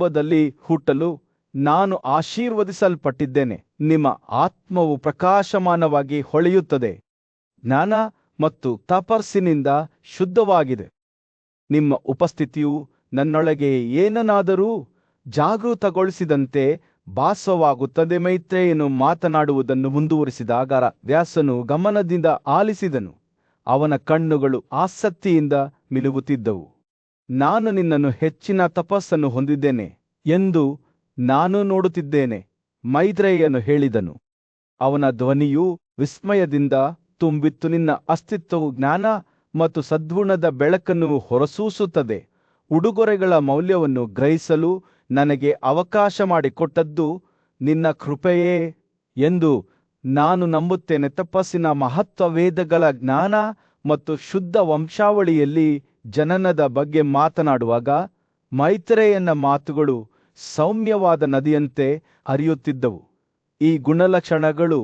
ಕುಟುಂಬದಲ್ಲಿ ಹುಟ್ಟಲು ನಾನು ಆಶೀರ್ವದಿಸಲ್ಪಟ್ಟಿದ್ದೇನೆ. ನಿಮ್ಮ ಆತ್ಮವು ಪ್ರಕಾಶಮಾನವಾಗಿ ಹೊಳೆಯುತ್ತದೆ. ಜ್ಞಾನ ಮತ್ತು ತಪಸ್ಸಿನಿಂದ ಶುದ್ಧವಾಗಿದೆ. ನಿಮ್ಮ ಉಪಸ್ಥಿತಿಯು ನನ್ನೊಳಗೆ ಏನನ್ನಾದರೂ ಜಾಗೃತಗೊಳಿಸಿದಂತೆ ಭಾಸವಾಗುತ್ತದೆ. ಮೈತ್ರೇಯನು ಮಾತನಾಡುವುದನ್ನು ಮುಂದುವರಿಸಿದಾಗ ವ್ಯಾಸನು ಗಮನದಿಂದ ಆಲಿಸಿದನು. ಅವನ ಕಣ್ಣುಗಳು ಆಸಕ್ತಿಯಿಂದ ಮಿನುಗುತ್ತಿದ್ದವು. ನಾನು ನಿನ್ನನ್ನು ಹೆಚ್ಚಿನ ತಪಸ್ಸನ್ನು ಹೊಂದಿದ್ದೇನೆ ಎಂದು ನಾನು ನೋಡುತ್ತಿದ್ದೇನೆ, ಮೈತ್ರೇಯನು ಹೇಳಿದನು. ಅವನ ಧ್ವನಿಯು ವಿಸ್ಮಯದಿಂದ ತುಂಬಿತ್ತು. ನಿನ್ನ ಅಸ್ತಿತ್ವವು ಜ್ಞಾನ ಮತ್ತು ಸದ್ಗುಣದ ಬೆಳಕನ್ನು ಹೊರಸೂಸುತ್ತದೆ. ಉಡುಗೊರೆಗಳ ಮೌಲ್ಯವನ್ನು ಗ್ರಹಿಸಲು ನನಗೆ ಅವಕಾಶ ಮಾಡಿಕೊಟ್ಟದ್ದು ನಿನ್ನ ಕೃಪೆಯೇ ಎಂದು ನಾನು ನಂಬುತ್ತೇನೆ. ತಪಸ್ಸಿನ ಮಹತ್ವ. ವೇದಗಳ ಜ್ಞಾನ ಮತ್ತು ಶುದ್ಧ ವಂಶಾವಳಿಯಲ್ಲಿ ಜನನದ ಬಗ್ಗೆ ಮಾತನಾಡುವಾಗ ಮೈತ್ರೇಯನ ಮಾತುಗಳು ಸೌಮ್ಯವಾದ ನದಿಯಂತೆ ಹರಿಯುತ್ತಿದ್ದವು. ಈ ಗುಣಲಕ್ಷಣಗಳು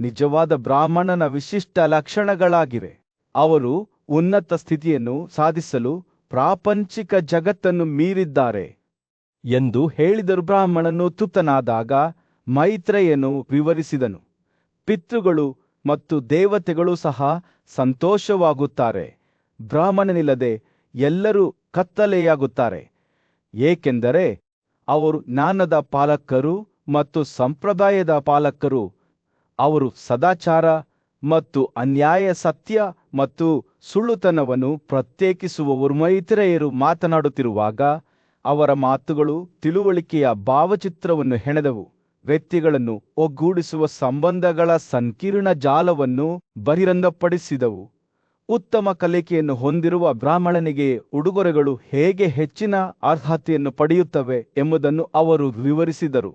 ನಿಜವಾದ ಬ್ರಾಹ್ಮಣನ ವಿಶಿಷ್ಟ ಲಕ್ಷಣಗಳಾಗಿವೆ. ಅವರು ಉನ್ನತ ಸ್ಥಿತಿಯನ್ನು ಸಾಧಿಸಲು ಪ್ರಾಪಂಚಿಕ ಜಗತ್ತನ್ನು ಮೀರಿದ್ದಾರೆ ಎಂದು ಹೇಳಿದರು. ಬ್ರಾಹ್ಮಣನು ತೃಪ್ತನಾದಾಗ ಮೈತ್ರೇಯನು ವಿವರಿಸಿದನು, ಪಿತೃಗಳು ಮತ್ತು ದೇವತೆಗಳು ಸಹ ಸಂತೋಷವಾಗುತ್ತಾರೆ. ಬ್ರಾಹ್ಮಣನಿಲ್ಲದೆ ಎಲ್ಲರೂ ಕತ್ತಲೆಯಾಗುತ್ತಾರೆ, ಏಕೆಂದರೆ ಅವರು ಜ್ಞಾನದ ಪಾಲಕರು ಮತ್ತು ಸಂಪ್ರದಾಯದ ಪಾಲಕರು. ಅವರು ಸದಾಚಾರ ಮತ್ತು ಅನ್ಯಾಯ, ಸತ್ಯ ಮತ್ತು ಸುಳ್ಳುತನವನ್ನು ಪ್ರತ್ಯೇಕಿಸುವವರು. ಮೈತ್ರೇಯರು ಮಾತನಾಡುತ್ತಿರುವಾಗ ಅವರ ಮಾತುಗಳು ತಿಳುವಳಿಕೆಯ ಭಾವಚಿತ್ರವನ್ನು ಹೆಣೆದವು. ವ್ಯಕ್ತಿಗಳನ್ನು ಒಗ್ಗೂಡಿಸುವ ಸಂಬಂಧಗಳ ಸಂಕೀರ್ಣ ಜಾಲವನ್ನು ಬಹಿರಂಗಪಡಿಸಿದವು. ಉತ್ತಮ ಕಲಿಕೆಯನ್ನು ಹೊಂದಿರುವ ಬ್ರಾಹ್ಮಣನಿಗೆ ಉಡುಗೊರೆಗಳು ಹೇಗೆ ಹೆಚ್ಚಿನ ಅರ್ಹತೆಯನ್ನು ಪಡೆಯುತ್ತವೆ ಎಂಬುದನ್ನು ಅವರು ವಿವರಿಸಿದರು,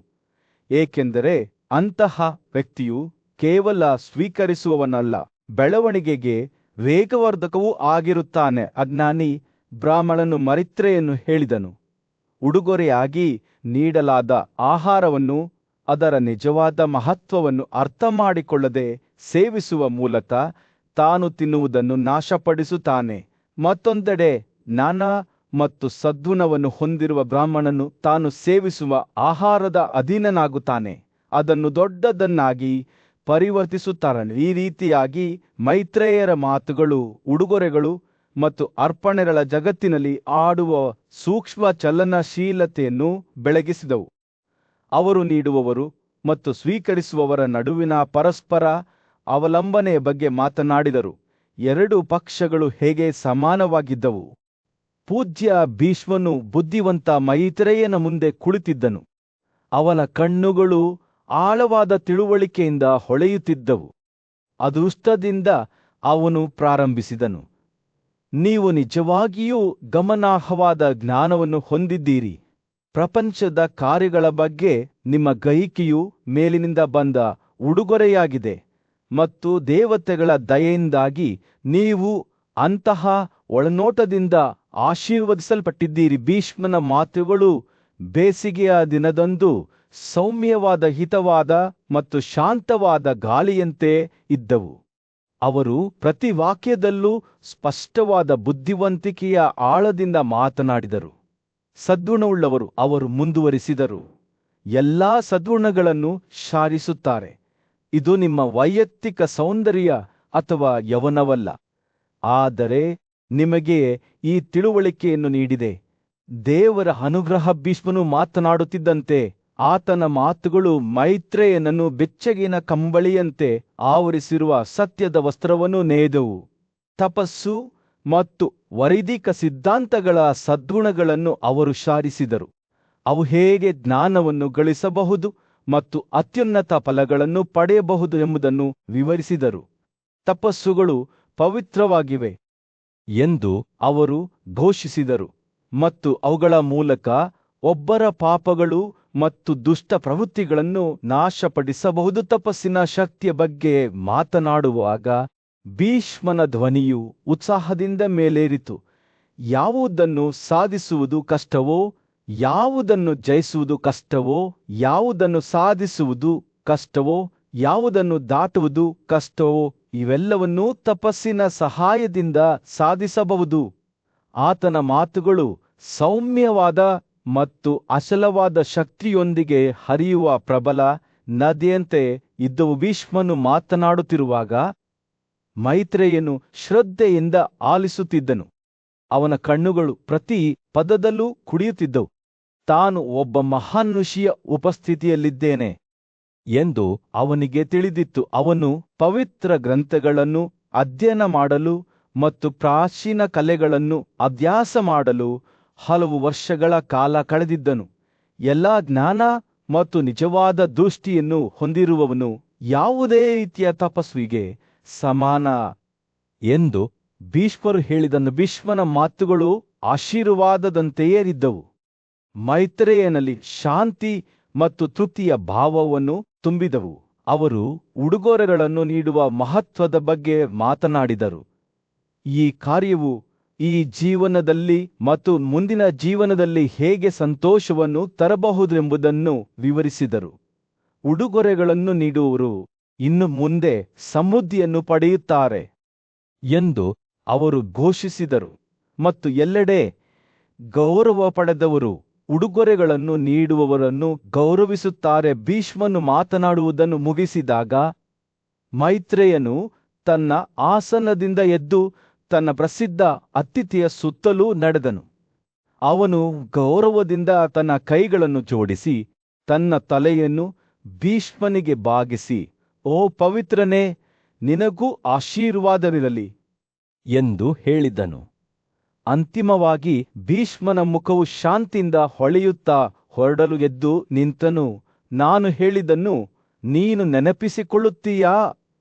ಏಕೆಂದರೆ ಅಂತಹ ವ್ಯಕ್ತಿಯು ಕೇವಲ ಸ್ವೀಕರಿಸುವವನಲ್ಲ, ಬೆಳವಣಿಗೆಗೆ ವೇಗವರ್ಧಕವೂ ಆಗಿರುತ್ತಾನೆ. ಅಜ್ಞಾನಿ ಬ್ರಾಹ್ಮಣನು ಮೈತ್ರೇಯನು ಹೇಳಿದನು, ಉಡುಗೊರೆಯಾಗಿ ನೀಡಲಾದ ಆಹಾರವನ್ನು ಅದರ ನಿಜವಾದ ಮಹತ್ವವನ್ನು ಅರ್ಥಮಾಡಿಕೊಳ್ಳದೆ ಸೇವಿಸುವ ಮೂಲಕ ತಾನು ತಿನ್ನುವುದನ್ನು ನಾಶಪಡಿಸುತ್ತಾನೆ. ಮತ್ತೊಂದೆಡೆ ಜ್ಞಾನ ಮತ್ತು ಸದ್ಗುಣವನ್ನು ಹೊಂದಿರುವ ಬ್ರಾಹ್ಮಣನು ತಾನು ಸೇವಿಸುವ ಆಹಾರದ ಅಧೀನನಾಗುತ್ತಾನೆ, ಅದನ್ನು ದೊಡ್ಡದನ್ನಾಗಿ ಪರಿವರ್ತಿಸುತ್ತಾನೆ. ಈ ರೀತಿಯಾಗಿ ಮೈತ್ರೇಯರ ಮಾತುಗಳು ಉಡುಗೊರೆಗಳು ಮತ್ತು ಅರ್ಪಣೆಗಳ ಜಗತ್ತಿನಲ್ಲಿ ಆಡುವ ಸೂಕ್ಷ್ಮ ಚಲನಶೀಲತೆಯನ್ನು ಬೆಳಗಿಸಿದವು. ಅವರು ನೀಡುವವರು ಮತ್ತು ಸ್ವೀಕರಿಸುವವರ ನಡುವಿನ ಪರಸ್ಪರ ಅವಲಂಬನೆಯ ಬಗ್ಗೆ ಮಾತನಾಡಿದರು. ಎರಡು ಪಕ್ಷಗಳು ಹೇಗೆ ಸಮಾನವಾಗಿದ್ದವು. ಪೂಜ್ಯ ಭೀಷ್ಮನು ಬುದ್ಧಿವಂತ ಮೈತ್ರೇಯನ ಮುಂದೆ ಕುಳಿತಿದ್ದನು. ಅವನ ಕಣ್ಣುಗಳು ಆಳವಾದ ತಿಳುವಳಿಕೆಯಿಂದ ಹೊಳೆಯುತ್ತಿದ್ದವು. ಅದೃಷ್ಟದಿಂದ ಅವನು ಪ್ರಾರಂಭಿಸಿದನು, ನೀವು ನಿಜವಾಗಿಯೂ ಗಮನಾರ್ಹವಾದ ಜ್ಞಾನವನ್ನು ಹೊಂದಿದ್ದೀರಿ. ಪ್ರಪಂಚದ ಕಾರ್ಯಗಳ ಬಗ್ಗೆ ನಿಮ್ಮ ಗ್ರಹಿಕೆಯು ಮೇಲಿನಿಂದ ಬಂದ ಉಡುಗೊರೆಯಾಗಿದೆ ಮತ್ತು ದೇವತೆಗಳ ದಯೆಯಿಂದಾಗಿ ನೀವು ಅಂತಹ ಒಳನೋಟದಿಂದ ಆಶೀರ್ವದಿಸಲ್ಪಟ್ಟಿದ್ದೀರಿ. ಭೀಷ್ಮನ ಮಾತುಗಳು ಬೇಸಿಗೆಯ ದಿನದಂದು ಸೌಮ್ಯವಾದ, ಹಿತವಾದ ಮತ್ತು ಶಾಂತವಾದ ಗಾಳಿಯಂತೆ ಇದ್ದವು. ಅವರು ಪ್ರತಿ ವಾಕ್ಯದಲ್ಲೂ ಸ್ಪಷ್ಟವಾದ ಬುದ್ಧಿವಂತಿಕೆಯ ಆಳದಿಂದ ಮಾತನಾಡಿದರು. ಸದ್ಗುಣವುಳ್ಳವರು, ಅವರು ಮುಂದುವರಿಸಿದರು, ಎಲ್ಲಾ ಸದ್ಗುಣಗಳನ್ನು ಸಾರಿಸುತ್ತಾರೆ. ಇದು ನಿಮ್ಮ ವೈಯಕ್ತಿಕ ಸೌಂದರ್ಯ ಅಥವಾ ಯೌವನವಲ್ಲ, ಆದರೆ ನಿಮಗೆ ಈ ತಿಳುವಳಿಕೆಯನ್ನು ನೀಡಿದೆ. ದೇವರ ಅನುಗ್ರಹ. ಭೀಷ್ಮನು ಮಾತನಾಡುತ್ತಿದ್ದಂತೆ ಆತನ ಮಾತುಗಳು ಮೈತ್ರೇಯನನ್ನು ಬೆಚ್ಚಗಿನ ಕಂಬಳಿಯಂತೆ ಆವರಿಸಿರುವ ಸತ್ಯದ ವಸ್ತ್ರವನ್ನು ನೇಯ್ದವು. ತಪಸ್ಸು ಮತ್ತು ವೈದಿಕ ಸಿದ್ಧಾಂತಗಳ ಸದ್ಗುಣಗಳನ್ನು ಅವರು ಸಾರಿಸಿದರು. ಅವು ಹೇಗೆ ಜ್ಞಾನವನ್ನು ಗಳಿಸಬಹುದು ಮತ್ತು ಅತ್ಯುನ್ನತ ಫಲಗಳನ್ನು ಪಡೆಯಬಹುದು ಎಂಬುದನ್ನು ವಿವರಿಸಿದರು. ತಪಸ್ಸುಗಳು ಪವಿತ್ರವಾಗಿವೆ ಎಂದು ಅವರು ಘೋಷಿಸಿದರು ಮತ್ತು ಅವುಗಳ ಮೂಲಕ ಒಬ್ಬರ ಪಾಪಗಳು ಮತ್ತು ದುಷ್ಟ ಪ್ರವೃತ್ತಿಗಳನ್ನು ನಾಶಪಡಿಸಬಹುದು. ತಪಸ್ಸಿನ ಶಕ್ತಿಯ ಬಗ್ಗೆ ಮಾತನಾಡುವಾಗ ಭೀಷ್ಮನ ಧ್ವನಿಯು ಉತ್ಸಾಹದಿಂದ ಮೇಲೇರಿತು. ಯಾವುದನ್ನು ಸಾಧಿಸುವುದು ಕಷ್ಟವೋ, ಯಾವುದನ್ನು ಜಯಿಸುವುದು ಕಷ್ಟವೋ, ಯಾವುದನ್ನು ಸಾಧಿಸುವುದು ಕಷ್ಟವೋ, ಯಾವುದನ್ನು ದಾಟುವುದು ಕಷ್ಟವೋ, ಇವೆಲ್ಲವನ್ನೂ ತಪಸ್ಸಿನ ಸಹಾಯದಿಂದ ಸಾಧಿಸಬಹುದು. ಆತನ ಮಾತುಗಳು ಸೌಮ್ಯವಾದ ಮತ್ತು ಅಚಲವಾದ ಶಕ್ತಿಯೊಂದಿಗೆ ಹರಿಯುವ ಪ್ರಬಲ ನದಿಯಂತೆ ಇದ್ದವು. ಭೀಷ್ಮನು ಮಾತನಾಡುತ್ತಿರುವಾಗ ಮೈತ್ರೇಯನು ಶ್ರದ್ಧೆಯಿಂದ ಆಲಿಸುತ್ತಿದ್ದನು. ಅವನ ಕಣ್ಣುಗಳು ಪ್ರತಿ ಪದದಲ್ಲೂ ಕುಡಿಯುತ್ತಿದ್ದವು. ತಾನು ಒಬ್ಬ ಮಹಾನ್ ಋಷಿಯ ಉಪಸ್ಥಿತಿಯಲ್ಲಿದ್ದೇನೆ ಎಂದು ಅವನಿಗೆ ತಿಳಿದಿತ್ತು. ಅವನು ಪವಿತ್ರ ಗ್ರಂಥಗಳನ್ನು ಅಧ್ಯಯನ ಮಾಡಲು ಮತ್ತು ಪ್ರಾಚೀನ ಕಲೆಗಳನ್ನು ಅಭ್ಯಾಸ ಮಾಡಲು ಹಲವು ವರ್ಷಗಳ ಕಾಲ ಕಳೆದಿದ್ದನು. ಎಲ್ಲಾ ಜ್ಞಾನ ಮತ್ತು ನಿಜವಾದ ದೃಷ್ಟಿಯನ್ನು ಹೊಂದಿರುವವನು ಯಾವುದೇ ರೀತಿಯ ತಪಸ್ವಿಗೆ ಸಮಾನ ಎಂದು ಭೀಷ್ಮರು ಹೇಳಿದನು. ಭೀಷ್ಮನ ಮಾತುಗಳು ಆಶೀರ್ವಾದದಂತೆಯೇ ಇದ್ದವು. ಮೈತ್ರೇಯನಲ್ಲಿ ಶಾಂತಿ ಮತ್ತು ತೃಪ್ತಿಯ ಭಾವವನ್ನು ತುಂಬಿದವು. ಅವರು ಉಡುಗೊರೆಗಳನ್ನು ನೀಡುವ ಮಹತ್ವದ ಬಗ್ಗೆ ಮಾತನಾಡಿದರು. ಈ ಕಾರ್ಯವು ಈ ಜೀವನದಲ್ಲಿ ಮತ್ತು ಮುಂದಿನ ಜೀವನದಲ್ಲಿ ಹೇಗೆ ಸಂತೋಷವನ್ನು ತರಬಹುದೆಂಬುದನ್ನು ವಿವರಿಸಿದರು. ಉಡುಗೊರೆಗಳನ್ನು ನೀಡುವವರು ಇನ್ನು ಮುಂದೆ ಸಮೃದ್ಧಿಯನ್ನು ಪಡೆಯುತ್ತಾರೆ ಎಂದು ಅವರು ಘೋಷಿಸಿದರು. ಮತ್ತು ಎಲ್ಲೆಡೆ ಗೌರವ ಪಡೆದವರು ಉಡುಗೊರೆಗಳನ್ನು ನೀಡುವವರನ್ನು ಗೌರವಿಸುತ್ತಾರೆ. ಭೀಷ್ಮನು ಮಾತನಾಡುವುದನ್ನು ಮುಗಿಸಿದಾಗ ಮೈತ್ರೇಯನು ತನ್ನ ಆಸನದಿಂದ ಎದ್ದು ತನ್ನ ಪ್ರಸಿದ್ಧ ಅತಿಥಿಯ ಸುತ್ತಲೂ ನಡೆದನು. ಅವನು ಗೌರವದಿಂದ ತನ್ನ ಕೈಗಳನ್ನು ಜೋಡಿಸಿ ತನ್ನ ತಲೆಯನ್ನು ಭೀಷ್ಮನಿಗೆ ಬಾಗಿಸಿ, ಓ ಪವಿತ್ರನೇ, ನಿನಗೂ ಆಶೀರ್ವಾದವಿರಲಿ ಎಂದು ಹೇಳಿದನು. ಅಂತಿಮವಾಗಿ ಭೀಷ್ಮನ ಮುಖವು ಶಾಂತಿಯಿಂದ ಹೊಳೆಯುತ್ತಾ ಹೊರಡಲು ಎದ್ದು ನಿಂತನು. ನಾನು ಹೇಳಿದ್ದನ್ನು ನೀನು ನೆನಪಿಸಿಕೊಳ್ಳುತ್ತೀಯಾ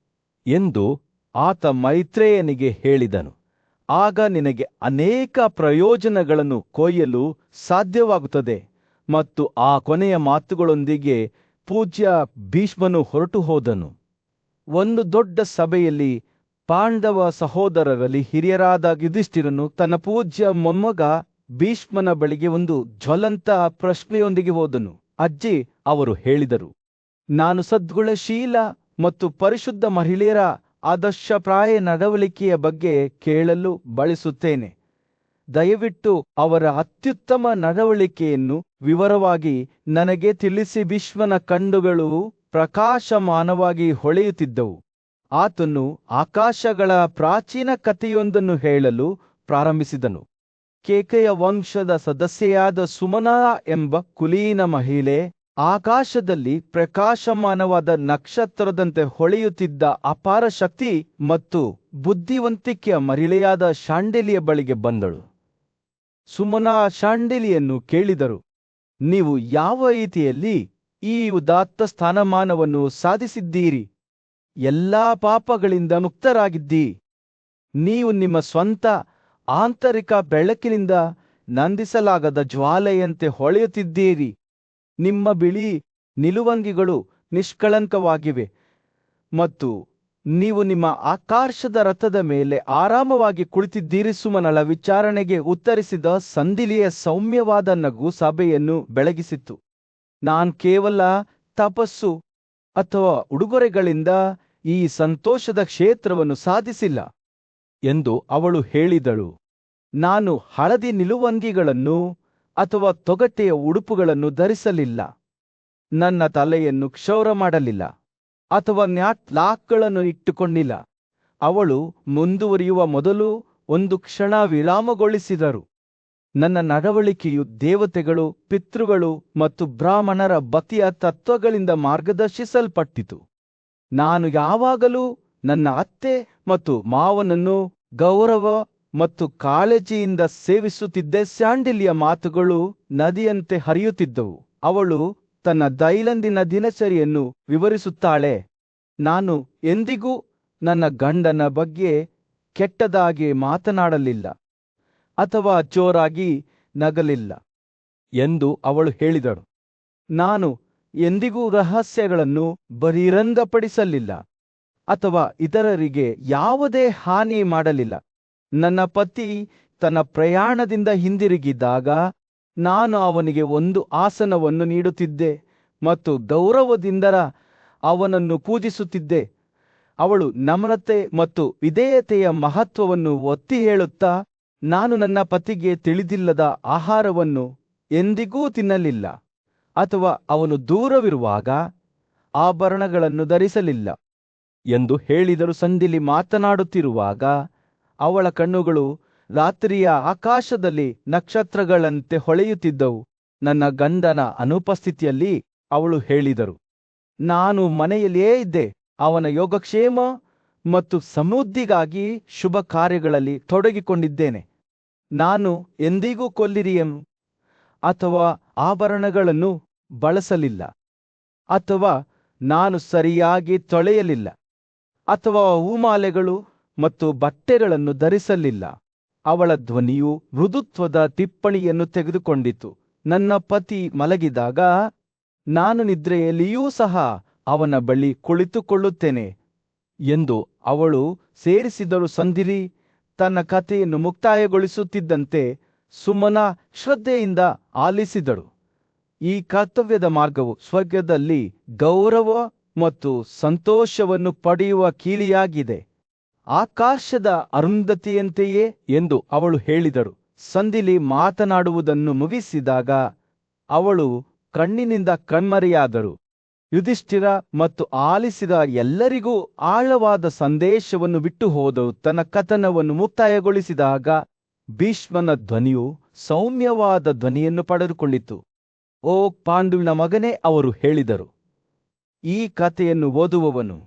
ಎಂದು ಆತ ಮೈತ್ರೇಯನಿಗೆ ಹೇಳಿದನು. ಆಗ ನಿನಗೆ ಅನೇಕ ಪ್ರಯೋಜನಗಳನ್ನು ಕೊಯ್ಯಲು ಸಾಧ್ಯವಾಗುತ್ತದೆ. ಮತ್ತು ಆ ಕೊನೆಯ ಮಾತುಗಳೊಂದಿಗೆ ಪೂಜ್ಯ ಭೀಷ್ಮನು ಹೊರಟು ಹೋದನು. ಒಂದು ದೊಡ್ಡ ಸಭೆಯಲ್ಲಿ ಪಾಂಡವ ಸಹೋದರರಲ್ಲಿ ಹಿರಿಯರಾದ ಯುಧಿಷ್ಠಿರನು ತನ್ನ ಪೂಜ್ಯ ಮೊಮ್ಮಗ ಭೀಷ್ಮನ ಬಳಿಗೆ ಒಂದು ಜ್ವಲಂತ ಪ್ರಶ್ನೆಯೊಂದಿಗೆ ಹೋದನು. ಅಜ್ಜಿ, ಅವರು ಹೇಳಿದರು, ನಾನು ಸದ್ಗುಣಶೀಲ ಮತ್ತು ಪರಿಶುದ್ಧ ಮಹಿಳೆಯರ ಆದರ್ಶಪ್ರಾಯ ನಡವಳಿಕೆಯ ಬಗ್ಗೆ ಕೇಳಲು ಬಯಸುತ್ತೇನೆ. ದಯವಿಟ್ಟು ಅವರ ಅತ್ಯುತ್ತಮ ನಡವಳಿಕೆಯನ್ನು ವಿವರವಾಗಿ ನನಗೆ ತಿಳಿಸಿ. ಭೀಷ್ಮನ ಕಣ್ಣುಗಳು ಪ್ರಕಾಶಮಾನವಾಗಿ ಹೊಳೆಯುತ್ತಿದ್ದವು. ಆತನು ಆಕಾಶಗಳ ಪ್ರಾಚೀನ ಕಥೆಯೊಂದನ್ನು ಹೇಳಲು ಪ್ರಾರಂಭಿಸಿದನು. ಕೇಕೆಯ ವಂಶದ ಸದಸ್ಯೆಯಾದ ಸುಮನಾ ಎಂಬ ಕುಲೀನ ಮಹಿಳೆ ಆಕಾಶದಲ್ಲಿ ಪ್ರಕಾಶಮಾನವಾದ ನಕ್ಷತ್ರದಂತೆ ಹೊಳೆಯುತ್ತಿದ್ದ ಅಪಾರ ಶಕ್ತಿ ಮತ್ತು ಬುದ್ಧಿವಂತಿಕೆಯ ಮಹಿಳೆಯಾದ ಶಾಂಡಿಲಿಯ ಬಳಿಗೆ ಬಂದಳು. ಸುಮನಾ ಶಾಂಡಿಲಿಯನ್ನು ಕೇಳಿದರು, ನೀವು ಯಾವ ರೀತಿಯಲ್ಲಿ ಈ ಉದಾತ್ತ ಸ್ಥಾನಮಾನವನ್ನು ಸಾಧಿಸಿದ್ದೀರಿ? ಎಲ್ಲಾ ಪಾಪಗಳಿಂದ ಮುಕ್ತರಾಗಿದ್ದೀ. ನೀವು ನಿಮ್ಮ ಸ್ವಂತ ಆಂತರಿಕ ಬೆಳಕಿನಿಂದ ನಂದಿಸಲಾಗದ ಜ್ವಾಲೆಯಂತೆ ಹೊಳೆಯುತ್ತಿದ್ದೀರಿ. ನಿಮ್ಮ ಬಿಳಿ ನಿಲುವಂಗಿಗಳು ನಿಷ್ಕಳಂಕವಾಗಿವೆ ಮತ್ತು ನೀವು ನಿಮ್ಮ ಆಕಾಶದ ರಥದ ಮೇಲೆ ಆರಾಮವಾಗಿ ಕುಳಿತಿದ್ದೀರಿ. ಸುಮನಳ ವಿಚಾರಣೆಗೆ ಉತ್ತರಿಸಿದ ಸಂದಿಲಿಯ ಸೌಮ್ಯವಾದ ನಗು ಸಭೆಯನ್ನು ಬೆಳಗಿಸಿತು. ನಾನು ಕೇವಲ ತಪಸ್ಸು ಅಥವಾ ಉಡುಗೊರೆಗಳಿಂದ ಈ ಸಂತೋಷದ ಕ್ಷೇತ್ರವನ್ನು ಸಾಧಿಸಿಲ್ಲ ಎಂದು ಅವಳು ಹೇಳಿದಳು. ನಾನು ಹಳದಿ ನಿಲುವಂಗಿಗಳನ್ನು ಅಥವಾ ತೊಗಟೆಯ ಉಡುಪುಗಳನ್ನು ಧರಿಸಲಿಲ್ಲ. ನನ್ನ ತಲೆಯನ್ನು ಕ್ಷೌರ ಮಾಡಲಿಲ್ಲ ಅಥವಾ ಲಾಕ್ಗಳನ್ನು ಇಟ್ಟುಕೊಂಡಿಲ್ಲ. ಅವಳು ಮುಂದುವರಿಯುವ ಮೊದಲು ಒಂದು ಕ್ಷಣ ವಿರಾಮಗೊಳಿಸಿದರು. ನನ್ನ ನಡವಳಿಕೆಯು ದೇವತೆಗಳು, ಪಿತೃಗಳು ಮತ್ತು ಬ್ರಾಹ್ಮಣರ ಭಕ್ತಿಯ ತತ್ವಗಳಿಂದ ಮಾರ್ಗದರ್ಶಿಸಲ್ಪಟ್ಟಿತು. ನಾನು ಯಾವಾಗಲೂ ನನ್ನ ಅತ್ತೆ ಮತ್ತು ಮಾವನನ್ನು ಗೌರವ ಮತ್ತು ಕಾಳಜಿಯಿಂದ ಸೇವಿಸುತ್ತಿದ್ದೆ. ಶಾಂಡಿಲಿಯ ಮಾತುಗಳು ನದಿಯಂತೆ ಹರಿಯುತ್ತಿದ್ದವು. ಅವಳು ತನ್ನ ದೈನಂದಿನ ದಿನಚರಿಯನ್ನು ವಿವರಿಸುತ್ತಾಳೆ. ನಾನು ಎಂದಿಗೂ ನನ್ನ ಗಂಡನ ಬಗ್ಗೆ ಕೆಟ್ಟದಾಗಿ ಮಾತನಾಡಲಿಲ್ಲ ಅಥವಾ ಜೋರಾಗಿ ನಗಲಿಲ್ಲ ಎಂದು ಅವಳು ಹೇಳಿದಳು. ನಾನು ಎಂದಿಗೂ ರಹಸ್ಯಗಳನ್ನು ಬಹಿರಂಗಪಡಿಸಲಿಲ್ಲ ಅಥವಾ ಇತರರಿಗೆ ಯಾವುದೇ ಹಾನಿ ಮಾಡಲಿಲ್ಲ. ನನ್ನ ಪತಿ ತನ್ನ ಪ್ರಯಾಣದಿಂದ ಹಿಂದಿರುಗಿದಾಗ ನಾನು ಅವನಿಗೆ ಒಂದು ಆಸನವನ್ನು ನೀಡುತ್ತಿದ್ದೆ ಮತ್ತು ಗೌರವದಿಂದ ಅವನನ್ನು ಪೂಜಿಸುತ್ತಿದ್ದೆ. ಅವಳು ನಮ್ರತೆ ಮತ್ತು ವಿಧೇಯತೆಯ ಮಹತ್ವವನ್ನು ಒತ್ತಿ ಹೇಳುತ್ತಾ, ನಾನು ನನ್ನ ಪತಿಗೆ ತಿಳಿದಿಲ್ಲದ ಆಹಾರವನ್ನು ಎಂದಿಗೂ ತಿನ್ನಲಿಲ್ಲ, ಅಥವಾ ಅವನು ದೂರವಿರುವಾಗ ಆಭರಣಗಳನ್ನು ಧರಿಸಲಿಲ್ಲ ಎಂದು ಹೇಳಿದರು. ಸಂಧಿಲಿ ಮಾತನಾಡುತ್ತಿರುವಾಗ ಅವಳ ಕಣ್ಣುಗಳು ರಾತ್ರಿಯ ಆಕಾಶದಲ್ಲಿ ನಕ್ಷತ್ರಗಳಂತೆ ಹೊಳೆಯುತ್ತಿದ್ದವು. ನನ್ನ ಗಂಡನ ಅನುಪಸ್ಥಿತಿಯಲ್ಲಿ ಅವಳು ಹೇಳಿದರು, ನಾನು ಮನೆಯಲ್ಲಿಯೇ ಇದ್ದೆ. ಅವನ ಯೋಗಕ್ಷೇಮ ಮತ್ತು ಸಮೃದ್ಧಿಗಾಗಿ ಶುಭ ಕಾರ್ಯಗಳಲ್ಲಿ ತೊಡಗಿಕೊಂಡಿದ್ದೇನೆ. ನಾನು ಎಂದಿಗೂ ಕೊಲ್ಲಿರಿಯನ್ನು ಅಥವಾ ಆಭರಣಗಳನ್ನು ಬಳಸಲಿಲ್ಲ, ಅಥವಾ ನಾನು ಸರಿಯಾಗಿ ತೊಳೆಯಲಿಲ್ಲ, ಅಥವಾ ಹೂಮಾಲೆಗಳು ಮತ್ತು ಬಟ್ಟೆಗಳನ್ನು ಧರಿಸಲಿಲ್ಲ. ಅವಳ ಧ್ವನಿಯು ಮೃದುತ್ವದ ಟಿಪ್ಪಣಿಯನ್ನು ತೆಗೆದುಕೊಂಡಿತು. ನನ್ನ ಪತಿ ಮಲಗಿದಾಗ ನಾನು ನಿದ್ರೆಯಲ್ಲಿಯೂ ಸಹ ಅವನ ಬಳಿ ಕುಳಿತುಕೊಳ್ಳುತ್ತೇನೆ ಎಂದು ಅವಳು ಸೇರಿಸಿದರು. ಸಂಧಿರಿ ತನ್ನ ಕಥೆಯನ್ನು ಮುಕ್ತಾಯಗೊಳಿಸುತ್ತಿದ್ದಂತೆ ಸುಮನ ಶ್ರದ್ಧೆಯಿಂದ ಆಲಿಸಿದಳು. ಈ ಕರ್ತವ್ಯದ ಮಾರ್ಗವು ಸ್ವರ್ಗದಲ್ಲಿ ಗೌರವ ಮತ್ತು ಸಂತೋಷವನ್ನು ಪಡೆಯುವ ಕೀಲಿಯಾಗಿದೆ, ಆಕಾಶದ ಅರುಂಧತಿಯಂತೆಯೇ ಎಂದು ಅವಳು ಹೇಳಿದಳು. ಸಂಧಿಲಿ ಮಾತನಾಡುವುದನ್ನು ಮುಗಿಸಿದಾಗ ಅವಳು ಕಣ್ಣಿನಿಂದ ಕಣ್ಮರೆಯಾದರು. ಯುಧಿಷ್ಠಿರ ಮತ್ತು ಆಲಿಸಿದ ಎಲ್ಲರಿಗೂ ಆಳವಾದ ಸಂದೇಶವನ್ನು ಬಿಟ್ಟು ಹೋದವು. ತನ್ನ ಕಥನವನ್ನು ಮುಕ್ತಾಯಗೊಳಿಸಿದಾಗ ಭೀಷ್ಮನ ಧ್ವನಿಯು ಸೌಮ್ಯವಾದ ಧ್ವನಿಯನ್ನು ಪಡೆದುಕೊಂಡಿತು. ಓ ಪಾಂಡುವಿನ ಮಗನೇ, ಅವರು ಹೇಳಿದರು, ಈ ಕಥೆಯನ್ನು ಓದುವವನು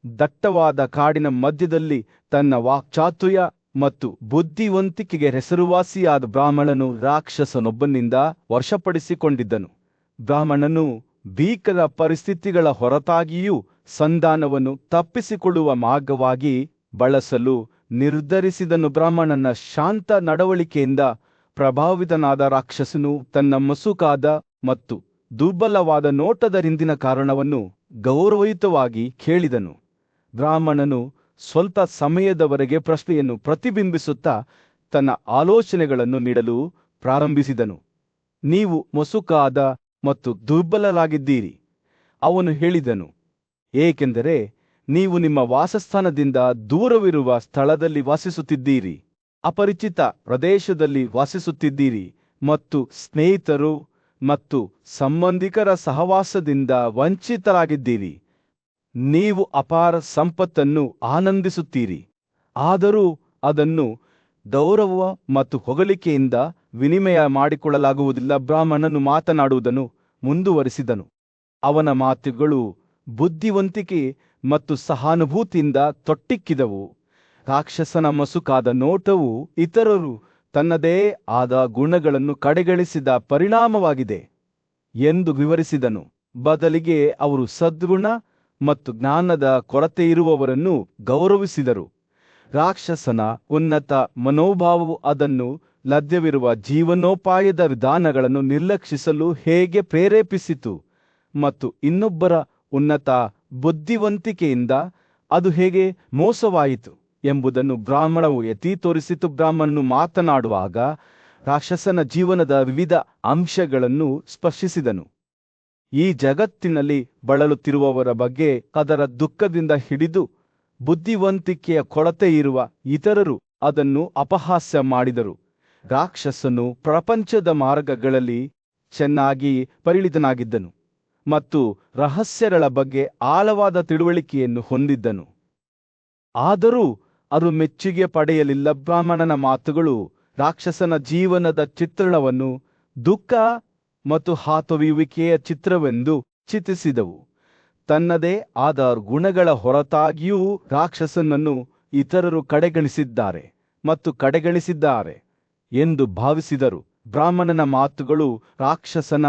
ದಟ್ಟವಾದ ಕಾಡಿನ ಮಧ್ಯದಲ್ಲಿ ತನ್ನ ವಾಕ್ಚಾತುರ್ಯ ಮತ್ತು ಬುದ್ಧಿವಂತಿಕೆಗೆ ಹೆಸರುವಾಸಿಯಾದ ಬ್ರಾಹ್ಮಣನು ರಾಕ್ಷಸನೊಬ್ಬನಿಂದ ವಶಪಡಿಸಿಕೊಂಡಿದ್ದನು. ಬ್ರಾಹ್ಮಣನು ಭೀಕರ ಪರಿಸ್ಥಿತಿಗಳ ಹೊರತಾಗಿಯೂ ಸಂಧಾನವನ್ನು ತಪ್ಪಿಸಿಕೊಳ್ಳುವ ಮಾರ್ಗವಾಗಿ ಬಳಸಲು ನಿರ್ಧರಿಸಿದನು. ಬ್ರಾಹ್ಮಣನ ಶಾಂತ ನಡವಳಿಕೆಯಿಂದ ಪ್ರಭಾವಿತನಾದ ರಾಕ್ಷಸನು ತನ್ನ ಮಸುಕಾದ ಮತ್ತು ದುರ್ಬಲವಾದ ನೋಟದ ಹಿಂದಿನ ಕಾರಣವನ್ನು ಗೌರವಯುತವಾಗಿ ಕೇಳಿದನು. ಬ್ರಾಹ್ಮಣನು ಸ್ವಲ್ಪ ಸಮಯದವರೆಗೆ ಪ್ರಶ್ನೆಯನ್ನು ಪ್ರತಿಬಿಂಬಿಸುತ್ತಾ ತನ್ನ ಆಲೋಚನೆಗಳನ್ನು ನೀಡಲು ಪ್ರಾರಂಭಿಸಿದನು. ನೀವು ಮಸುಕಾದ ಮತ್ತು ದುರ್ಬಲರಾಗಿದ್ದೀರಿ, ಅವನು ಹೇಳಿದನು, ಏಕೆಂದರೆ ನೀವು ನಿಮ್ಮ ವಾಸಸ್ಥಾನದಿಂದ ದೂರವಿರುವ ಸ್ಥಳದಲ್ಲಿ ವಾಸಿಸುತ್ತಿದ್ದೀರಿ, ಅಪರಿಚಿತ ಪ್ರದೇಶದಲ್ಲಿ ವಾಸಿಸುತ್ತಿದ್ದೀರಿ ಮತ್ತು ಸ್ನೇಹಿತರು ಮತ್ತು ಸಂಬಂಧಿಕರ ಸಹವಾಸದಿಂದ ವಂಚಿತರಾಗಿದ್ದೀರಿ. ನೀವು ಅಪಾರ ಸಂಪತ್ತನ್ನು ಆನಂದಿಸುತ್ತೀರಿ, ಆದರೂ ಅದನ್ನು ಗೌರವ ಮತ್ತು ಹೊಗಳಿಕೆಯಿಂದ ವಿನಿಮಯ ಮಾಡಿಕೊಳ್ಳಲಾಗುವುದಿಲ್ಲ. ಬ್ರಾಹ್ಮಣನು ಮಾತನಾಡುವುದನ್ನು ಮುಂದುವರಿಸಿದನು. ಅವನ ಮಾತುಗಳು ಬುದ್ಧಿವಂತಿಕೆ ಮತ್ತು ಸಹಾನುಭೂತಿಯಿಂದ ತೊಟ್ಟಿಕ್ಕಿದವು. ರಾಕ್ಷಸನ ಮಸುಕಾದ ನೋಟವು ಇತರರು ತನ್ನದೇ ಆದ ಗುಣಗಳನ್ನು ಕಡೆಗಣಿಸಿದ ಪರಿಣಾಮವಾಗಿದೆ ಎಂದು ವಿವರಿಸಿದನು. ಬದಲಿಗೆ ಅವರು ಸದ್ಗುಣ ಮತ್ತು ಜ್ಞಾನದ ಕೊರತೆಯಿರುವವರನ್ನು ಗೌರವಿಸಿದರು. ರಾಕ್ಷಸನ ಉನ್ನತ ಮನೋಭಾವವು ಅದನ್ನು ಲಭ್ಯವಿರುವ ಜೀವನೋಪಾಯದ ವಿಧಾನಗಳನ್ನು ನಿರ್ಲಕ್ಷಿಸಲು ಹೇಗೆ ಪ್ರೇರೇಪಿಸಿತು ಮತ್ತು ಇನ್ನೊಬ್ಬರ ಉನ್ನತ ಬುದ್ಧಿವಂತಿಕೆಯಿಂದ ಅದು ಹೇಗೆ ಮೋಸವಾಯಿತು ಎಂಬುದನ್ನು ಬ್ರಾಹ್ಮಣವು ಎತ್ತಿ ತೋರಿಸಿತು. ಬ್ರಾಹ್ಮಣನು ಮಾತನಾಡುವಾಗ ರಾಕ್ಷಸನ ಜೀವನದ ವಿವಿಧ ಅಂಶಗಳನ್ನು ಸ್ಪರ್ಶಿಸಿದನು. ಈ ಜಗತ್ತಿನಲ್ಲಿ ಬಳಲುತ್ತಿರುವವರ ಬಗ್ಗೆ, ಅದರ ದುಃಖದಿಂದ ಹಿಡಿದು ಬುದ್ಧಿವಂತಿಕೆಯ ಕೊರತೆಯಿರುವ ಇತರರು ಅದನ್ನು ಅಪಹಾಸ್ಯ ಮಾಡಿದರು. ರಾಕ್ಷಸನು ಪ್ರಪಂಚದ ಮಾರ್ಗಗಳಲ್ಲಿ ಚೆನ್ನಾಗಿ ಪರಿಣಿತನಾಗಿದ್ದನು ಮತ್ತು ರಹಸ್ಯಗಳ ಬಗ್ಗೆ ಆಳವಾದ ತಿಳುವಳಿಕೆಯನ್ನು ಹೊಂದಿದ್ದನು. ಆದರೂ ಅದು ಮೆಚ್ಚುಗೆ ಪಡೆಯಲಿಲ್ಲ. ಬ್ರಾಹ್ಮಣನ ಮಾತುಗಳು ರಾಕ್ಷಸನ ಜೀವನದ ಚಿತ್ರಣವನ್ನು ದುಃಖ ಮತ್ತು ಹಾತೊರೆಯುವಿಕೆಯ ಚಿತ್ರವೆಂದು ಚಿತ್ರಿಸಿದವು. ತನ್ನದೇ ಆದ ಗುಣಗಳ ಹೊರತಾಗಿಯೂ ರಾಕ್ಷಸನನ್ನು ಇತರರು ಕಡೆಗಣಿಸಿದ್ದಾರೆ ಮತ್ತು ಕಡೆಗಣಿಸಿದ್ದಾರೆ ಎಂದು ಭಾವಿಸಿದರು. ಬ್ರಾಹ್ಮಣನ ಮಾತುಗಳು ರಾಕ್ಷಸನ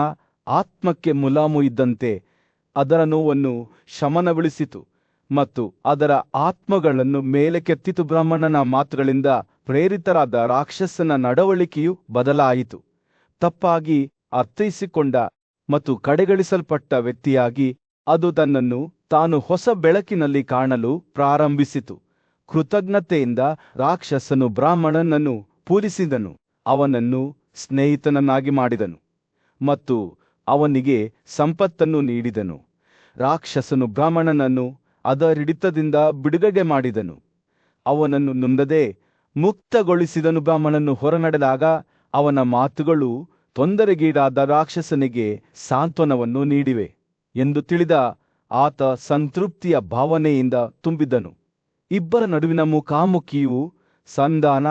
ಆತ್ಮಕ್ಕೆ ಮುಲಾಮು ಇದ್ದಂತೆ ಅದರ ನೋವನ್ನು ಶಮನಗೊಳಿಸಿತು ಮತ್ತು ಅದರ ಆತ್ಮಗಳನ್ನು ಮೇಲಕ್ಕೆತ್ತಿತು. ಬ್ರಾಹ್ಮಣನ ಮಾತುಗಳಿಂದ ಪ್ರೇರಿತರಾದ ರಾಕ್ಷಸನ ನಡವಳಿಕೆಯು ಬದಲಾಯಿತು. ತಪ್ಪಾಗಿ ಅರ್ಥೈಸಿಕೊಂಡ ಮತ್ತು ಕಡೆಗಣಿಸಲ್ಪಟ್ಟ ವ್ಯಕ್ತಿಯಾಗಿ ಅದು ತನ್ನನ್ನು ತಾನು ಹೊಸ ಬೆಳಕಿನಲ್ಲಿ ಕಾಣಲು ಪ್ರಾರಂಭಿಸಿತು. ಕೃತಜ್ಞತೆಯಿಂದ ರಾಕ್ಷಸನು ಬ್ರಾಹ್ಮಣನನ್ನು ಪೂಜಿಸಿದನು, ಅವನನ್ನು ಸ್ನೇಹಿತನನ್ನಾಗಿ ಮಾಡಿದನು ಮತ್ತು ಅವನಿಗೆ ಸಂಪತ್ತನ್ನು ನೀಡಿದನು. ರಾಕ್ಷಸನು ಬ್ರಾಹ್ಮಣನನ್ನು ಅದರ ಹಿಡಿತದಿಂದ ಬಿಡುಗಡೆ ಮಾಡಿದನು, ಅವನನ್ನು ನೊಂದದೆ ಮುಕ್ತಗೊಳಿಸಿದನು. ಬ್ರಾಹ್ಮಣನು ಹೊರನಡೆದಾಗ ಅವನ ಮಾತುಗಳು ತೊಂದರೆಗೀಡಾದ ರಾಕ್ಷಸನಿಗೆ ಸಾಂತ್ವನವನ್ನು ನೀಡಿವೆ ಎಂದು ತಿಳಿದ ಆತ ಸಂತೃಪ್ತಿಯ ಭಾವನೆಯಿಂದ ತುಂಬಿದನು. ಇಬ್ಬರ ನಡುವಿನ ಮುಖಾಮುಖಿಯು ಸಂಧಾನ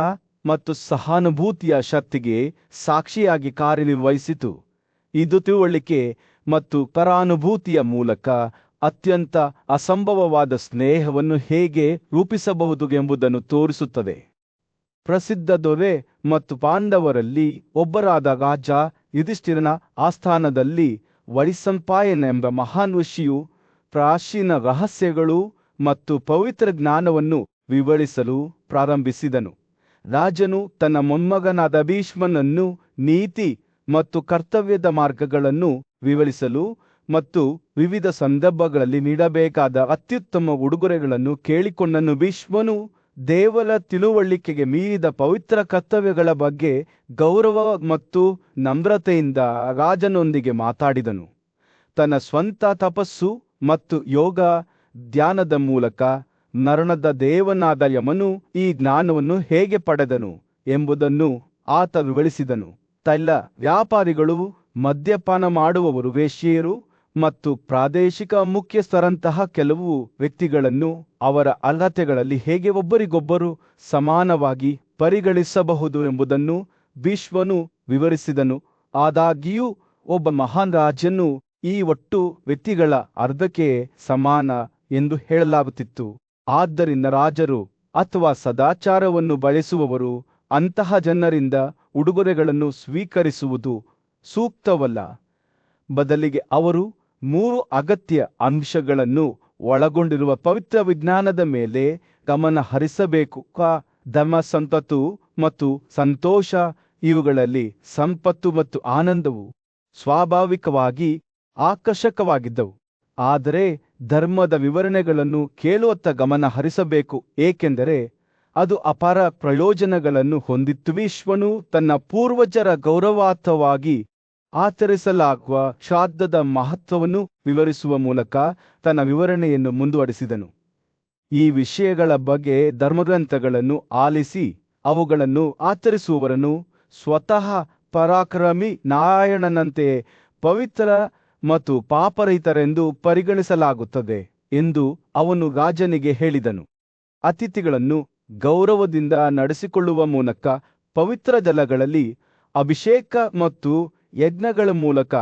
ಮತ್ತು ಸಹಾನುಭೂತಿಯ ಶಕ್ತಿಗೆ ಸಾಕ್ಷಿಯಾಗಿ ಕಾರ್ಯನಿರ್ವಹಿಸಿತು. ಇದು ತಿಳುವಳಿಕೆ ಮತ್ತು ಪರಾನುಭೂತಿಯ ಮೂಲಕ ಅತ್ಯಂತ ಅಸಂಭವವಾದ ಸ್ನೇಹವನ್ನು ಹೇಗೆ ರೂಪಿಸಬಹುದು ಎಂಬುದನ್ನು ತೋರಿಸುತ್ತದೆ. ಪ್ರಸಿದ್ಧ ದೊರೆ ಮತ್ತು ಪಾಂಡವರಲ್ಲಿ ಒಬ್ಬರಾದ ರಾಜ ಯುಧಿಷ್ಠಿರನ ಆಸ್ಥಾನದಲ್ಲಿ ವೈಶಂಪಾಯನೆಂಬ ಮಹಾನ್ ಋಷಿಯು ಪ್ರಾಚೀನ ರಹಸ್ಯಗಳು ಮತ್ತು ಪವಿತ್ರ ಜ್ಞಾನವನ್ನು ವಿವರಿಸಲು ಪ್ರಾರಂಭಿಸಿದನು. ರಾಜನು ತನ್ನ ಮೊಮ್ಮಗನಾದ ಭೀಷ್ಮನನ್ನು ನೀತಿ ಮತ್ತು ಕರ್ತವ್ಯದ ಮಾರ್ಗಗಳನ್ನು ವಿವರಿಸಲು ಮತ್ತು ವಿವಿಧ ಸಂದರ್ಭಗಳಲ್ಲಿ ನೀಡಬೇಕಾದ ಅತ್ಯುತ್ತಮ ಉಡುಗೊರೆಗಳನ್ನು ಕೇಳಿಕೊಂಡನು. ಭೀಷ್ಮನು ದೇವರ ತಿಳುವಳಿಕೆಗೆ ಮೀರಿದ ಪವಿತ್ರ ಕರ್ತವ್ಯಗಳ ಬಗ್ಗೆ ಗೌರವ ಮತ್ತು ನಮ್ರತೆಯಿಂದ ರಾಜನೊಂದಿಗೆ ಮಾತಾಡಿದನು. ತನ್ನ ಸ್ವಂತ ತಪಸ್ಸು ಮತ್ತು ಯೋಗ ಧ್ಯಾನದ ಮೂಲಕ ನರನದ ದೇವನಾದ ಯಮನು ಈ ಜ್ಞಾನವನ್ನು ಹೇಗೆ ಪಡೆದನು ಎಂಬುದನ್ನು ಆತ ವಿವರಿಸಿದನು. ತೈಲ ವ್ಯಾಪಾರಿಗಳು, ಮದ್ಯಪಾನ ಮಾಡುವವರು, ವೇಶ್ಯೆಯರು ಮತ್ತು ಪ್ರಾದೇಶಿಕ ಮುಖ್ಯಸ್ಥರಂತಹ ಕೆಲವು ವ್ಯಕ್ತಿಗಳನ್ನು ಅವರ ಅರ್ಹತೆಗಳಲ್ಲಿ ಹೇಗೆ ಒಬ್ಬರಿಗೊಬ್ಬರು ಸಮಾನವಾಗಿ ಪರಿಗಣಿಸಬಹುದು ಎಂಬುದನ್ನು ಭೀಷ್ಮನು ವಿವರಿಸಿದನು. ಆದಾಗ್ಯೂ ಒಬ್ಬ ಮಹಾನ್ ರಾಜನು ಈ ಒಟ್ಟು ವ್ಯಕ್ತಿಗಳ ಅರ್ಧಕ್ಕೆ ಸಮಾನ ಎಂದು ಹೇಳಲಾಗುತ್ತಿತ್ತು. ಆದ್ದರಿಂದ ರಾಜರು ಅಥವಾ ಸದಾಚಾರವನ್ನು ಬಯಸುವವರು ಅಂತಹ ಜನರಿಂದ ಉಡುಗೊರೆಗಳನ್ನು ಸ್ವೀಕರಿಸುವುದು ಸೂಕ್ತವಲ್ಲ. ಬದಲಿಗೆ ಅವರು 3 ಅಗತ್ಯ ಅಂಶಗಳನ್ನು ಒಳಗೊಂಡಿರುವ ಪವಿತ್ರ ವಿಜ್ಞಾನದ ಮೇಲೆ ಗಮನ ಹರಿಸಬೇಕು. ಧರ್ಮ, ಸಂಪತ್ತು ಮತ್ತು ಸಂತೋಷ. ಇವುಗಳಲ್ಲಿ ಸಂಪತ್ತು ಮತ್ತು ಆನಂದವು ಸ್ವಾಭಾವಿಕವಾಗಿ ಆಕರ್ಷಕವಾಗಿದ್ದವು. ಆದರೆ ಧರ್ಮದ ವಿವರಣೆಗಳನ್ನು ಕೇಳುವತ್ತ ಗಮನ ಹರಿಸಬೇಕು, ಏಕೆಂದರೆ ಅದು ಅಪಾರ ಪ್ರಯೋಜನಗಳನ್ನು ಹೊಂದಿತ್ತು. ಭೀಷ್ಮನು ತನ್ನ ಪೂರ್ವಜರ ಗೌರವಾರ್ಥವಾಗಿ ಆಚರಿಸಲಾಗುವ ಶ್ರಾದ್ದದ ಮಹತ್ವವನ್ನು ವಿವರಿಸುವ ಮೂಲಕ ತನ್ನ ವಿವರಣೆಯನ್ನು ಮುಂದುವರಿಸಿದನು. ಈ ವಿಷಯಗಳ ಬಗ್ಗೆ ಧರ್ಮಗ್ರಂಥಗಳನ್ನು ಆಲಿಸಿ ಅವುಗಳನ್ನು ಆಚರಿಸುವವರನ್ನು ಸ್ವತಃ ಪರಾಕ್ರಮಿ ನಾರಾಯಣನಂತೆ ಪವಿತ್ರ ಮತ್ತು ಪಾಪರಹಿತರೆಂದು ಪರಿಗಣಿಸಲಾಗುತ್ತದೆ ಎಂದು ಅವನು ರಾಜನಿಗೆ ಹೇಳಿದನು. ಅತಿಥಿಗಳನ್ನು ಗೌರವದಿಂದ ನಡೆಸಿಕೊಳ್ಳುವ ಮೂಲಕ ಪವಿತ್ರ ಜಲಗಳಲ್ಲಿ ಅಭಿಷೇಕ ಮತ್ತು ಯಜ್ಞಗಳ ಮೂಲಕ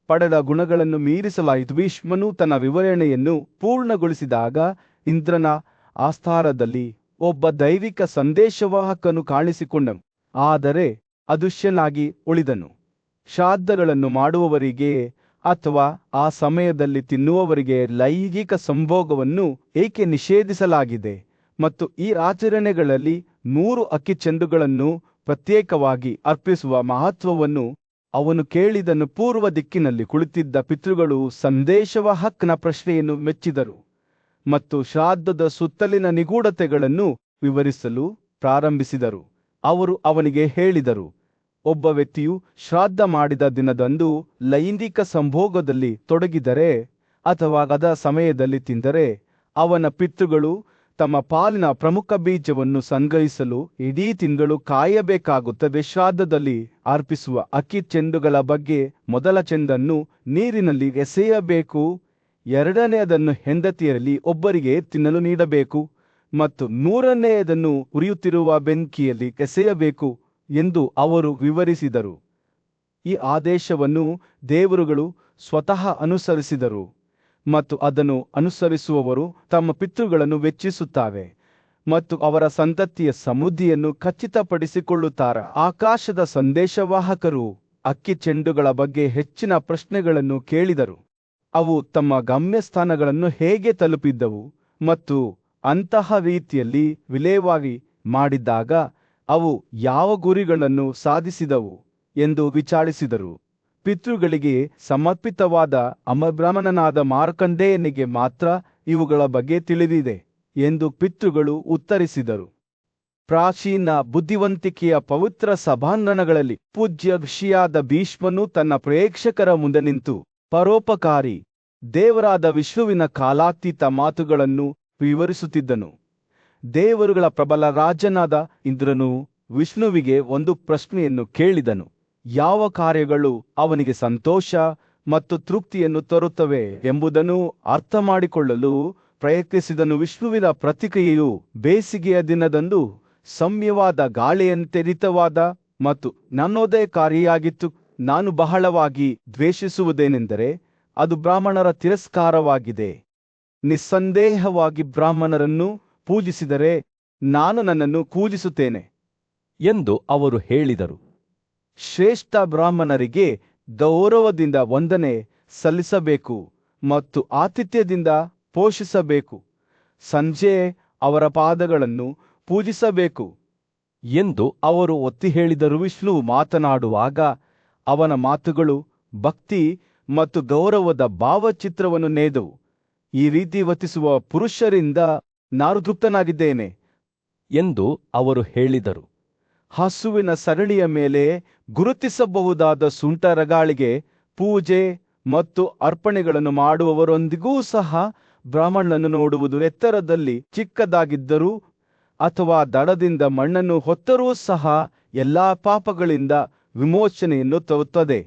ಪಡೆದ ಗುಣಗಳನ್ನು ಮೀರಿಸಲಾಯಿತು. ಭೀಷ್ಮನು ತನ್ನ ವಿವರಣೆಯನ್ನು ಪೂರ್ಣಗೊಳಿಸಿದಾಗ ಇಂದ್ರನ ಆಸ್ಥಾನದಲ್ಲಿ ಒಬ್ಬ ದೈವಿಕ ಸಂದೇಶವಾಹಕನು ಕಾಣಿಸಿಕೊಂಡನು, ಆದರೆ ಅದೃಶ್ಯನಾಗಿ ಉಳಿದನು. ಶ್ರಾದ್ದಗಳನ್ನು ಮಾಡುವವರಿಗೆ ಅಥವಾ ಆ ಸಮಯದಲ್ಲಿ ತಿನ್ನುವವರಿಗೆ ಲೈಂಗಿಕ ಸಂಭೋಗವನ್ನು ಏಕೆ ನಿಷೇಧಿಸಲಾಗಿದೆ ಮತ್ತು ಈ ಆಚರಣೆಗಳಲ್ಲಿ 100 ಅಕ್ಕಿಚೆಂಡುಗಳನ್ನು ಪ್ರತ್ಯೇಕವಾಗಿ ಅರ್ಪಿಸುವ ಮಹತ್ವವನ್ನು ಅವನು ಕೇಳಿದನು. ಪೂರ್ವ ದಿಕ್ಕಿನಲ್ಲಿ ಕುಳಿತಿದ್ದ ಪಿತೃಗಳು ಸಂದೇಶವಾಹಕನ ಪ್ರಶ್ನೆಯನ್ನು ಮೆಚ್ಚಿದರು ಮತ್ತು ಶ್ರಾದ್ದದ ಸುತ್ತಲಿನ ನಿಗೂಢತೆಗಳನ್ನು ವಿವರಿಸಲು ಪ್ರಾರಂಭಿಸಿದರು. ಅವರು ಅವನಿಗೆ ಹೇಳಿದರು, ಒಬ್ಬ ವ್ಯಕ್ತಿಯು ಶ್ರಾದ್ದ ಮಾಡಿದ ದಿನದಂದು ಲೈಂಗಿಕ ಸಂಭೋಗದಲ್ಲಿ ತೊಡಗಿದರೆ ಅಥವಾ ಅದ ಸಮಯದಲ್ಲಿ ತಿಂದರೆ ಅವನ ಪಿತೃಗಳು ತಮ್ಮ ಪಾಲಿನ ಪ್ರಮುಖ ಬೀಜವನ್ನು ಸಂಗ್ರಹಿಸಲು ಇಡೀ ತಿಂಗಳು ಕಾಯಬೇಕಾಗುತ್ತದೆ. ಶ್ರಾದ್ದದಲ್ಲಿ ಅರ್ಪಿಸುವ ಅಕ್ಕಿ ಚೆಂಡುಗಳ ಬಗ್ಗೆ ಮೊದಲ ಚೆಂಡನ್ನು ನೀರಿನಲ್ಲಿ ಎಸೆಯಬೇಕು, ಎರಡನೆಯದನ್ನು ಹೆಂಡತಿಯರಲ್ಲಿ ಒಬ್ಬರಿಗೆ ತಿನ್ನಲು ನೀಡಬೇಕು ಮತ್ತು 3ನೇಯದನ್ನು ಉರಿಯುತ್ತಿರುವ ಬೆಂಕಿಯಲ್ಲಿ ಎಸೆಯಬೇಕು ಎಂದು ಅವರು ವಿವರಿಸಿದರು. ಈ ಆದೇಶವನ್ನು ದೇವರುಗಳು ಸ್ವತಃ ಅನುಸರಿಸಿದರು ಮತ್ತು ಅದನ್ನು ಅನುಸರಿಸುವವರು ತಮ್ಮ ಪಿತೃಗಳನ್ನು ವೆಚ್ಚಿಸುತ್ತಾರೆ ಮತ್ತು ಅವರ ಸಂತತಿಯ ಸಮೃದ್ಧಿಯನ್ನು ಖಚಿತಪಡಿಸಿಕೊಳ್ಳುತ್ತಾರೆ. ಆಕಾಶದ ಸಂದೇಶವಾಹಕರು ಅಕ್ಕಿ ಚೆಂಡುಗಳ ಬಗ್ಗೆ ಹೆಚ್ಚಿನ ಪ್ರಶ್ನೆಗಳನ್ನು ಕೇಳಿದರು. ಅವು ತಮ್ಮ ಗಮ್ಯಸ್ಥಾನಗಳನ್ನು ಹೇಗೆ ತಲುಪಿದ್ದವು ಮತ್ತು ಅಂತಹ ರೀತಿಯಲ್ಲಿ ವಿಲೇವಾರಿ ಮಾಡಿದಾಗ ಅವು ಯಾವ ಗುರಿಗಳನ್ನು ಸಾಧಿಸಿದವು ಎಂದು ವಿಚಾರಿಸಿದರು. ಪಿತೃಗಳಿಗೆ ಸಮರ್ಪಿತವಾದ ಅಮರಬ್ರಾಹ್ಮಣನಾದ ಮಾರ್ಕಂಡೇಯನಿಗೆ ಮಾತ್ರ ಇವುಗಳ ಬಗ್ಗೆ ತಿಳಿದಿದೆ ಎಂದು ಪಿತೃಗಳು ಉತ್ತರಿಸಿದರು. ಪ್ರಾಚೀನ ಬುದ್ಧಿವಂತಿಕೆಯ ಪವಿತ್ರ ಸಭಾಂಗಣಗಳಲ್ಲಿ ಪೂಜ್ಯ ಋಷಿಯಾದ ಭೀಷ್ಮನು ತನ್ನ ಪ್ರೇಕ್ಷಕರ ಮುಂದೆ ನಿಂತು ಪರೋಪಕಾರಿ ದೇವರಾದ ವಿಷ್ಣುವಿನ ಕಾಲಾತೀತ ಮಾತುಗಳನ್ನು ವಿವರಿಸುತ್ತಿದ್ದನು. ದೇವರುಗಳ ಪ್ರಬಲ ರಾಜನಾದ ಇಂದ್ರನು ವಿಷ್ಣುವಿಗೆ ಒಂದು ಪ್ರಶ್ನೆಯನ್ನು ಕೇಳಿದನು. ಯಾವ ಕಾರ್ಯಗಳು ಅವನಿಗೆ ಸಂತೋಷ ಮತ್ತು ತೃಪ್ತಿಯನ್ನು ತರುತ್ತವೆ ಎಂಬುದನ್ನು ಅರ್ಥಮಾಡಿಕೊಳ್ಳಲು ಪ್ರಯತ್ನಿಸಿದನು. ವಿಷ್ಣುವಿನ ಪ್ರತಿಕ್ರಿಯೆಯು ಬೇಸಿಗೆಯ ದಿನದಂದು ಸೌಮ್ಯವಾದ ಗಾಳಿಯಂತೆರಿತವಾದ ಮತ್ತು ಜ್ಞಾನೋದಯಕಾರಿಯಾಗಿತ್ತು. ನಾನು ಬಹಳವಾಗಿ ದ್ವೇಷಿಸುವುದೇನೆಂದರೆ ಅದು ಬ್ರಾಹ್ಮಣರ ತಿರಸ್ಕಾರವಾಗಿದೆ. ನಿಸ್ಸಂದೇಹವಾಗಿ ಬ್ರಾಹ್ಮಣರನ್ನು ಪೂಜಿಸಿದರೆ ನಾನು ನನ್ನನ್ನು ಪೂಜಿಸುತ್ತೇನೆ ಎಂದು ಅವರು ಹೇಳಿದರು. ಶ್ರೇಷ್ಠ ಬ್ರಾಹ್ಮಣರಿಗೆ ಗೌರವದಿಂದ ವಂದನೆ ಸಲ್ಲಿಸಬೇಕು ಮತ್ತು ಆತಿಥ್ಯದಿಂದ ಪೋಷಿಸಬೇಕು. ಸಂಜೆ ಅವರ ಪಾದಗಳನ್ನು ಪೂಜಿಸಬೇಕು ಎಂದು ಅವರು ಒತ್ತಿ ಹೇಳಿದರು. ವಿಷ್ಣುವು ಮಾತನಾಡುವಾಗ ಅವನ ಮಾತುಗಳು ಭಕ್ತಿ ಮತ್ತು ಗೌರವದ ಭಾವಚಿತ್ರವನ್ನು ನೇದವು. ಈ ರೀತಿ ವರ್ತಿಸುವ ಪುರುಷರಿಂದ ನಾನು ತೃಪ್ತನಾಗಿದ್ದೇನೆ ಎಂದು ಅವರು ಹೇಳಿದರು. ಹಸುವಿನ ಸರಣಿಯ ಮೇಲೆ ಗುರುತಿಸಬಹುದಾದ ಸುಂಟರಗಾಳಿಗೆ ಪೂಜೆ ಮತ್ತು ಅರ್ಪಣೆಗಳನ್ನು ಮಾಡುವವರೊಂದಿಗೂ ಸಹ ಬ್ರಾಹ್ಮಣನನ್ನು ನೋಡುವುದು ಎತ್ತರದಲ್ಲಿ ಚಿಕ್ಕದಾಗಿದ್ದರೂ ಅಥವಾ ದಡದಿಂದ ಮಣ್ಣನ್ನು ಹೊತ್ತರೂ ಸಹ ಎಲ್ಲಾ ಪಾಪಗಳಿಂದ ವಿಮೋಚನೆಯನ್ನು ತರುತ್ತದೆ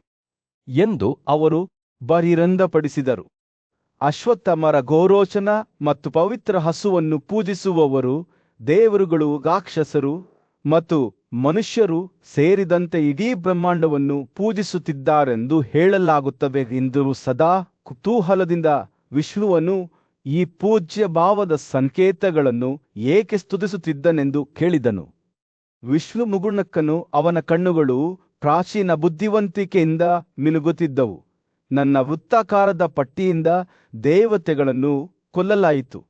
ಎಂದು ಅವರು ಬಹಿರಂಗಪಡಿಸಿದರು. ಅಶ್ವತ್ಥಮರ ಗೋರೋಚನ ಮತ್ತು ಪವಿತ್ರ ಹಸುವನ್ನು ಪೂಜಿಸುವವರು ದೇವರುಗಳು, ರಾಕ್ಷಸರು ಮತ್ತು ಮನುಷ್ಯರು ಸೇರಿದಂತೆ ಇಡೀ ಬ್ರಹ್ಮಾಂಡವನ್ನು ಪೂಜಿಸುತ್ತಿದ್ದಾರೆಂದು ಹೇಳಲಾಗುತ್ತವೆ ಎಂದು ಸದಾ ಕುತೂಹಲದಿಂದ ವಿಷ್ಣುವನ್ನು ಈ ಪೂಜ್ಯ ಭಾವದ ಸಂಕೇತಗಳನ್ನು ಏಕೆ ಸ್ತುತಿಸುತ್ತಿದ್ದನೆಂದು ಕೇಳಿದನು. ವಿಷ್ಣು ಮುಗುಳ್ನಕ್ಕನು. ಅವನ ಕಣ್ಣುಗಳು ಪ್ರಾಚೀನ ಬುದ್ಧಿವಂತಿಕೆಯಿಂದ ಮಿನುಗುತ್ತಿದ್ದವು. ನನ್ನ ವೃತ್ತಾಕಾರದ ಪಟ್ಟಿಯಿಂದ ದೇವತೆಗಳನ್ನು ಕೊಲ್ಲಲಾಯಿತು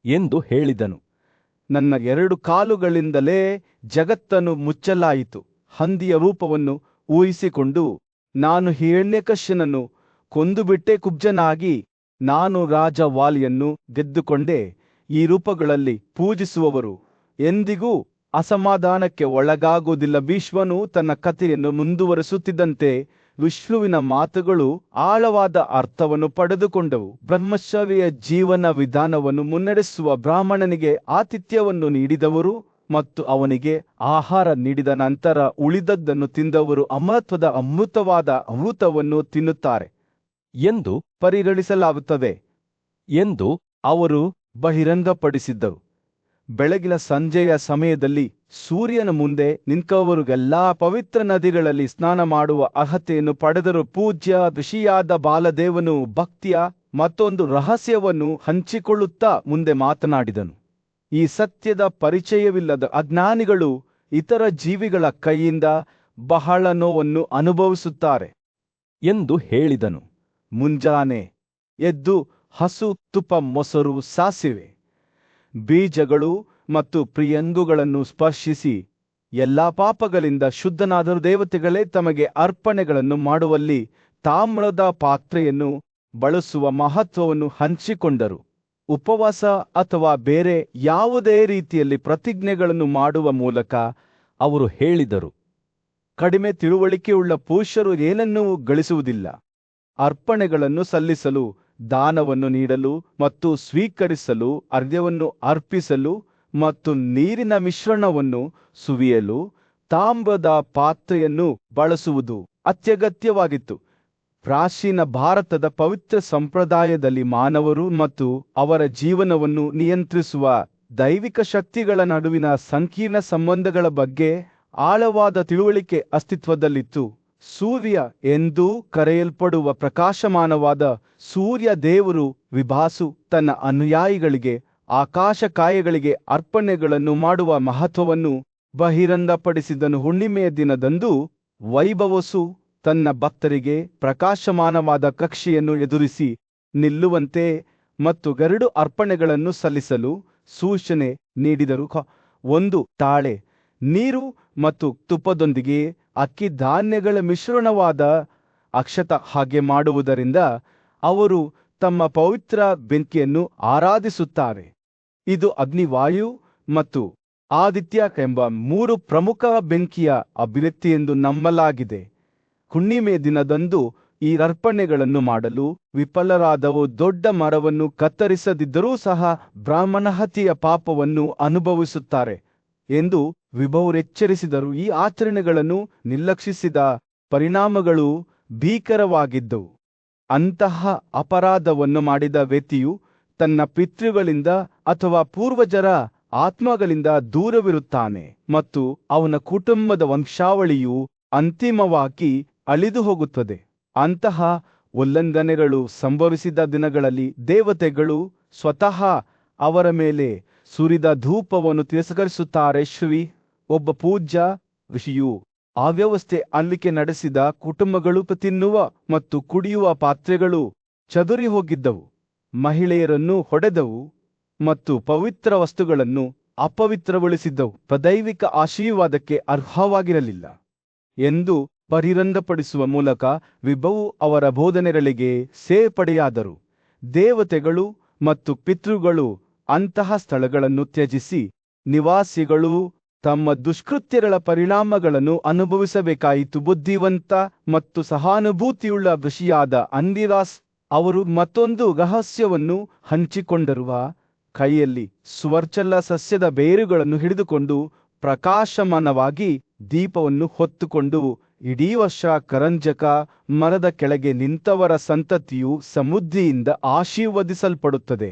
ಎಂದು ಹೇಳಿದನು. ನನ್ನ 2 ಕಾಲುಗಳಿಂದಲೇ ಜಗತ್ತನ್ನು ಮುಚ್ಚಲಾಯಿತು. ಹಂದಿಯ ರೂಪವನ್ನು ಊಹಿಸಿಕೊಂಡು ನಾನು ಹಿರಣ್ಯಕಶ್ಯಪನನ್ನು ಕೊಂದುಬಿಟ್ಟೆ. ಕುಬ್ಜನಾಗಿ ನಾನು ರಾಜವಾಲಿಯನ್ನು ಗೆದ್ದುಕೊಂಡೆ. ಈ ರೂಪಗಳಲ್ಲಿ ಪೂಜಿಸುವವರು ಎಂದಿಗೂ ಅಸಮಾಧಾನಕ್ಕೆ ಒಳಗಾಗುವುದಿಲ್ಲ. ಭೀಷ್ಮನು ತನ್ನ ಕಥೆಯನ್ನು ಮುಂದುವರಿಸುತ್ತಿದ್ದಂತೆ ವಿಷ್ಣುವಿನ ಮಾತುಗಳು ಆಳವಾದ ಅರ್ಥವನ್ನು ಪಡೆದುಕೊಂಡವು. ಬ್ರಹ್ಮಚರ್ಯ ಜೀವನ ವಿಧಾನವನ್ನು ಮುನ್ನಡೆಸುವ ಬ್ರಾಹ್ಮಣನಿಗೆ ಆತಿಥ್ಯವನ್ನು ನೀಡಿದವರು ಮತ್ತು ಅವನಿಗೆ ಆಹಾರ ನೀಡಿದ ನಂತರ ಉಳಿದದ್ದನ್ನು ತಿಂದವರು ಅಮೃತವಾದ ಅಮೃತವನ್ನು ತಿನ್ನುತ್ತಾರೆ ಎಂದು ಪರಿಗಣಿಸಲಾಗುತ್ತದೆ ಎಂದು ಅವರು ಬಹಿರಂಗಪಡಿಸಿದ್ದರು. ಬೆಳಗಿನ ಸಂಜೆಯ ಸಮಯದಲ್ಲಿ ಸೂರ್ಯನ ಮುಂದೆ ನಿಂತವರಿಗೆಲ್ಲಾ ಪವಿತ್ರ ನದಿಗಳಲ್ಲಿ ಸ್ನಾನ ಮಾಡುವ ಅರ್ಹತೆಯನ್ನು ಪಡೆದರು. ಪೂಜ್ಯ ಋಷಿಯಾದ ಬಾಲದೇವನು ಭಕ್ತಿಯ ಮತ್ತೊಂದು ರಹಸ್ಯವನ್ನು ಹಂಚಿಕೊಳ್ಳುತ್ತಾ ಮುಂದೆ ಮಾತನಾಡಿದನು. ಈ ಸತ್ಯದ ಪರಿಚಯವಿಲ್ಲದ ಅಜ್ಞಾನಿಗಳು ಇತರ ಜೀವಿಗಳ ಕೈಯಿಂದ ಬಹಳ ನೋವನ್ನು ಅನುಭವಿಸುತ್ತಾರೆ ಎಂದು ಹೇಳಿದನು. ಮುಂಜಾನೆ ಎದ್ದು ಹಸು, ತುಪ್ಪ, ಮೊಸರು, ಸಾಸಿವೆ, ಬೀಜಗಳು ಮತ್ತು ಪ್ರಿಯಂಗುಗಳನ್ನು ಸ್ಪರ್ಶಿಸಿ ಎಲ್ಲಾ ಪಾಪಗಳಿಂದ ಶುದ್ಧನಾದರೂ ದೇವತೆಗಳೇ ತಮಗೆ ಅರ್ಪಣೆಗಳನ್ನು ಮಾಡುವಲ್ಲಿ ತಾಮ್ರದ ಪಾತ್ರೆಯನ್ನು ಬಳಸುವ ಮಹತ್ವವನ್ನು ಹಂಚಿಕೊಂಡರು. ಉಪವಾಸ ಅಥವಾ ಬೇರೆ ಯಾವುದೇ ರೀತಿಯಲ್ಲಿ ಪ್ರತಿಜ್ಞೆಗಳನ್ನು ಮಾಡುವ ಮೂಲಕ ಅವರು ಹೇಳಿದರು. ಕಡಿಮೆ ತಿಳುವಳಿಕೆಯುಳ್ಳ ಪುರುಷರು ಏನನ್ನೂ ಗಳಿಸುವುದಿಲ್ಲ. ಅರ್ಪಣೆಗಳನ್ನು ಸಲ್ಲಿಸಲು, ದಾನವನ್ನು ನೀಡಲು ಮತ್ತು ಸ್ವೀಕರಿಸಲು, ಅರ್ಘ್ಯವನ್ನು ಅರ್ಪಿಸಲು ಮತ್ತು ನೀರಿನ ಮಿಶ್ರಣವನ್ನು ಸುವಿಯಲು ತಾಮ್ರದ ಪಾತ್ರೆಯನ್ನು ಬಳಸುವುದು ಅತ್ಯಗತ್ಯವಾಗಿತ್ತು. ಪ್ರಾಚೀನ ಭಾರತದ ಪವಿತ್ರ ಸಂಪ್ರದಾಯದಲ್ಲಿ ಮಾನವರು ಮತ್ತು ಅವರ ಜೀವನವನ್ನು ನಿಯಂತ್ರಿಸುವ ದೈವಿಕ ಶಕ್ತಿಗಳ ನಡುವಿನ ಸಂಕೀರ್ಣ ಸಂಬಂಧಗಳ ಬಗ್ಗೆ ಆಳವಾದ ತಿಳುವಳಿಕೆ ಅಸ್ತಿತ್ವದಲ್ಲಿತ್ತು. ಸೂರ್ಯ ಎಂದೂ ಕರೆಯಲ್ಪಡುವ ಪ್ರಕಾಶಮಾನವಾದ ಸೂರ್ಯ ದೇವರು ವಿಭಾಸು ತನ್ನ ಅನುಯಾಯಿಗಳಿಗೆ ಆಕಾಶಕಾಯಗಳಿಗೆ ಅರ್ಪಣೆಗಳನ್ನು ಮಾಡುವ ಮಹತ್ವವನ್ನು ಬಹಿರಂಗಪಡಿಸಿದನು. ಹುಣ್ಣಿಮೆಯ ದಿನದಂದು ವೈಭವಸು ತನ್ನ ಭಕ್ತರಿಗೆ ಪ್ರಕಾಶಮಾನವಾದ ಕಕ್ಷೆಯನ್ನು ಎದುರಿಸಿ ನಿಲ್ಲುವಂತೆ ಮತ್ತು 2 ಅರ್ಪಣೆಗಳನ್ನು ಸಲ್ಲಿಸಲು ಸೂಚನೆ ನೀಡಿದರು. 1 ತಾಳೆ ನೀರು ಮತ್ತು ತುಪ್ಪದೊಂದಿಗೆ ಅಕ್ಕಿ ಧಾನ್ಯಗಳ ಮಿಶ್ರಣವಾದ ಅಕ್ಷತ. ಹಾಗೆ ಮಾಡುವುದರಿಂದ ಅವರು ತಮ್ಮ ಪವಿತ್ರ ಬೆಂಕಿಯನ್ನು ಆರಾಧಿಸುತ್ತಾರೆ. ಇದು ಅಗ್ನಿವಾಯು ಮತ್ತು ಆದಿತ್ಯ ಎಂಬ 3 ಪ್ರಮುಖ ಬೆಂಕಿಯ ಅಭಿವ್ಯಕ್ತಿ ಎಂದು ನಂಬಲಾಗಿದೆ. ಹುಣ್ಣಿಮೆ ದಿನದಂದು ಈ ಅರ್ಪಣೆಗಳನ್ನು ಮಾಡಲು ವಿಫಲರಾದವು ದೊಡ್ಡ ಮರವನ್ನು ಕತ್ತರಿಸದಿದ್ದರೂ ಸಹ ಬ್ರಾಹ್ಮಣ ಹತ್ಯೆಯ ಪಾಪವನ್ನು ಅನುಭವಿಸುತ್ತಾರೆ ಎಂದು ವಿಭವರು ಎಚ್ಚರಿಸಿದರು. ಈ ಆಚರಣೆಗಳನ್ನು ನಿರ್ಲಕ್ಷಿಸಿದ ಪರಿಣಾಮಗಳು ಭೀಕರವಾಗಿದ್ದವು. ಅಂತಹ ಅಪರಾಧವನ್ನು ಮಾಡಿದ ವ್ಯಕ್ತಿಯು ತನ್ನ ಪಿತೃಗಳಿಂದ ಅಥವಾ ಪೂರ್ವಜರ ಆತ್ಮಗಳಿಂದ ದೂರವಿರುತ್ತಾನೆ ಮತ್ತು ಅವನ ಕುಟುಂಬದ ವಂಶಾವಳಿಯು ಅಂತಿಮವಾಗಿ ಅಳಿದು ಹೋಗುತ್ತದೆ. ಅಂತಹ ಉಲ್ಲಂಘನೆಗಳು ಸಂಭವಿಸಿದ ದಿನಗಳಲ್ಲಿ ದೇವತೆಗಳು ಸ್ವತಃ ಅವರ ಮೇಲೆ ಸುರಿದ ಧೂಪವನ್ನು ತಿರಸ್ಕರಿಸುತ್ತಾರೆ. ಒಬ್ಬ ಪೂಜ್ಯ ಋಷಿಯು ಅವ್ಯವಸ್ಥೆ ಆಳ್ವಿಕೆ ನಡೆಸಿದ ಕುಟುಂಬಗಳು ತಿನ್ನುವ ಮತ್ತು ಕುಡಿಯುವ ಪಾತ್ರೆಗಳು ಚದುರಿ ಹೋಗಿದ್ದವು, ಮಹಿಳೆಯರನ್ನು ಹೊಡೆದವು ಮತ್ತು ಪವಿತ್ರ ವಸ್ತುಗಳನ್ನು ಅಪವಿತ್ರಗೊಳಿಸಿದ್ದವು, ದೈವಿಕ ಆಶೀರ್ವಾದಕ್ಕೆ ಅರ್ಹವಾಗಿರಲಿಲ್ಲ ಎಂದು ಬಹಿರಂಗಪಡಿಸುವ ಮೂಲಕ ವಿಭವು ಅವರ ಬೋಧನೆಗಳಿಗೆ ಸೇರ್ಪಡೆಯಾದರು. ದೇವತೆಗಳು ಮತ್ತು ಪಿತೃಗಳು ಅಂತಹ ಸ್ಥಳಗಳನ್ನು ತ್ಯಜಿಸಿ ನಿವಾಸಿಗಳು ತಮ್ಮ ದುಷ್ಕೃತ್ಯಗಳ ಪರಿಣಾಮಗಳನ್ನು ಅನುಭವಿಸಬೇಕಾಯಿತು. ಬುದ್ಧಿವಂತ ಮತ್ತು ಸಹಾನುಭೂತಿಯುಳ್ಳ ಋಷಿಯಾದ ಅಂದಿರಾಸ್ ಅವರು ಮತ್ತೊಂದು ರಹಸ್ಯವನ್ನು ಹಂಚಿಕೊಂಡರುವ ಕೈಯಲ್ಲಿ ಸುವರ್ಚಲ ಸಸ್ಯದ ಬೇರುಗಳನ್ನು ಹಿಡಿದುಕೊಂಡು ಪ್ರಕಾಶಮಾನವಾಗಿ ದೀಪವನ್ನು ಹೊತ್ತುಕೊಂಡು ಇಡೀ ವರ್ಷ ಕರಂಜಕ ಮರದ ಕೆಳಗೆ ನಿಂತವರ ಸಂತತಿಯು ಸಮೃದ್ಧಿಯಿಂದ ಆಶೀರ್ವದಿಸಲ್ಪಡುತ್ತದೆ.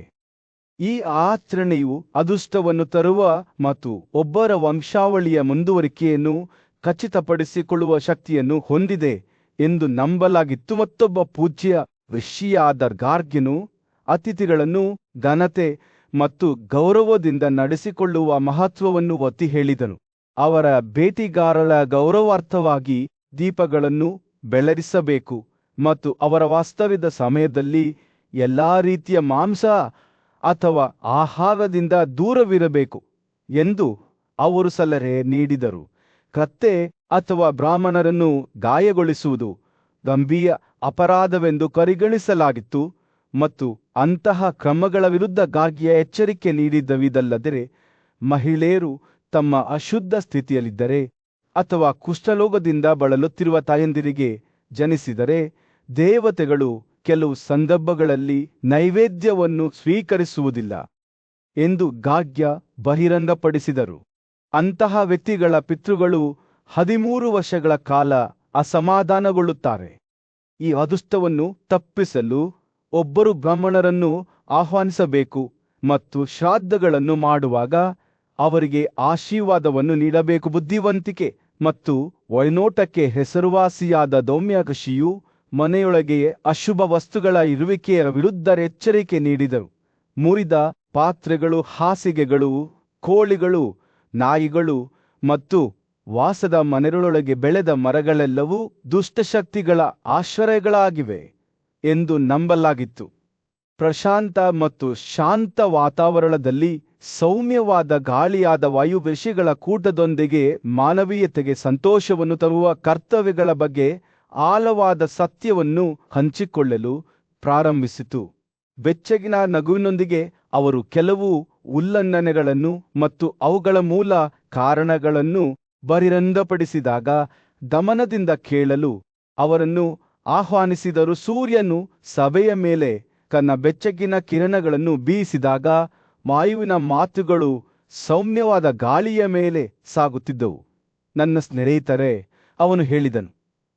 ಈ ಆಚರಣೆಯು ಅದೃಷ್ಟವನ್ನು ತರುವ ಮತ್ತು ಒಬ್ಬರ ವಂಶಾವಳಿಯ ಮುಂದುವರಿಕೆಯನ್ನು ಖಚಿತಪಡಿಸಿಕೊಳ್ಳುವ ಶಕ್ತಿಯನ್ನು ಹೊಂದಿದೆ ಎಂದು ನಂಬಲಾಗಿತ್ತು. ಮತ್ತೊಬ್ಬ ಪೂಜ್ಯ ಋಷಿಯಾದ ಗಾರ್ಗ್ಯನು ಅತಿಥಿಗಳನ್ನು ಘನತೆ ಮತ್ತು ಗೌರವದಿಂದ ನಡೆಸಿಕೊಳ್ಳುವ ಮಹತ್ವವನ್ನು ಒತ್ತಿ ಹೇಳಿದನು. ಅವರ ಭೇಟಿಗಾರರ ಗೌರವಾರ್ಥವಾಗಿ ದೀಪಗಳನ್ನು ಬೆಳಗಿಸಬೇಕು ಮತ್ತು ಅವರ ವಾಸ್ತವ್ಯದ ಸಮಯದಲ್ಲಿ ಎಲ್ಲಾ ರೀತಿಯ ಮಾಂಸ ಅಥವಾ ಆಹಾರದಿಂದ ದೂರವಿರಬೇಕು ಎಂದು ಅವರು ಸಲಹೆ ನೀಡಿದರು. ಕತ್ತೆ ಅಥವಾ ಬ್ರಾಹ್ಮಣರನ್ನು ಗಾಯಗೊಳಿಸುವುದು ಗಂಭೀರ ಅಪರಾಧವೆಂದು ಪರಿಗಣಿಸಲಾಗಿತ್ತು ಮತ್ತು ಅಂತಹ ಕ್ರಮಗಳ ವಿರುದ್ಧ ಗಾರ್ಗ್ಯ ಎಚ್ಚರಿಕೆ ನೀಡಿದವಿದಲ್ಲದೆ ಮಹಿಳೆಯರು ತಮ್ಮ ಅಶುದ್ಧ ಸ್ಥಿತಿಯಲ್ಲಿದ್ದರೆ ಅಥವಾ ಕುಷ್ಠರೋಗದಿಂದ ಬಳಲುತ್ತಿರುವ ತಾಯಂದಿರಿಗೆ ಜನಿಸಿದರೆ ದೇವತೆಗಳು ಕೆಲವು ಸಂದರ್ಭಗಳಲ್ಲಿ ನೈವೇದ್ಯವನ್ನು ಸ್ವೀಕರಿಸುವುದಿಲ್ಲ ಎಂದು ಗಾರ್ಗ್ಯ ಬಹಿರಂಗಪಡಿಸಿದರು. ಅಂತಹ ವ್ಯಕ್ತಿಗಳ ಪಿತೃಗಳು 13 ವರ್ಷಗಳ ಕಾಲ ಅಸಮಾಧಾನಗೊಳ್ಳುತ್ತಾರೆ. ಈ ಅದೃಷ್ಟವನ್ನು ತಪ್ಪಿಸಲು ಒಬ್ಬರು ಬ್ರಾಹ್ಮಣರನ್ನು ಆಹ್ವಾನಿಸಬೇಕು ಮತ್ತು ಶ್ರಾದ್ದಗಳನ್ನು ಮಾಡುವಾಗ ಅವರಿಗೆ ಆಶೀರ್ವಾದವನ್ನು ನೀಡಬೇಕು. ಬುದ್ಧಿವಂತಿಕೆ ಮತ್ತು ಒಳನೋಟಕ್ಕೆ ಹೆಸರುವಾಸಿಯಾದ ದೌಮ್ಯ ಋಷಿಯು ಮನೆಯೊಳಗೆ ಅಶುಭ ವಸ್ತುಗಳ ಇರುವಿಕೆಯ ವಿರುದ್ಧ ಎಚ್ಚರಿಕೆ ನೀಡಿದರು. ಮುರಿದ ಪಾತ್ರೆಗಳು, ಹಾಸಿಗೆಗಳು, ಕೋಳಿಗಳು, ನಾಯಿಗಳು ಮತ್ತು ವಾಸದ ಮನೆಗಳೊಳಗೆ ಬೆಳೆದ ಮರಗಳೆಲ್ಲವೂ ದುಷ್ಟಶಕ್ತಿಗಳ ಆಶ್ರಯಗಳಾಗಿವೆ ಎಂದು ನಂಬಲಾಗಿತ್ತು. ಪ್ರಶಾಂತ ಮತ್ತು ಶಾಂತ ವಾತಾವರಣದಲ್ಲಿ ಸೌಮ್ಯವಾದ ಗಾಳಿಯಾದ ವಾಯುವೇಷಗಳ ಕೂಟದೊಂದಿಗೆ ಮಾನವೀಯತೆಗೆ ಸಂತೋಷವನ್ನು ತರುವ ಕರ್ತವ್ಯಗಳ ಬಗ್ಗೆ ಆಳವಾದ ಸತ್ಯವನ್ನು ಹಂಚಿಕೊಳ್ಳಲು ಪ್ರಾರಂಭಿಸಿತು. ಬೆಚ್ಚಗಿನ ನಗುವಿನೊಂದಿಗೆ ಅವರು ಕೆಲವು ಉಲ್ಲಂಘನೆಗಳನ್ನು ಮತ್ತು ಅವುಗಳ ಮೂಲ ಕಾರಣಗಳನ್ನು ಬಹಿರಂಗಪಡಿಸಿದಾಗ ದಮನದಿಂದ ಕೇಳಲು ಅವರನ್ನು ಆಹ್ವಾನಿಸಿದರು. ಸೂರ್ಯನು ಸಭೆಯ ಮೇಲೆ ತನ್ನ ಬೆಚ್ಚಗಿನ ಕಿರಣಗಳನ್ನು ಬೀಸಿದಾಗ ವಾಯುವಿನ ಮಾತುಗಳು ಸೌಮ್ಯವಾದ ಗಾಳಿಯ ಮೇಲೆ ಸಾಗುತ್ತಿದ್ದವು. ನನ್ನ ಸ್ನೇಹಿತರೆ, ಅವನು ಹೇಳಿದನು,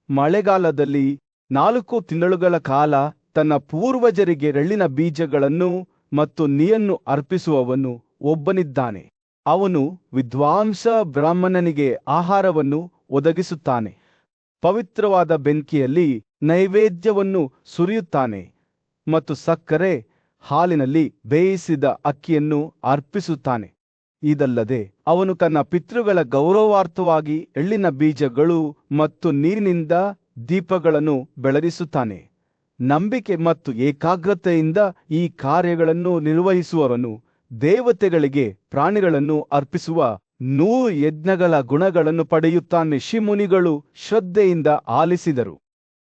ಮಳೆಗಾಲದಲ್ಲಿ 4 ತಿಂಗಳುಗಳ ಕಾಲ ತನ್ನ ಪೂರ್ವಜರಿಗೆ ಎಳ್ಳಿನ ಬೀಜಗಳನ್ನು ಮತ್ತು ನೀರನ್ನು ಅರ್ಪಿಸುವವನು ಒಬ್ಬನಿದ್ದಾನೆ. ಅವನು ವಿದ್ವಾಂಸ ಬ್ರಾಹ್ಮಣನಿಗೆ ಆಹಾರವನ್ನು ಒದಗಿಸುತ್ತಾನೆ, ಪವಿತ್ರವಾದ ಬೆಂಕಿಯಲ್ಲಿ ನೈವೇದ್ಯವನ್ನು ಸುರಿಯುತ್ತಾನೆ ಮತ್ತು ಸಕ್ಕರೆ ಹಾಲಿನಲ್ಲಿ ಬೇಯಿಸಿದ ಅಕ್ಕಿಯನ್ನು ಅರ್ಪಿಸುತ್ತಾನೆ. ಇದಲ್ಲದೆ ಅವನು ತನ್ನ ಪಿತೃಗಳ ಗೌರವಾರ್ಥವಾಗಿ ಎಳ್ಳಿನ ಬೀಜಗಳು ಮತ್ತು ನೀರಿನಿಂದ ದೀಪಗಳನ್ನು ಬೆಳಗಿಸುತ್ತಾನೆ. ನಂಬಿಕೆ ಮತ್ತು ಏಕಾಗ್ರತೆಯಿಂದ ಈ ಕಾರ್ಯಗಳನ್ನು ನಿರ್ವಹಿಸುವವನು ದೇವತೆಗಳಿಗೆ ಪ್ರಾಣಿಗಳನ್ನು ಅರ್ಪಿಸುವ 100 ಯಜ್ಞಗಳ ಗುಣಗಳನ್ನು ಪಡೆಯುತ್ತಾನೆ. ಋಷಿಮುನಿಗಳು ಶ್ರದ್ಧೆಯಿಂದ ಆಲಿಸಿದರು.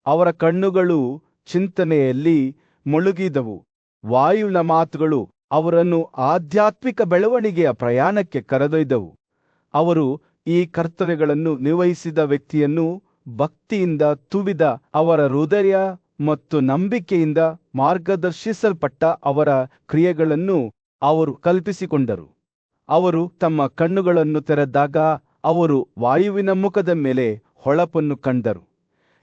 ಅವರ ಕಣ್ಣುಗಳು ಚಿಂತನೆಯಲ್ಲಿ ಮುಳುಗಿದವು. ವಾಯುವಿನ ಮಾತುಗಳು ಅವರನ್ನು ಆಧ್ಯಾತ್ಮಿಕ ಬೆಳವಣಿಗೆಯ ಪ್ರಯಾಣಕ್ಕೆ ಕರೆದೊಯ್ದವು. ಅವರು ಈ ಕರ್ತವ್ಯಗಳನ್ನು ನಿರ್ವಹಿಸಿದ ವ್ಯಕ್ತಿಯನ್ನು ಭಕ್ತಿಯಿಂದ ತುಂಬಿದ ಅವರ ಹೃದಯ ಮತ್ತು ನಂಬಿಕೆಯಿಂದ ಮಾರ್ಗದರ್ಶಿಸಲ್ಪಟ್ಟ ಅವರ ಕ್ರಿಯೆಗಳನ್ನು ಅವರು ಕಲ್ಪಿಸಿಕೊಂಡರು. ಅವರು ತಮ್ಮ ಕಣ್ಣುಗಳನ್ನು ತೆರೆದಾಗ ಅವರು ವಾಯುವಿನ ಮುಖದ ಮೇಲೆ ಹೊಳಪನ್ನು ಕಂಡರು.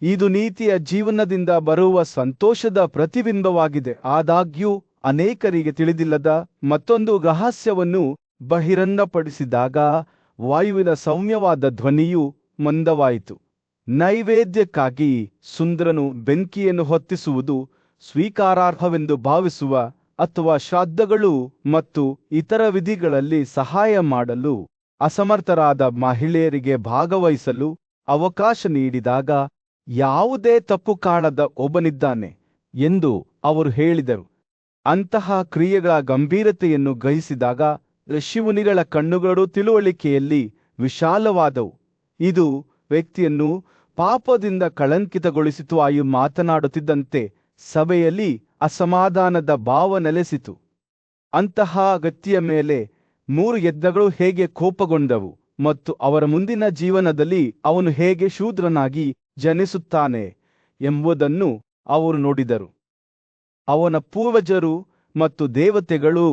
ಇದು ನೀತಿಯ ಜೀವನದಿಂದ ಬರುವ ಸಂತೋಷದ ಪ್ರತಿಬಿಂಬವಾಗಿದೆ. ಆದಾಗ್ಯೂ ಅನೇಕರಿಗೆ ತಿಳಿದಿಲ್ಲದ ಮತ್ತೊಂದು ರಹಸ್ಯವನ್ನು ಬಹಿರಂಗಪಡಿಸಿದಾಗ ವಾಯುವಿನ ಸೌಮ್ಯವಾದ ಧ್ವನಿಯು ಮಂದವಾಯಿತು. ನೈವೇದ್ಯಕ್ಕಾಗಿ ಸುಂದರನು ಬೆಂಕಿಯನ್ನು ಹೊತ್ತಿಸುವುದು ಸ್ವೀಕಾರಾರ್ಹವೆಂದು ಭಾವಿಸುವ ಅಥವಾ ಶ್ರಾದ್ದಗಳು ಮತ್ತು ಇತರ ವಿಧಿಗಳಲ್ಲಿ ಸಹಾಯ ಮಾಡಲು ಅಸಮರ್ಥರಾದ ಮಹಿಳೆಯರಿಗೆ ಭಾಗವಹಿಸಲು ಅವಕಾಶ ನೀಡಿದಾಗ ಯಾವುದೇ ತಪ್ಪು ಕಾಣದ ಒಬ್ಬನಿದ್ದಾನೆ ಎಂದು ಅವರು ಹೇಳಿದರು. ಅಂತಹ ಕ್ರಿಯೆಗಳ ಗಂಭೀರತೆಯನ್ನು ಗ್ರಹಿಸಿದಾಗ ಋಷಿಮುನಿಗಳ ಕಣ್ಣುಗಳು ತಿಳುವಳಿಕೆಯಲ್ಲಿ ವಿಶಾಲವಾದವು. ಇದು ವ್ಯಕ್ತಿಯನ್ನು ಪಾಪದಿಂದ ಕಳಂಕಿತಗೊಳಿಸಿತು. ಆಯು ಮಾತನಾಡುತ್ತಿದ್ದಂತೆ ಸಭೆಯಲ್ಲಿ ಅಸಮಾಧಾನದ ಭಾವ ನೆಲೆಸಿತು. ಅಂತಹ ವ್ಯಕ್ತಿಯ ಮೇಲೆ 3 ಯಜ್ಞಗಳು ಹೇಗೆ ಕೋಪಗೊಂಡವು ಮತ್ತು ಅವರ ಮುಂದಿನ ಜೀವನದಲ್ಲಿ ಅವನು ಹೇಗೆ ಶೂದ್ರನಾಗಿ ಜನಿಸುತ್ತಾನೆ ಎಂಬುದನ್ನು ಅವರು ನೋಡಿದರು. ಅವನ ಪೂರ್ವಜರು ಮತ್ತು ದೇವತೆಗಳು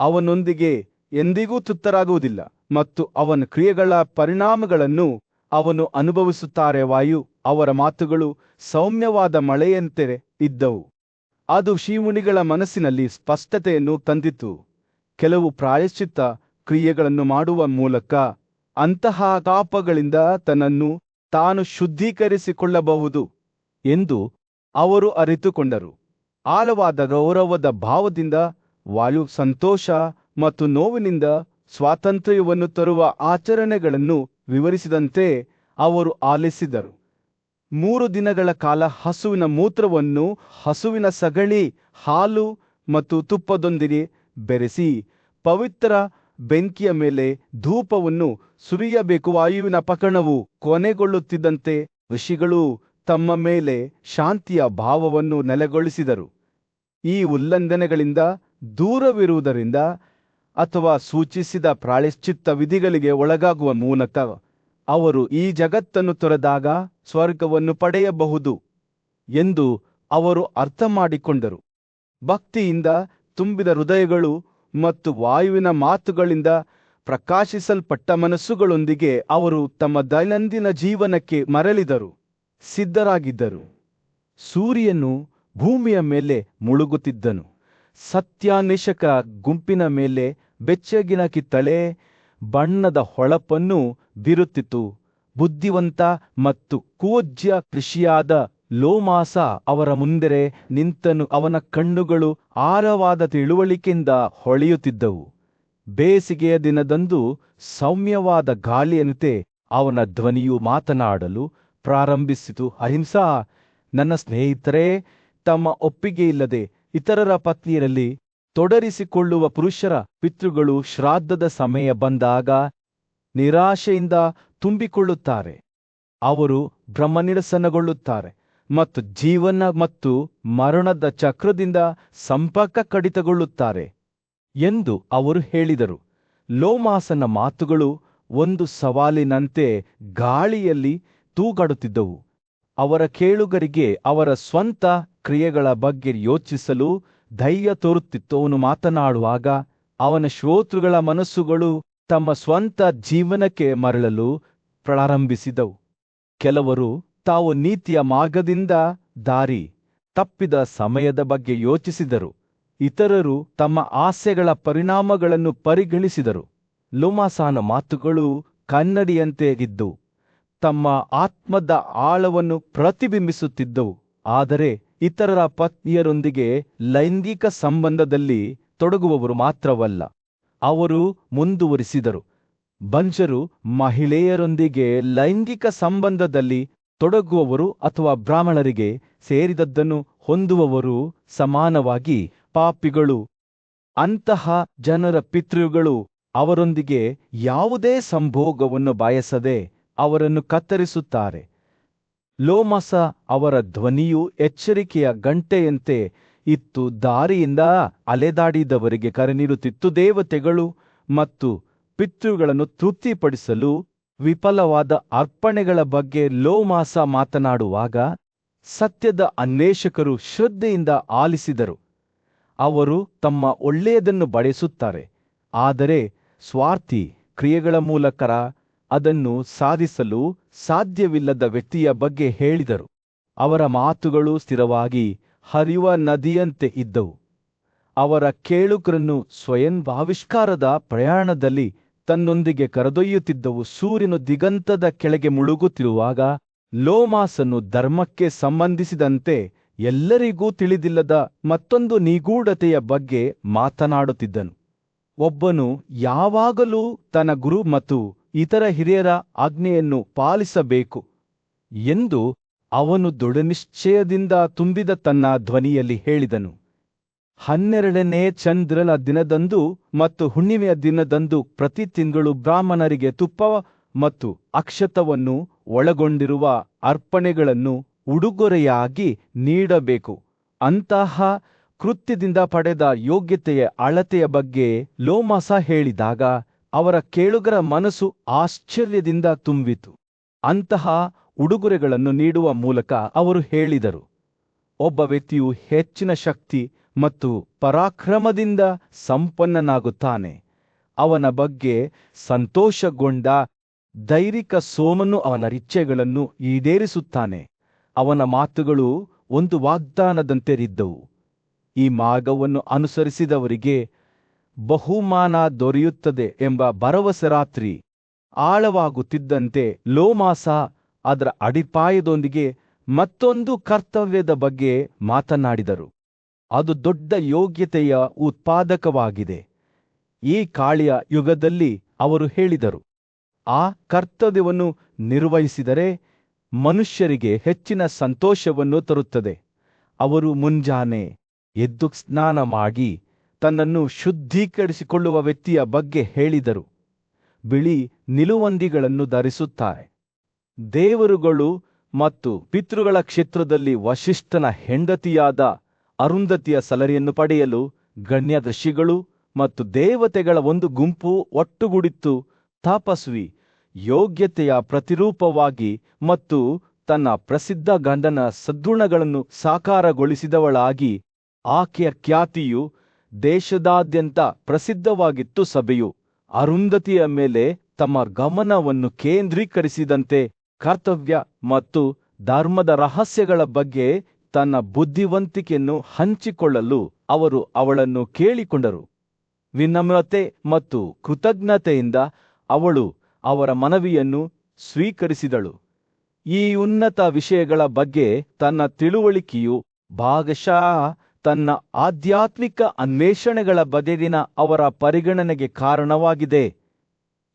ಅವನೊಂದಿಗೆ ಎಂದಿಗೂ ತೃಪ್ತರಾಗುವುದಿಲ್ಲ ಮತ್ತು ಅವನ ಕ್ರಿಯೆಗಳ ಪರಿಣಾಮಗಳನ್ನು ಅವನು ಅನುಭವಿಸುತ್ತಾರೆ. ವಾಯು ಅವರ ಮಾತುಗಳು ಸೌಮ್ಯವಾದ ಮಳೆಯಂತೆ ಇದ್ದವು. ಅದು ಋಷಿಮುನಿಗಳ ಮನಸ್ಸಿನಲ್ಲಿ ಸ್ಪಷ್ಟತೆಯನ್ನು ತಂದಿತು. ಕೆಲವು ಪ್ರಾಯಶ್ಚಿತ್ತ ಕ್ರಿಯೆಗಳನ್ನು ಮಾಡುವ ಮೂಲಕ ಅಂತಹ ಪಾಪಗಳಿಂದ ತನ್ನನ್ನು ತಾನು ಶುದ್ಧೀಕರಿಸಿಕೊಳ್ಳಬಹುದು ಎಂದು ಅವರು ಅರಿತುಕೊಂಡರು. ಆಳವಾದ ಗೌರವದ ಭಾವದಿಂದ ವಾಯು ಸಂತೋಷ ಮತ್ತು ನೋವಿನಿಂದ ಸ್ವಾತಂತ್ರ್ಯವನ್ನು ತರುವ ಆಚರಣೆಗಳನ್ನು ವಿವರಿಸಿದಂತೆ ಅವರು ಆಲಿಸಿದರು. 3 ದಿನಗಳ ಕಾಲ ಹಸುವಿನ ಮೂತ್ರವನ್ನು ಹಸುವಿನ ಸಗಣಿ, ಹಾಲು ಮತ್ತು ತುಪ್ಪದೊಂದಿಗೆ ಬೆರೆಸಿ ಪವಿತ್ರ ಬೆಂಕಿಯ ಮೇಲೆ ಧೂಪವನ್ನು ಸುರಿಯಬೇಕು. ವಾಯುವಿನ ಪ್ರಕರಣವು ಕೊನೆಗೊಳ್ಳುತ್ತಿದ್ದಂತೆ ಋಷಿಗಳು ತಮ್ಮ ಮೇಲೆ ಶಾಂತಿಯ ಭಾವವನ್ನು ನೆಲೆಗೊಳಿಸಿದರು. ಈ ಉಲ್ಲಂಘನೆಗಳಿಂದ ದೂರವಿರುವುದರಿಂದ ಅಥವಾ ಸೂಚಿಸಿದ ಪ್ರಾಯಶ್ಚಿತ್ತ ವಿಧಿಗಳಿಗೆ ಒಳಗಾಗುವ ಮೂಲಕ ಅವರು ಈ ಜಗತ್ತನ್ನು ತೊರೆದಾಗ ಸ್ವರ್ಗವನ್ನು ಪಡೆಯಬಹುದು ಎಂದು ಅವರು ಅರ್ಥಮಾಡಿಕೊಂಡರು. ಭಕ್ತಿಯಿಂದ ತುಂಬಿದ ಹೃದಯಗಳು ಮತ್ತು ವಾಯುವಿನ ಮಾತುಗಳಿಂದ ಪ್ರಕಾಶಿಸಲ್ಪಟ್ಟ ಮನಸ್ಸುಗಳೊಂದಿಗೆ ಅವರು ತಮ್ಮ ದೈನಂದಿನ ಜೀವನಕ್ಕೆ ಮರಳಿದರು, ಸಿದ್ಧರಾಗಿದ್ದರು. ಸೂರ್ಯನು ಭೂಮಿಯ ಮೇಲೆ ಮುಳುಗುತ್ತಿದ್ದನು. ಸತ್ಯಾನ್ವೇಷಕ ಗುಂಪಿನ ಮೇಲೆ ಬೆಚ್ಚಗಿನ ಕಿತ್ತಳೆ ಬಣ್ಣದ ಹೊಳಪನ್ನು ಬೀರುತ್ತಿತ್ತು. ಬುದ್ಧಿವಂತ ಮತ್ತು ಕೂಜ್ಯ ಕೃಷಿಯಾದ ಲೋಮಾಸ ಅವರ ಮುಂದೆ ನಿಂತನು. ಅವನ ಕಣ್ಣುಗಳು ಆಳವಾದ ತಿಳುವಳಿಕೆಯಿಂದ ಹೊಳೆಯುತ್ತಿದ್ದವು. ಬೇಸಿಗೆಯ ದಿನದಂದು ಸೌಮ್ಯವಾದ ಗಾಳಿಯಂತೆ ಅವನ ಧ್ವನಿಯು ಮಾತನಾಡಲು ಪ್ರಾರಂಭಿಸಿತು. ಅಹಿಂಸಾ, ನನ್ನ ಸ್ನೇಹಿತರೇ, ತಮ್ಮ ಒಪ್ಪಿಗೆಯಿಲ್ಲದೆ ಇತರರ ಪತ್ನಿಯರಲ್ಲಿ ತೊಡರಿಸಿಕೊಳ್ಳುವ ಪುರುಷರ ಪಿತೃಗಳು ಶ್ರಾದ್ದದ ಸಮಯ ಬಂದಾಗ ನಿರಾಶೆಯಿಂದ ತುಂಬಿಕೊಳ್ಳುತ್ತಾರೆ. ಅವರು ಭ್ರಮನಿರಸನಗೊಳ್ಳುತ್ತಾರೆ ಮತ್ತು ಜೀವನ ಮತ್ತು ಮರಣದ ಚಕ್ರದಿಂದ ಸಂಪರ್ಕ ಕಡಿತಗೊಳ್ಳುತ್ತಾರೆ ಎಂದು ಅವರು ಹೇಳಿದರು. ಲೋಮಾಸನ ಮಾತುಗಳು ಒಂದು ಸವಾಲಿನಂತೆ ಗಾಳಿಯಲ್ಲಿ ತೂಗಾಡುತ್ತಿದ್ದವು. ಅವರ ಕೇಳುಗರಿಗೆ ಅವರ ಸ್ವಂತ ಕ್ರಿಯೆಗಳ ಬಗ್ಗೆ ಯೋಚಿಸಲು ಧೈರ್ಯ ತೋರುತ್ತಿತ್ತು. ಅವನು ಮಾತನಾಡುವಾಗ ಅವನ ಶ್ರೋತೃಗಳ ಮನಸ್ಸುಗಳು ತಮ್ಮ ಸ್ವಂತ ಜೀವನಕ್ಕೆ ಮರಳಲು ಪ್ರಾರಂಭಿಸಿದವು. ಕೆಲವರು ತಾವು ನೀತಿಯ ಮಾರ್ಗದಿಂದ ದಾರಿ ತಪ್ಪಿದ ಸಮಯದ ಬಗ್ಗೆ ಯೋಚಿಸಿದರು. ಇತರರು ತಮ್ಮ ಆಸೆಗಳ ಪರಿಣಾಮಗಳನ್ನು ಪರಿಗಣಿಸಿದರು. ಲೋಮಾಸನ ಮಾತುಗಳು ಕನ್ನಡಿಯಂತೆ ಇದ್ದವು, ತಮ್ಮ ಆತ್ಮದ ಆಳವನ್ನು ಪ್ರತಿಬಿಂಬಿಸುತ್ತಿದ್ದವು. ಆದರೆ ಇತರರ ಪತ್ನಿಯರೊಂದಿಗೆ ಲೈಂಗಿಕ ಸಂಬಂಧದಲ್ಲಿ ತೊಡಗುವವರು ಮಾತ್ರವಲ್ಲ, ಅವರು ಮುಂದುವರಿಸಿದರು. ಬಂಜರು ಮಹಿಳೆಯರೊಂದಿಗೆ ಲೈಂಗಿಕ ಸಂಬಂಧದಲ್ಲಿ ತೊಡಗುವವರು ಅಥವಾ ಬ್ರಾಹ್ಮಣರಿಗೆ ಸೇರಿದದ್ದನ್ನು ಹೊಂದುವವರು ಸಮಾನವಾಗಿ ಪಾಪಿಗಳು. ಅಂತಹ ಜನರ ಪಿತೃಗಳು ಅವರೊಂದಿಗೆ ಯಾವುದೇ ಸಂಭೋಗವನ್ನು ಬಯಸದೆ ಅವರನ್ನು ಕತ್ತರಿಸುತ್ತಾರೆ. ಲೋಮಸ ಅವರ ಧ್ವನಿಯು ಎಚ್ಚರಿಕೆಯ ಗಂಟೆಯಂತೆ ಇತ್ತು, ದಾರಿಯಿಂದ ಅಲೆದಾಡಿದವರಿಗೆ ಕರೆ ನೀಡುತ್ತಿತ್ತು. ದೇವತೆಗಳು ಮತ್ತು ಪಿತೃಗಳನ್ನು ತೃಪ್ತಿಪಡಿಸಲು ವಿಫಲವಾದ ಅರ್ಪಣೆಗಳ ಬಗ್ಗೆ ಲೋಮಾಸ ಮಾತನಾಡುವಾಗ ಸತ್ಯದ ಅನ್ವೇಷಕರು ಶ್ರದ್ಧೆಯಿಂದ ಆಲಿಸಿದರು. ಅವರು ತಮ್ಮ ಒಳ್ಳೆಯದನ್ನು ಬಯಸುತ್ತಾರೆ, ಆದರೆ ಸ್ವಾರ್ಥಿ ಕ್ರಿಯೆಗಳ ಮೂಲಕ ಅದನ್ನು ಸಾಧಿಸಲು ಸಾಧ್ಯವಿಲ್ಲದ ವ್ಯಕ್ತಿಯ ಬಗ್ಗೆ ಹೇಳಿದರು. ಅವರ ಮಾತುಗಳು ಸ್ಥಿರವಾಗಿ ಹರಿಯುವ ನದಿಯಂತೆ ಇದ್ದವು. ಅವರ ಕೇಳುಗರನ್ನು ಸ್ವಯಂಭಾವಿಷ್ಕಾರದ ಪ್ರಯಾಣದಲ್ಲಿ ತನ್ನೊಂದಿಗೆ ಕರೆದೊಯ್ಯುತ್ತಿದ್ದವು. ಸೂರ್ಯನು ದಿಗಂತದ ಕೆಳಗೆ ಮುಳುಗುತ್ತಿರುವಾಗ ಲೋಮಾಸನು ಧರ್ಮಕ್ಕೆ ಸಂಬಂಧಿಸಿದಂತೆ ಎಲ್ಲರಿಗೂ ತಿಳಿದಿಲ್ಲದ ಮತ್ತೊಂದು ನಿಗೂಢತೆಯ ಬಗ್ಗೆ ಮಾತನಾಡುತ್ತಿದ್ದನು. ಒಬ್ಬನು ಯಾವಾಗಲೂ ತನ್ನ ಗುರು ಮತ್ತು ಇತರ ಹಿರಿಯರ ಆಜ್ಞೆಯನ್ನು ಪಾಲಿಸಬೇಕು ಎಂದು ಅವನು ದೃಢನಿಶ್ಚಯದಿಂದ ತುಂಬಿದ ತನ್ನ ಧ್ವನಿಯಲ್ಲಿ ಹೇಳಿದನು. 12ನೇ ಚಂದ್ರನ ದಿನದಂದು ಮತ್ತು ಹುಣ್ಣಿಮೆಯ ದಿನದಂದು ಪ್ರತಿ ತಿಂಗಳು ಬ್ರಾಹ್ಮಣರಿಗೆ ತುಪ್ಪ ಮತ್ತು ಅಕ್ಷತವನ್ನು ಒಳಗೊಂಡಿರುವ ಅರ್ಪಣೆಗಳನ್ನು ಉಡುಗೊರೆಯಾಗಿ ನೀಡಬೇಕು. ಅಂತಹ ಕೃತ್ಯದಿಂದ ಪಡೆದ ಯೋಗ್ಯತೆಯ ಅಳತೆಯ ಬಗ್ಗೆ ಲೋಮಾಸ ಹೇಳಿದಾಗ ಅವರ ಕೇಳುಗರ ಮನಸ್ಸು ಆಶ್ಚರ್ಯದಿಂದ ತುಂಬಿತು. ಅಂತಹ ಉಡುಗೊರೆಗಳನ್ನು ನೀಡುವ ಮೂಲಕ ಅವರು ಹೇಳಿದರು, ಒಬ್ಬ ವ್ಯಕ್ತಿಯು ಹೆಚ್ಚಿನ ಶಕ್ತಿ ಮತ್ತು ಪರಾಕ್ರಮದಿಂದ ಸಂಪನ್ನನಾಗುತ್ತಾನೆ. ಅವನ ಬಗ್ಗೆ ಸಂತೋಷಗೊಂಡ ದೈವಿಕ ಸೋಮನು ಅವನ ಇಚ್ಛೆಗಳನ್ನು ಈಡೇರಿಸುತ್ತಾನೆ. ಅವನ ಮಾತುಗಳು ಒಂದು ವಾಗ್ದಾನದಂತೆರಿದ್ದವು. ಈ ಮಾರ್ಗವನ್ನು ಅನುಸರಿಸಿದವರಿಗೆ ಬಹುಮಾನ ದೊರೆಯುತ್ತದೆ ಎಂಬ ಭರವಸೆ ರಾತ್ರಿ ಆಳವಾಗುತ್ತಿದ್ದಂತೆ ಲೋಮಾಸ ಅದರ ಅಡಿಪಾಯದೊಂದಿಗೆ ಮತ್ತೊಂದು ಕರ್ತವ್ಯದ ಬಗ್ಗೆ ಮಾತನಾಡಿದರು. ಅದು ದೊಡ್ಡ ಯೋಗ್ಯತೆಯ ಉತ್ಪಾದಕವಾಗಿದೆ. ಈ ಕಾಳಿಯ ಯುಗದಲ್ಲಿ ಅವರು ಹೇಳಿದರು, ಆ ಕರ್ತವ್ಯವನ್ನು ನಿರ್ವಹಿಸಿದರೆ ಮನುಷ್ಯರಿಗೆ ಹೆಚ್ಚಿನ ಸಂತೋಷವನ್ನು ತರುತ್ತದೆ. ಅವರು ಮುಂಜಾನೆ ಎದ್ದು ಸ್ನಾನ ಮಾಡಿ ತನ್ನನ್ನು ಶುದ್ಧೀಕರಿಸಿಕೊಳ್ಳುವ ವ್ಯಕ್ತಿಯ ಬಗ್ಗೆ ಹೇಳಿದರು. ಬಿಳಿ ನಿಲುವಂಗಿಗಳನ್ನು ಧರಿಸುತ್ತಾರೆ. ದೇವರುಗಳು ಮತ್ತು ಪಿತೃಗಳ ಕ್ಷೇತ್ರದಲ್ಲಿ ವಶಿಷ್ಠನ ಹೆಂಡತಿಯಾದ ಅರುಂಧತಿಯ ಸಲರಿಯನ್ನು ಪಡೆಯಲು ಗಣ್ಯ ಋಷಿಗಳು ಮತ್ತು ದೇವತೆಗಳ ಒಂದು ಗುಂಪು ಒಟ್ಟುಗೂಡಿತ್ತು. ತಪಸ್ವಿ ಯೋಗ್ಯತೆಯ ಪ್ರತಿರೂಪವಾಗಿ ಮತ್ತು ತನ್ನ ಪ್ರಸಿದ್ಧ ಗಂಡನ ಸದ್ಗುಣಗಳನ್ನು ಸಾಕಾರಗೊಳಿಸಿದವಳಾಗಿ ಆಕೆಯ ಖ್ಯಾತಿಯು ದೇಶದಾದ್ಯಂತ ಪ್ರಸಿದ್ಧವಾಗಿತ್ತು. ಸಭೆಯು ಅರುಂಧತಿಯ ಮೇಲೆ ತಮ್ಮ ಗಮನವನ್ನು ಕೇಂದ್ರೀಕರಿಸಿದಂತೆ ಕರ್ತವ್ಯ ಮತ್ತು ಧರ್ಮದ ರಹಸ್ಯಗಳ ಬಗ್ಗೆ ತನ್ನ ಬುದ್ಧಿವಂತಿಕೆಯನ್ನು ಹಂಚಿಕೊಳ್ಳಲು ಅವರು ಅವಳನ್ನು ಕೇಳಿಕೊಂಡರು. ವಿನಮ್ರತೆ ಮತ್ತು ಕೃತಜ್ಞತೆಯಿಂದ ಅವಳು ಅವರ ಮನವಿಯನ್ನು ಸ್ವೀಕರಿಸಿದಳು. ಈ ಉನ್ನತ ವಿಷಯಗಳ ಬಗ್ಗೆ ತನ್ನ ತಿಳುವಳಿಕೆಯು ಭಾಗಶಃ ತನ್ನ ಆಧ್ಯಾತ್ಮಿಕ ಅನ್ವೇಷಣೆಗಳ ಬಗೆಗಿನ ಅವರ ಪರಿಗಣನೆಗೆ ಕಾರಣವಾಗಿದೆ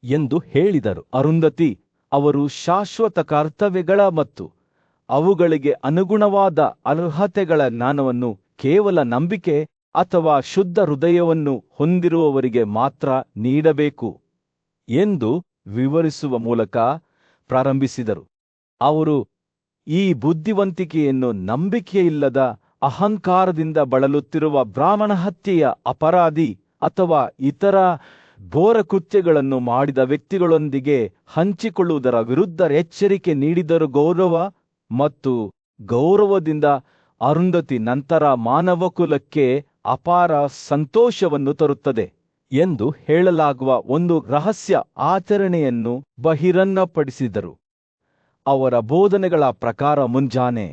ಎಂದು ಹೇಳಿದರು. ಅರುಂಧತಿ ಅವರು ಶಾಶ್ವತ ಕರ್ತವ್ಯಗಳ ಮತ್ತು ಅವುಗಳಿಗೆ ಅನುಗುಣವಾದ ಅರ್ಹತೆಗಳ ಜ್ಞಾನವನ್ನು ಕೇವಲ ನಂಬಿಕೆ ಅಥವಾ ಶುದ್ಧ ಹೃದಯವನ್ನು ಹೊಂದಿರುವವರಿಗೆ ಮಾತ್ರ ನೀಡಬೇಕು ಎಂದು ವಿವರಿಸುವ ಮೂಲಕ ಪ್ರಾರಂಭಿಸಿದರು. ಅವರು ಈ ಬುದ್ಧಿವಂತಿಕೆಯನ್ನು ನಂಬಿಕೆಯಿಲ್ಲದ ಅಹಂಕಾರದಿಂದ ಬಳಲುತ್ತಿರುವ ಬ್ರಾಹ್ಮಣ ಹತ್ಯೆಯ ಅಪರಾಧಿ ಅಥವಾ ಇತರ ಘೋರ ಕೃತ್ಯಗಳನ್ನು ಮಾಡಿದ ವ್ಯಕ್ತಿಗಳೊಂದಿಗೆ ಹಂಚಿಕೊಳ್ಳುವುದರ ವಿರುದ್ಧ ಎಚ್ಚರಿಕೆ ನೀಡಿದರು. ಗೌರವ ಮತ್ತು ಗೌರವದಿಂದ ಅರುಂಧತಿ ನಂತರ ಮಾನವಕುಲಕ್ಕೆ ಅಪಾರ ಸಂತೋಷವನ್ನು ತರುತ್ತದೆ ಎಂದು ಹೇಳಲಾಗುವ ಒಂದು ರಹಸ್ಯ ಆಚರಣೆಯನ್ನು ಬಹಿರಂಗಪಡಿಸಿದರು. ಅವರ ಬೋಧನೆಗಳ ಪ್ರಕಾರ ಮುಂಜಾನೆ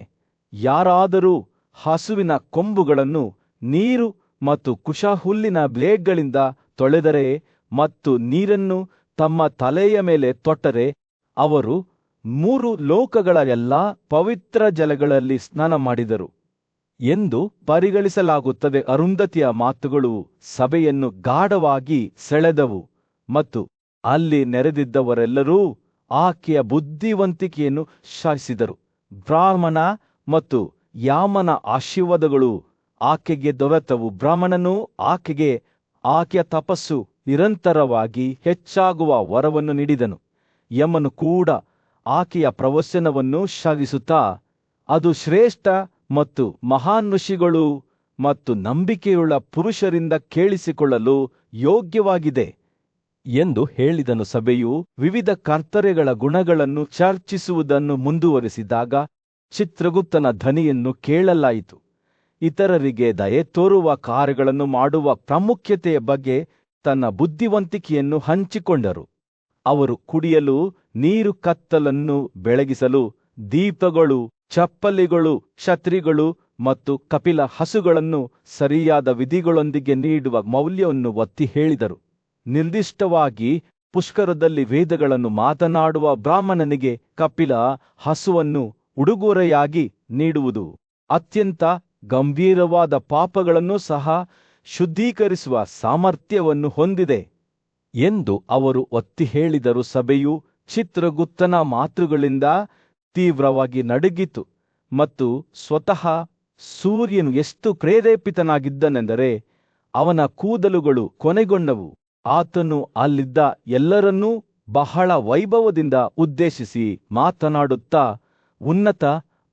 ಯಾರಾದರೂ ಹಸುವಿನ ಕೊಂಬುಗಳನ್ನು ನೀರು ಮತ್ತು ಕುಶಹುಲ್ಲಿನ ಬ್ಲೇಡ್ಗಳಿಂದ ತೊಳೆದರೆ ಮತ್ತು ನೀರನ್ನು ತಮ್ಮ ತಲೆಯ ಮೇಲೆ ತೊಟ್ಟರೆ ಅವರು 3 ಲೋಕಗಳ ಎಲ್ಲಾ ಪವಿತ್ರ ಜಲಗಳಲ್ಲಿ ಸ್ನಾನ ಮಾಡಿದರು ಎಂದು ಪರಿಗಣಿಸಲಾಗುತ್ತದೆ. ಅರುಂಧತಿಯ ಮಾತುಗಳು ಸಭೆಯನ್ನು ಗಾಢವಾಗಿ ಸೆಳೆದವು ಮತ್ತು ಅಲ್ಲಿ ನೆರೆದಿದ್ದವರೆಲ್ಲರೂ ಆಕೆಯ ಬುದ್ಧಿವಂತಿಕೆಯನ್ನು ಶ್ಲಾಘಿಸಿದರು. ಬ್ರಾಹ್ಮಣ ಮತ್ತು ಯಾಮನ ಆಶೀರ್ವಾದಗಳು ಆಕೆಗೆ ದೊರೆತವು. ಬ್ರಾಹ್ಮಣನು ಆಕೆಯ ತಪಸ್ಸು ನಿರಂತರವಾಗಿ ಹೆಚ್ಚಾಗುವ ವರವನ್ನು ನೀಡಿದನು. ಯಮನು ಕೂಡ ಆಕೆಯ ಪ್ರವಚನವನ್ನು ಶ್ಲಾಘಿಸುತ್ತಾ, ಅದು ಶ್ರೇಷ್ಠ ಮತ್ತು ಮಹಾನ್ ಋಷಿಗಳು ಮತ್ತು ನಂಬಿಕೆಯುಳ್ಳ ಪುರುಷರಿಂದ ಕೇಳಿಸಿಕೊಳ್ಳಲು ಯೋಗ್ಯವಾಗಿದೆ ಎಂದು ಹೇಳಿದನು. ಸಭೆಯು ವಿವಿಧ ಕರ್ತವ್ಯಗಳ ಗುಣಗಳನ್ನು ಚರ್ಚಿಸುವುದನ್ನು ಮುಂದುವರಿಸಿದಾಗ ಚಿತ್ರಗುಪ್ತನ ಧ್ವನಿಯನ್ನು ಕೇಳಲಾಯಿತು. ಇತರರಿಗೆ ದಯೆ ತೋರುವ ಕಾರ್ಯಗಳನ್ನು ಮಾಡುವ ಪ್ರಾಮುಖ್ಯತೆಯ ಬಗ್ಗೆ ತನ್ನ ಬುದ್ಧಿವಂತಿಕೆಯನ್ನು ಹಂಚಿಕೊಂಡರು. ಅವರು ಕುಡಿಯಲು ನೀರು, ಕತ್ತಲನ್ನು ಬೆಳಗಿಸಲು ದೀಪಗಳು, ಚಪ್ಪಲಿಗಳು, ಛತ್ರಿಗಳು ಮತ್ತು ಕಪಿಲ ಹಸುಗಳನ್ನು ಸರಿಯಾದ ವಿಧಿಗಳೊಂದಿಗೆ ನೀಡುವ ಮೌಲ್ಯವನ್ನು ಒತ್ತಿ ಹೇಳಿದರು. ನಿರ್ದಿಷ್ಟವಾಗಿ ಪುಷ್ಕರದಲ್ಲಿ ವೇದಗಳನ್ನು ಮಾತನಾಡುವ ಬ್ರಾಹ್ಮಣನಿಗೆ ಕಪಿಲ ಹಸುವನ್ನು ಉಡುಗೊರೆಯಾಗಿ ನೀಡುವುದು ಅತ್ಯಂತ ಗಂಭೀರವಾದ ಪಾಪಗಳನ್ನು ಸಹ ಶುದ್ಧೀಕರಿಸುವ ಸಾಮರ್ಥ್ಯವನ್ನು ಹೊಂದಿದೆ ಎಂದು ಅವರು ಒತ್ತಿ ಹೇಳಿದರು. ಸಭೆಯು ಚಿತ್ರಗುಪ್ತನ ಮಾತುಗಳಿಂದ ತೀವ್ರವಾಗಿ ನಡುಗಿತು ಮತ್ತು ಸ್ವತಃ ಸೂರ್ಯನು ಎಷ್ಟು ಪ್ರೇರೇಪಿತನಾಗಿದ್ದನೆಂದರೆ ಅವನ ಕೂದಲುಗಳು ಕೊನೆಗೊಂಡವು. ಆತನು ಅಲ್ಲಿದ್ದ ಎಲ್ಲರನ್ನೂ ಬಹಳ ವೈಭವದಿಂದ ಉದ್ದೇಶಿಸಿ ಮಾತನಾಡುತ್ತಾ, ಉನ್ನತ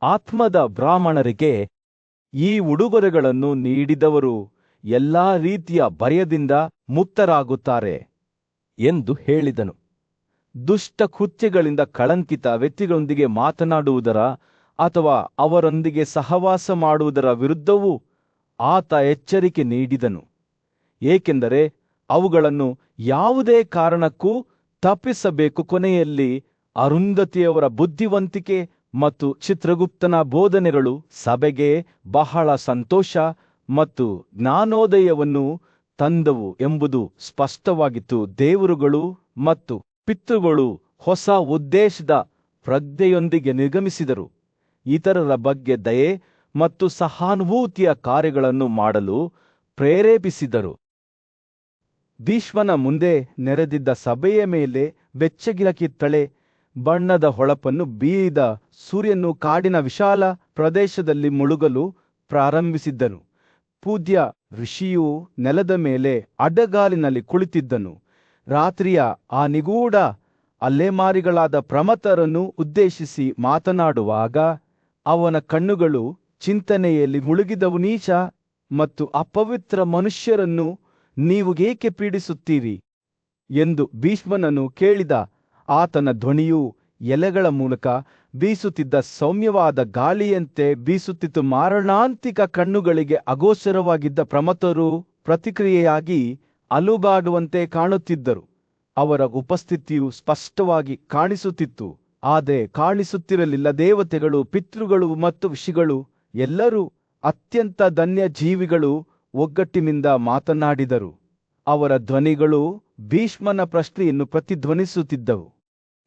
ಆತ್ಮದ ಬ್ರಾಹ್ಮಣರಿಗೆ ಈ ಉಡುಗೊರೆಗಳನ್ನು ನೀಡಿದವರು ಎಲ್ಲಾ ರೀತಿಯ ಭಯದಿಂದ ಮುಕ್ತರಾಗುತ್ತಾರೆ ಎಂದು ಹೇಳಿದನು. ದುಷ್ಟ ಕೃತ್ಯಗಳಿಂದ ಕಳಂಕಿತ ವ್ಯಕ್ತಿಗಳೊಂದಿಗೆ ಮಾತನಾಡುವುದರ ಅಥವಾ ಅವರೊಂದಿಗೆ ಸಹವಾಸ ಮಾಡುವುದರ ವಿರುದ್ಧವೂ ಆತ ಎಚ್ಚರಿಕೆ ನೀಡಿದನು, ಏಕೆಂದರೆ ಅವುಗಳನ್ನು ಯಾವುದೇ ಕಾರಣಕ್ಕೂ ತಪ್ಪಿಸಬೇಕು. ಕೊನೆಯಲ್ಲಿ ಅರುಂಧತಿಯವರ ಬುದ್ಧಿವಂತಿಕೆ ಮತ್ತು ಚಿತ್ರಗುಪ್ತನ ಬೋಧನೆಗಳು ಸಭೆಗೆ ಬಹಳ ಸಂತೋಷ ಮತ್ತು ಜ್ಞಾನೋದಯವನ್ನು ತಂದವು ಎಂಬುದು ಸ್ಪಷ್ಟವಾಗಿತ್ತು. ದೇವರುಗಳು ಮತ್ತು ಪಿತೃಗಳು ಹೊಸ ಉದ್ದೇಶದ ಪ್ರಜ್ಞೆಯೊಂದಿಗೆ ನಿರ್ಗಮಿಸಿದರು, ಇತರರ ಬಗ್ಗೆ ದಯೆ ಮತ್ತು ಸಹಾನುಭೂತಿಯ ಕಾರ್ಯಗಳನ್ನು ಮಾಡಲು ಪ್ರೇರೇಪಿಸಿದರು. ಭೀಷ್ಮನ ಮುಂದೆ ನೆರೆದಿದ್ದ ಸಭೆಯ ಮೇಲೆ ಬೆಚ್ಚಗಿನ ಕಿತ್ತಳೆ ಬಣ್ಣದ ಹೊಳಪನ್ನು ಬೀರಿದ ಸೂರ್ಯನು ಕಾಡಿನ ವಿಶಾಲ ಪ್ರದೇಶದಲ್ಲಿ ಮುಳುಗಲು ಪ್ರಾರಂಭಿಸಿದ್ದನು. ಪೂಜ್ಯ ಋಷಿಯು ನೆಲದ ಮೇಲೆ ಅಡ್ಡಗಾಲಿನಲ್ಲಿ ಕುಳಿತಿದ್ದನು. ರಾತ್ರಿಯ ಆ ನಿಗೂಢ ಅಲೆಮಾರಿಗಳಾದ ಪ್ರಮಥರನ್ನು ಉದ್ದೇಶಿಸಿ ಮಾತನಾಡುವಾಗ ಅವನ ಕಣ್ಣುಗಳು ಚಿಂತನೆಯಲ್ಲಿ ಮುಳುಗಿದವು. ನೀಚ ಮತ್ತು ಅಪವಿತ್ರ ಮನುಷ್ಯರನ್ನು ನೀವು ಏಕೆ ಪೀಡಿಸುತ್ತೀರಿ ಎಂದು ಭೀಷ್ಮನನ್ನು ಕೇಳಿದ. ಆತನ ಧ್ವನಿಯು ಎಲೆಗಳ ಮೂಲಕ ಬೀಸುತ್ತಿದ್ದ ಸೌಮ್ಯವಾದ ಗಾಳಿಯಂತೆ ಬೀಸುತ್ತಿತ್ತು. ಮಾರಣಾಂತಿಕ ಕಣ್ಣುಗಳಿಗೆ ಅಗೋಚರವಾಗಿದ್ದ ಪ್ರಮಥರು ಪ್ರತಿಕ್ರಿಯೆಯಾಗಿ ಅಲುಗಾಡುವಂತೆ ಕಾಣುತ್ತಿದ್ದರು. ಅವರ ಉಪಸ್ಥಿತಿಯು ಸ್ಪಷ್ಟವಾಗಿ ಕಾಣಿಸುತ್ತಿತ್ತು, ಆದರೆ ಕಾಣಿಸುತ್ತಿರಲಿಲ್ಲ. ದೇವತೆಗಳು, ಪಿತೃಗಳು ಮತ್ತು ಋಷಿಗಳು ಎಲ್ಲರೂ ಅತ್ಯಂತ ಧನ್ಯ ಜೀವಿಗಳು ಒಗ್ಗಟ್ಟಿನಿಂದ ಮಾತನಾಡಿದರು. ಅವರ ಧ್ವನಿಗಳು ಭೀಷ್ಮನ ಪ್ರಶ್ನೆಯನ್ನು ಪ್ರತಿಧ್ವನಿಸುತ್ತಿದ್ದವು.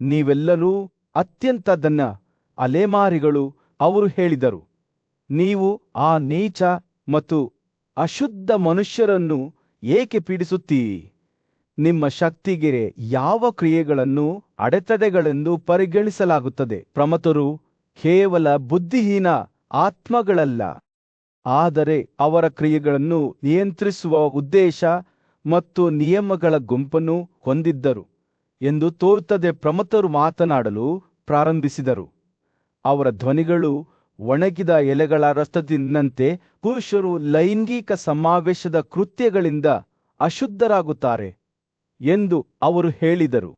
ನೀವೆಲ್ಲರೂ ಅತ್ಯಂತ ಧನ್ಯ ಅಲೆಮಾರಿಗಳು, ಅವರು ಹೇಳಿದರು. ನೀವು ಆ ನೀಚ ಮತ್ತು ಅಶುದ್ಧ ಮನುಷ್ಯರನ್ನು ಏಕೆ ಪೀಡಿಸುತ್ತೀರಿ? ನಿಮ್ಮ ಶಕ್ತಿಗೆ ಯಾವ ಕ್ರಿಯೆಗಳನ್ನು ಅಡೆತಡೆಗಳೆಂದು ಪರಿಗಣಿಸಲಾಗುತ್ತದೆ? ಪ್ರಮಥರು ಕೇವಲ ಬುದ್ಧಿಹೀನ ಆತ್ಮಗಳಲ್ಲ, ಆದರೆ ಅವರ ಕ್ರಿಯೆಗಳನ್ನು ನಿಯಂತ್ರಿಸುವ ಉದ್ದೇಶ ಮತ್ತು ನಿಯಮಗಳ ಗುಂಪನ್ನು ಹೊಂದಿದ್ದರು ಎಂದು ತೋರುತ್ತದೆ. ಪ್ರಮಥರು ಮಾತನಾಡಲು ಪ್ರಾರಂಭಿಸಿದರು. ಅವರ ಧ್ವನಿಗಳು ಒಣಗಿದ ಎಲೆಗಳ ರಸದಿಂದಂತೆ. ಪುರುಷರು ಲೈಂಗಿಕ ಸಮಾವೇಶದ ಕೃತ್ಯಗಳಿಂದ ಅಶುದ್ಧರಾಗುತ್ತಾರೆ ಎಂದು ಅವರು ಹೇಳಿದರು.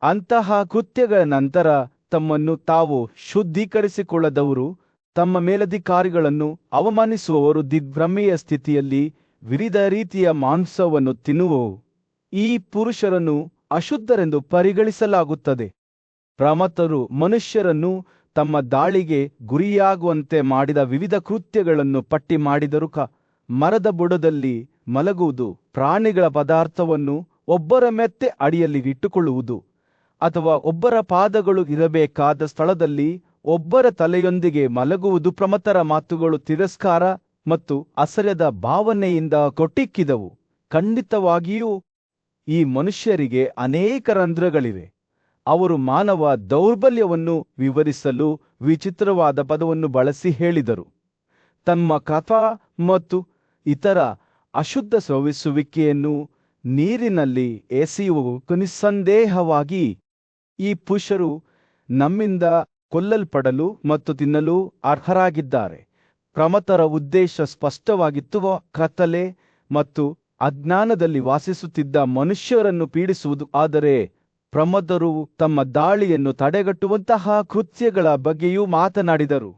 ಅಂತಹ ಕೃತ್ಯಗಳ ನಂತರ ತಮ್ಮನ್ನು ತಾವು ಶುದ್ಧೀಕರಿಸಿಕೊಳ್ಳದವರು, ತಮ್ಮ ಮೇಲಧಿಕಾರಿಗಳನ್ನು ಅವಮಾನಿಸುವವರು, ದಿಗ್ಭ್ರಮೆಯ ಸ್ಥಿತಿಯಲ್ಲಿ ವಿವಿಧ ರೀತಿಯ ಮಾಂಸವನ್ನು ತಿನ್ನುವವು, ಈ ಪುರುಷರನ್ನು ಅಶುದ್ಧರೆಂದು ಪರಿಗಣಿಸಲಾಗುತ್ತದೆ. ಪ್ರಮಥರು ಮನುಷ್ಯರನ್ನು ತಮ್ಮ ದಾಳಿಗೆ ಗುರಿಯಾಗುವಂತೆ ಮಾಡಿದ ವಿವಿಧ ಕೃತ್ಯಗಳನ್ನು ಪಟ್ಟಿ ಮಾಡಿದರು. ಮರದ ಬುಡದಲ್ಲಿ ಮಲಗುವುದು, ಪ್ರಾಣಿಗಳ ಪದಾರ್ಥವನ್ನು ಒಬ್ಬರ ಮೆತ್ತೆ ಅಡಿಯಲ್ಲಿ ಇಟ್ಟುಕೊಳ್ಳುವುದು, ಅಥವಾ ಒಬ್ಬರ ಪಾದಗಳು ಇರಬೇಕಾದ ಸ್ಥಳದಲ್ಲಿ ಒಬ್ಬರ ತಲೆಯೊಂದಿಗೆ ಮಲಗುವುದು. ಪ್ರಮಥರ ಮಾತುಗಳು ತಿರಸ್ಕಾರ ಮತ್ತು ಅಸಹ್ಯದ ಭಾವನೆಯಿಂದ ಕೊಟ್ಟಿಕ್ಕಿದವು. ಖಂಡಿತವಾಗಿಯೂ ಈ ಮನುಷ್ಯರಿಗೆ ಅನೇಕ ರಂಧ್ರಗಳಿವೆ. ಅವರು ಮಾನವ ದೌರ್ಬಲ್ಯವನ್ನು ವಿವರಿಸಲು ವಿಚಿತ್ರವಾದ ಪದವನ್ನು ಬಳಸಿ ಹೇಳಿದರು. ತಮ್ಮ ಕಫ ಮತ್ತು ಇತರ ಅಶುದ್ಧ ಸ್ರವಿಸುವಿಕೆಯನ್ನು ನೀರಿನಲ್ಲಿ ಎಸೆಯುವ ನಿಸ್ಸಂದೇಹವಾಗಿ ಈ ಪುರುಷರು ನಮ್ಮಿಂದ ಕೊಲ್ಲಲ್ಪಡಲು ಮತ್ತು ತಿನ್ನಲು ಅರ್ಹರಾಗಿದ್ದಾರೆ. ಪ್ರಮಥರ ಉದ್ದೇಶ ಸ್ಪಷ್ಟವಾಗಿತ್ತು, ಕತ್ತಲೆ ಮತ್ತು ಅಜ್ಞಾನದಲ್ಲಿ ವಾಸಿಸುತ್ತಿದ್ದ ಮನುಷ್ಯರನ್ನು ಪೀಡಿಸುವುದು. ಆದರೆ ಪ್ರಮಥರು ತಮ್ಮ ದಾಳಿಯನ್ನು ತಡೆಗಟ್ಟುವಂತಹ ಕೃತ್ಯಗಳ ಬಗ್ಗೆಯೂ ಮಾತನಾಡಿದರು.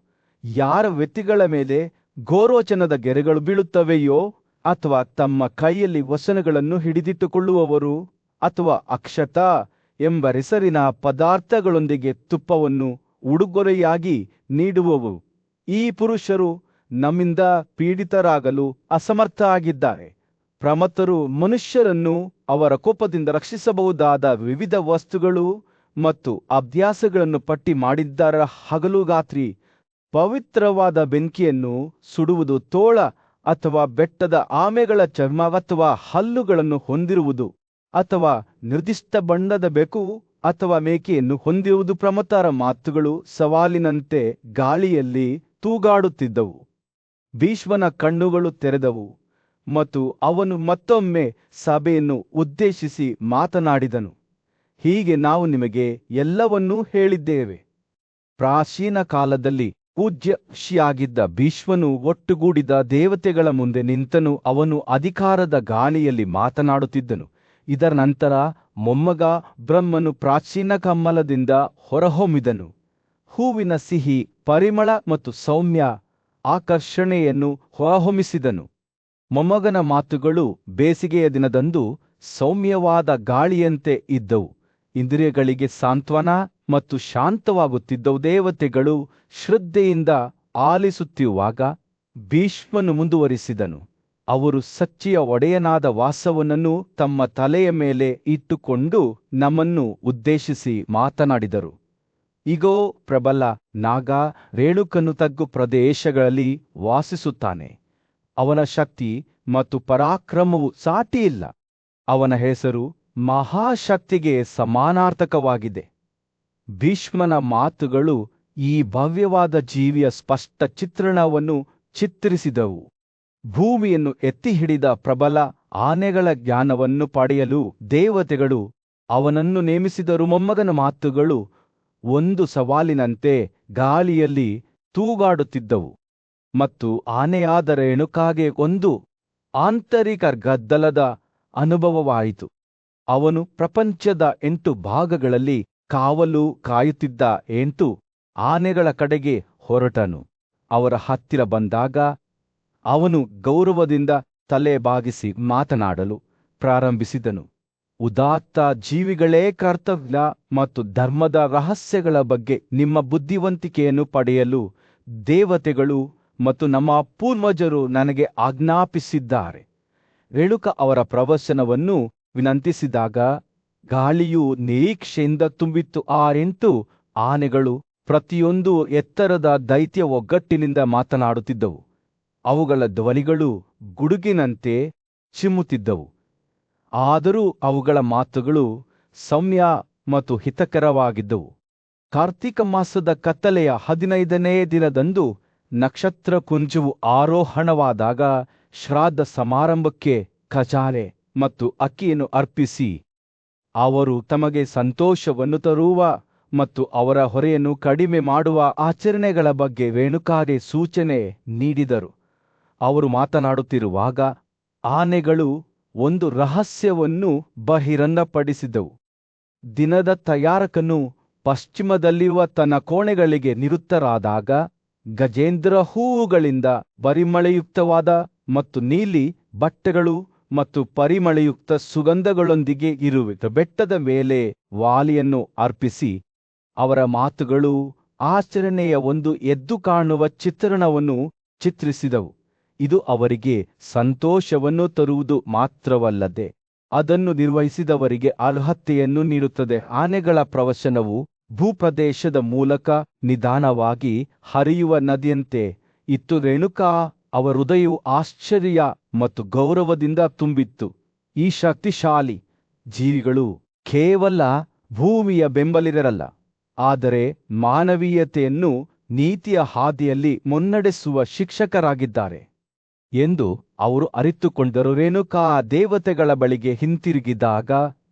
ಯಾರ ವ್ಯಕ್ತಿಗಳ ಮೇಲೆ ಗೋರೋಚನದ ಗೆರೆಗಳು ಬೀಳುತ್ತವೆಯೋ, ಅಥವಾ ತಮ್ಮ ಕೈಯಲ್ಲಿ ವಸನಗಳನ್ನು ಹಿಡಿದಿಟ್ಟುಕೊಳ್ಳುವವರು, ಅಥವಾ ಅಕ್ಷತ ಎಂಬ ಹೆಸರಿನ ಪದಾರ್ಥಗಳೊಂದಿಗೆ ತುಪ್ಪವನ್ನು ಉಡುಗೊರೆಯಾಗಿ ನೀಡುವವು, ಈ ಪುರುಷರು ನಮ್ಮಿಂದ ಪೀಡಿತರಾಗಲು ಅಸಮರ್ಥ ಆಗಿದ್ದಾರೆ. ಪ್ರಮತ್ತರು ಮನುಷ್ಯರನ್ನು ಅವರ ಕೋಪದಿಂದ ರಕ್ಷಿಸಬಹುದಾದ ವಿವಿಧ ವಸ್ತುಗಳು ಮತ್ತು ಅಭ್ಯಾಸಗಳನ್ನು ಪಟ್ಟಿ ಮಾಡಿದ್ದಾರೆ. ಹಗಲುಗಾತ್ರಿ ಪವಿತ್ರವಾದ ಬೆಂಕಿಯನ್ನು ಸುಡುವುದು, ತೋಳ ಅಥವಾ ಬೆಟ್ಟದ ಆಮೆಗಳ ಚರ್ಮ ಅಥವಾ ಹಲ್ಲುಗಳನ್ನು ಹೊಂದಿರುವುದು, ಅಥವಾ ನಿರ್ದಿಷ್ಟ ಬಣ್ಣದ ಬೆಕ್ಕು ಅಥವಾ ಮೇಕೆಯನ್ನು ಹೊಂದಿರುವುದು. ಪ್ರಮತ್ತರ ಮಾತುಗಳು ಸವಾಲಿನಂತೆ ಗಾಳಿಯಲ್ಲಿ ತೂಗಾಡುತ್ತಿದ್ದವು. ಭೀಷ್ಮನ ಕಣ್ಣುಗಳು ತೆರೆದವು ಮತ್ತು ಅವನು ಮತ್ತೊಮ್ಮೆ ಸಭೆಯನ್ನು ಉದ್ದೇಶಿಸಿ ಮಾತನಾಡಿದನು. ಹೀಗೆ ನಾವು ನಿಮಗೆ ಎಲ್ಲವನ್ನೂ ಹೇಳಿದ್ದೇವೆ. ಪ್ರಾಚೀನ ಕಾಲದಲ್ಲಿ ಪೂಜ್ಯ ಋಷಿಯಾಗಿದ್ದ ಭೀಷ್ಮನು ಒಟ್ಟುಗೂಡಿದ ದೇವತೆಗಳ ಮುಂದೆ ನಿಂತನು. ಅವನು ಅಧಿಕಾರದ ಗಾಳಿಯಲ್ಲಿ ಮಾತನಾಡುತ್ತಿದ್ದನು. ಇದರ ನಂತರ ಮೊಮ್ಮಗ ಬ್ರಹ್ಮನು ಪ್ರಾಚೀನ ಕಮ್ಮಲದಿಂದ ಹೊರಹೊಮ್ಮಿದನು. ಹೂವಿನ ಸಿಹಿ ಪರಿಮಳ ಮತ್ತು ಸೌಮ್ಯ ಆಕರ್ಷಣೆಯನ್ನು ಹೊರಹೊಮ್ಮಿಸಿದನು. ಮೊಮ್ಮಗನ ಮಾತುಗಳು ಬೇಸಿಗೆಯ ದಿನದಂದು ಸೌಮ್ಯವಾದ ಗಾಳಿಯಂತೆ ಇದ್ದವು, ಇಂದ್ರಿಯಗಳಿಗೆ ಸಾಂತ್ವನ ಮತ್ತು ಶಾಂತವಾಗುತ್ತಿದ್ದವು. ದೇವತೆಗಳು ಶ್ರದ್ಧೆಯಿಂದ ಆಲಿಸುತ್ತಿರುವಾಗ ಭೀಷ್ಮನು ಮುಂದುವರಿಸಿದನು. ಅವರು ಸಚ್ಚಿಯ ಒಡೆಯನಾದ ವಾಸವನನ್ನು ತಮ್ಮ ತಲೆಯ ಮೇಲೆ ಇಟ್ಟುಕೊಂಡು ನಮ್ಮನ್ನು ಉದ್ದೇಶಿಸಿ ಮಾತನಾಡಿದರು. ಇಗೋ, ಪ್ರಬಲ ನಾಗ ರೇಣುಕನು ತಗ್ಗು ಪ್ರದೇಶಗಳಲ್ಲಿ ವಾಸಿಸುತ್ತಾನೆ. ಅವನ ಶಕ್ತಿ ಮತ್ತು ಪರಾಕ್ರಮವು ಸಾಟಿಯಿಲ್ಲ. ಅವನ ಹೆಸರು ಮಹಾಶಕ್ತಿಗೆ ಸಮಾನಾರ್ಥಕವಾಗಿದೆ. ಭೀಷ್ಮನ ಮಾತುಗಳು ಈ ಭವ್ಯವಾದ ಜೀವಿಯ ಸ್ಪಷ್ಟ ಚಿತ್ರಣವನ್ನು ಚಿತ್ರಿಸಿದವು. ಭೂಮಿಯನ್ನು ಎತ್ತಿ ಹಿಡಿದ ಪ್ರಬಲ ಆನೆಗಳ ಜ್ಞಾನವನ್ನು ಪಡೆಯಲು ದೇವತೆಗಳು ಅವನನ್ನು ನೇಮಿಸಿದರು. ಮೊಮ್ಮಗನ ಮಾತುಗಳು ಒಂದು ಸವಾಲಿನಂತೆ ಗಾಳಿಯಲ್ಲಿ ತೂಗಾಡುತ್ತಿದ್ದವು ಮತ್ತು ಆನೆಯಾದ ರೇಣುಕಾಗೆ ಒಂದು ಆಂತರಿಕ ಗದ್ದಲದ ಅನುಭವವಾಯಿತು. ಅವನು ಪ್ರಪಂಚದ 8 ಭಾಗಗಳಲ್ಲಿ ಕಾವಲು ಕಾಯುತ್ತಿದ್ದ 8 ಆನೆಗಳ ಕಡೆಗೆ ಹೊರಟನು. ಅವರ ಹತ್ತಿರ ಬಂದಾಗ ಅವನು ಗೌರವದಿಂದ ತಲೆ ಬಾಗಿಸಿ ಮಾತನಾಡಲು ಪ್ರಾರಂಭಿಸಿದನು. ಉದಾತ್ತ ಜೀವಿಗಳೇ, ಕರ್ತವ್ಯ ಮತ್ತು ಧರ್ಮದ ರಹಸ್ಯಗಳ ಬಗ್ಗೆ ನಿಮ್ಮ ಬುದ್ಧಿವಂತಿಕೆಯನ್ನು ಪಡೆಯಲು ದೇವತೆಗಳು ಮತ್ತು ನಮ್ಮ ಪೂರ್ವಜರು ನನಗೆ ಆಜ್ಞಾಪಿಸಿದ್ದಾರೆ. ರೇಣುಕ ಅವರ ಪ್ರವಚನವನ್ನು ವಿನಂತಿಸಿದಾಗ ಗಾಳಿಯು ನಿರೀಕ್ಷೆಯಿಂದ ತುಂಬಿತ್ತು. ಆ 8 ಆನೆಗಳು ಪ್ರತಿಯೊಂದು ಎತ್ತರದ ದೈತ್ಯ ಒಗ್ಗಟ್ಟಿನಿಂದ ಮಾತನಾಡುತ್ತಿದ್ದವು. ಅವುಗಳ ಧ್ವನಿಗಳು ಗುಡುಗಿನಂತೆ ಚಿಮ್ಮುತ್ತಿದ್ದವು, ಆದರೂ ಅವುಗಳ ಮಾತುಗಳು ಸೌಮ್ಯ ಮತ್ತು ಹಿತಕರವಾಗಿದ್ದವು. ಕಾರ್ತಿಕ ಮಾಸದ ಕತ್ತಲೆಯ 15ನೇ ದಿನದಂದು ನಕ್ಷತ್ರ ಕುಂಜವು ಆರೋಹಣವಾದಾಗ ಶ್ರಾದ್ದ ಸಮಾರಂಭಕ್ಕೆ ಖಜಾನೆ ಮತ್ತು ಅಕ್ಕಿಯನ್ನು ಅರ್ಪಿಸಿ ಅವರು ತಮಗೆ ಸಂತೋಷವನ್ನು ತರುವ ಮತ್ತು ಅವರ ಹೊರೆಯನ್ನು ಕಡಿಮೆ ಮಾಡುವ ಆಚರಣೆಗಳ ಬಗ್ಗೆ ರೇಣುಕಾಗೆ ಸೂಚನೆ ನೀಡಿದರು. ಅವರು ಮಾತನಾಡುತ್ತಿರುವಾಗ ಆನೆಗಳು ಒಂದು ರಹಸ್ಯವನ್ನು ಬಹಿರಂಗಪಡಿಸಿದವು. ದಿನದ ತಯಾರಕನು ಪಶ್ಚಿಮದಲ್ಲಿರುವ ತನ್ನ ಕೋಣೆಗಳಿಗೆ ನಿವೃತ್ತರಾದಾಗ ಗಜೇಂದ್ರ ಹೂವುಗಳಿಂದ ಪರಿಮಳಯುಕ್ತವಾದ ಮತ್ತು ನೀಲಿ ಬಟ್ಟೆಗಳು ಮತ್ತು ಪರಿಮಳಯುಕ್ತ ಸುಗಂಧಗಳೊಂದಿಗೆ ಇರುವೆ ಬೆಟ್ಟದ ಮೇಲೆ ವಾಲಿಯನ್ನು ಅರ್ಪಿಸಿ ಅವರ ಮಾತುಗಳು ಆಚರಣೆಯ ಒಂದು ಎದ್ದು ಕಾಣುವ ಚಿತ್ರಣವನ್ನು ಚಿತ್ರಿಸಿದವು. ಇದು ಅವರಿಗೆ ಸಂತೋಷವನ್ನು ತರುವುದು ಮಾತ್ರವಲ್ಲದೆ ಅದನ್ನು ನಿರ್ವಹಿಸಿದವರಿಗೆ ಅರ್ಹತೆಯನ್ನು ನೀಡುತ್ತದೆ. ಆನೆಗಳ ಪ್ರವಚನವು ಭೂಪ್ರದೇಶದ ಮೂಲಕ ನಿಧಾನವಾಗಿ ಹರಿಯುವ ನದಿಯಂತೆ ಇತ್ತು. ರೇಣುಕಾ ಅವರ ಹೃದಯವು ಆಶ್ಚರ್ಯ ಮತ್ತು ಗೌರವದಿಂದ ತುಂಬಿತ್ತು. ಈ ಶಕ್ತಿಶಾಲಿ ಜೀವಿಗಳು ಕೇವಲ ಭೂಮಿಯ ಬೆಂಬಲಿಗರಲ್ಲ, ಆದರೆ ಮಾನವೀಯತೆಯನ್ನು ನೀತಿಯ ಹಾದಿಯಲ್ಲಿ ಮುನ್ನಡೆಸುವ ಶಿಕ್ಷಕರಾಗಿದ್ದಾರೆ ಎಂದು ಅವರು ಅರಿತುಕೊಂಡರು. ರೇಣುಕಾ ದೇವತೆಗಳ ಬಳಿಗೆ ಹಿಂತಿರುಗಿದಾಗ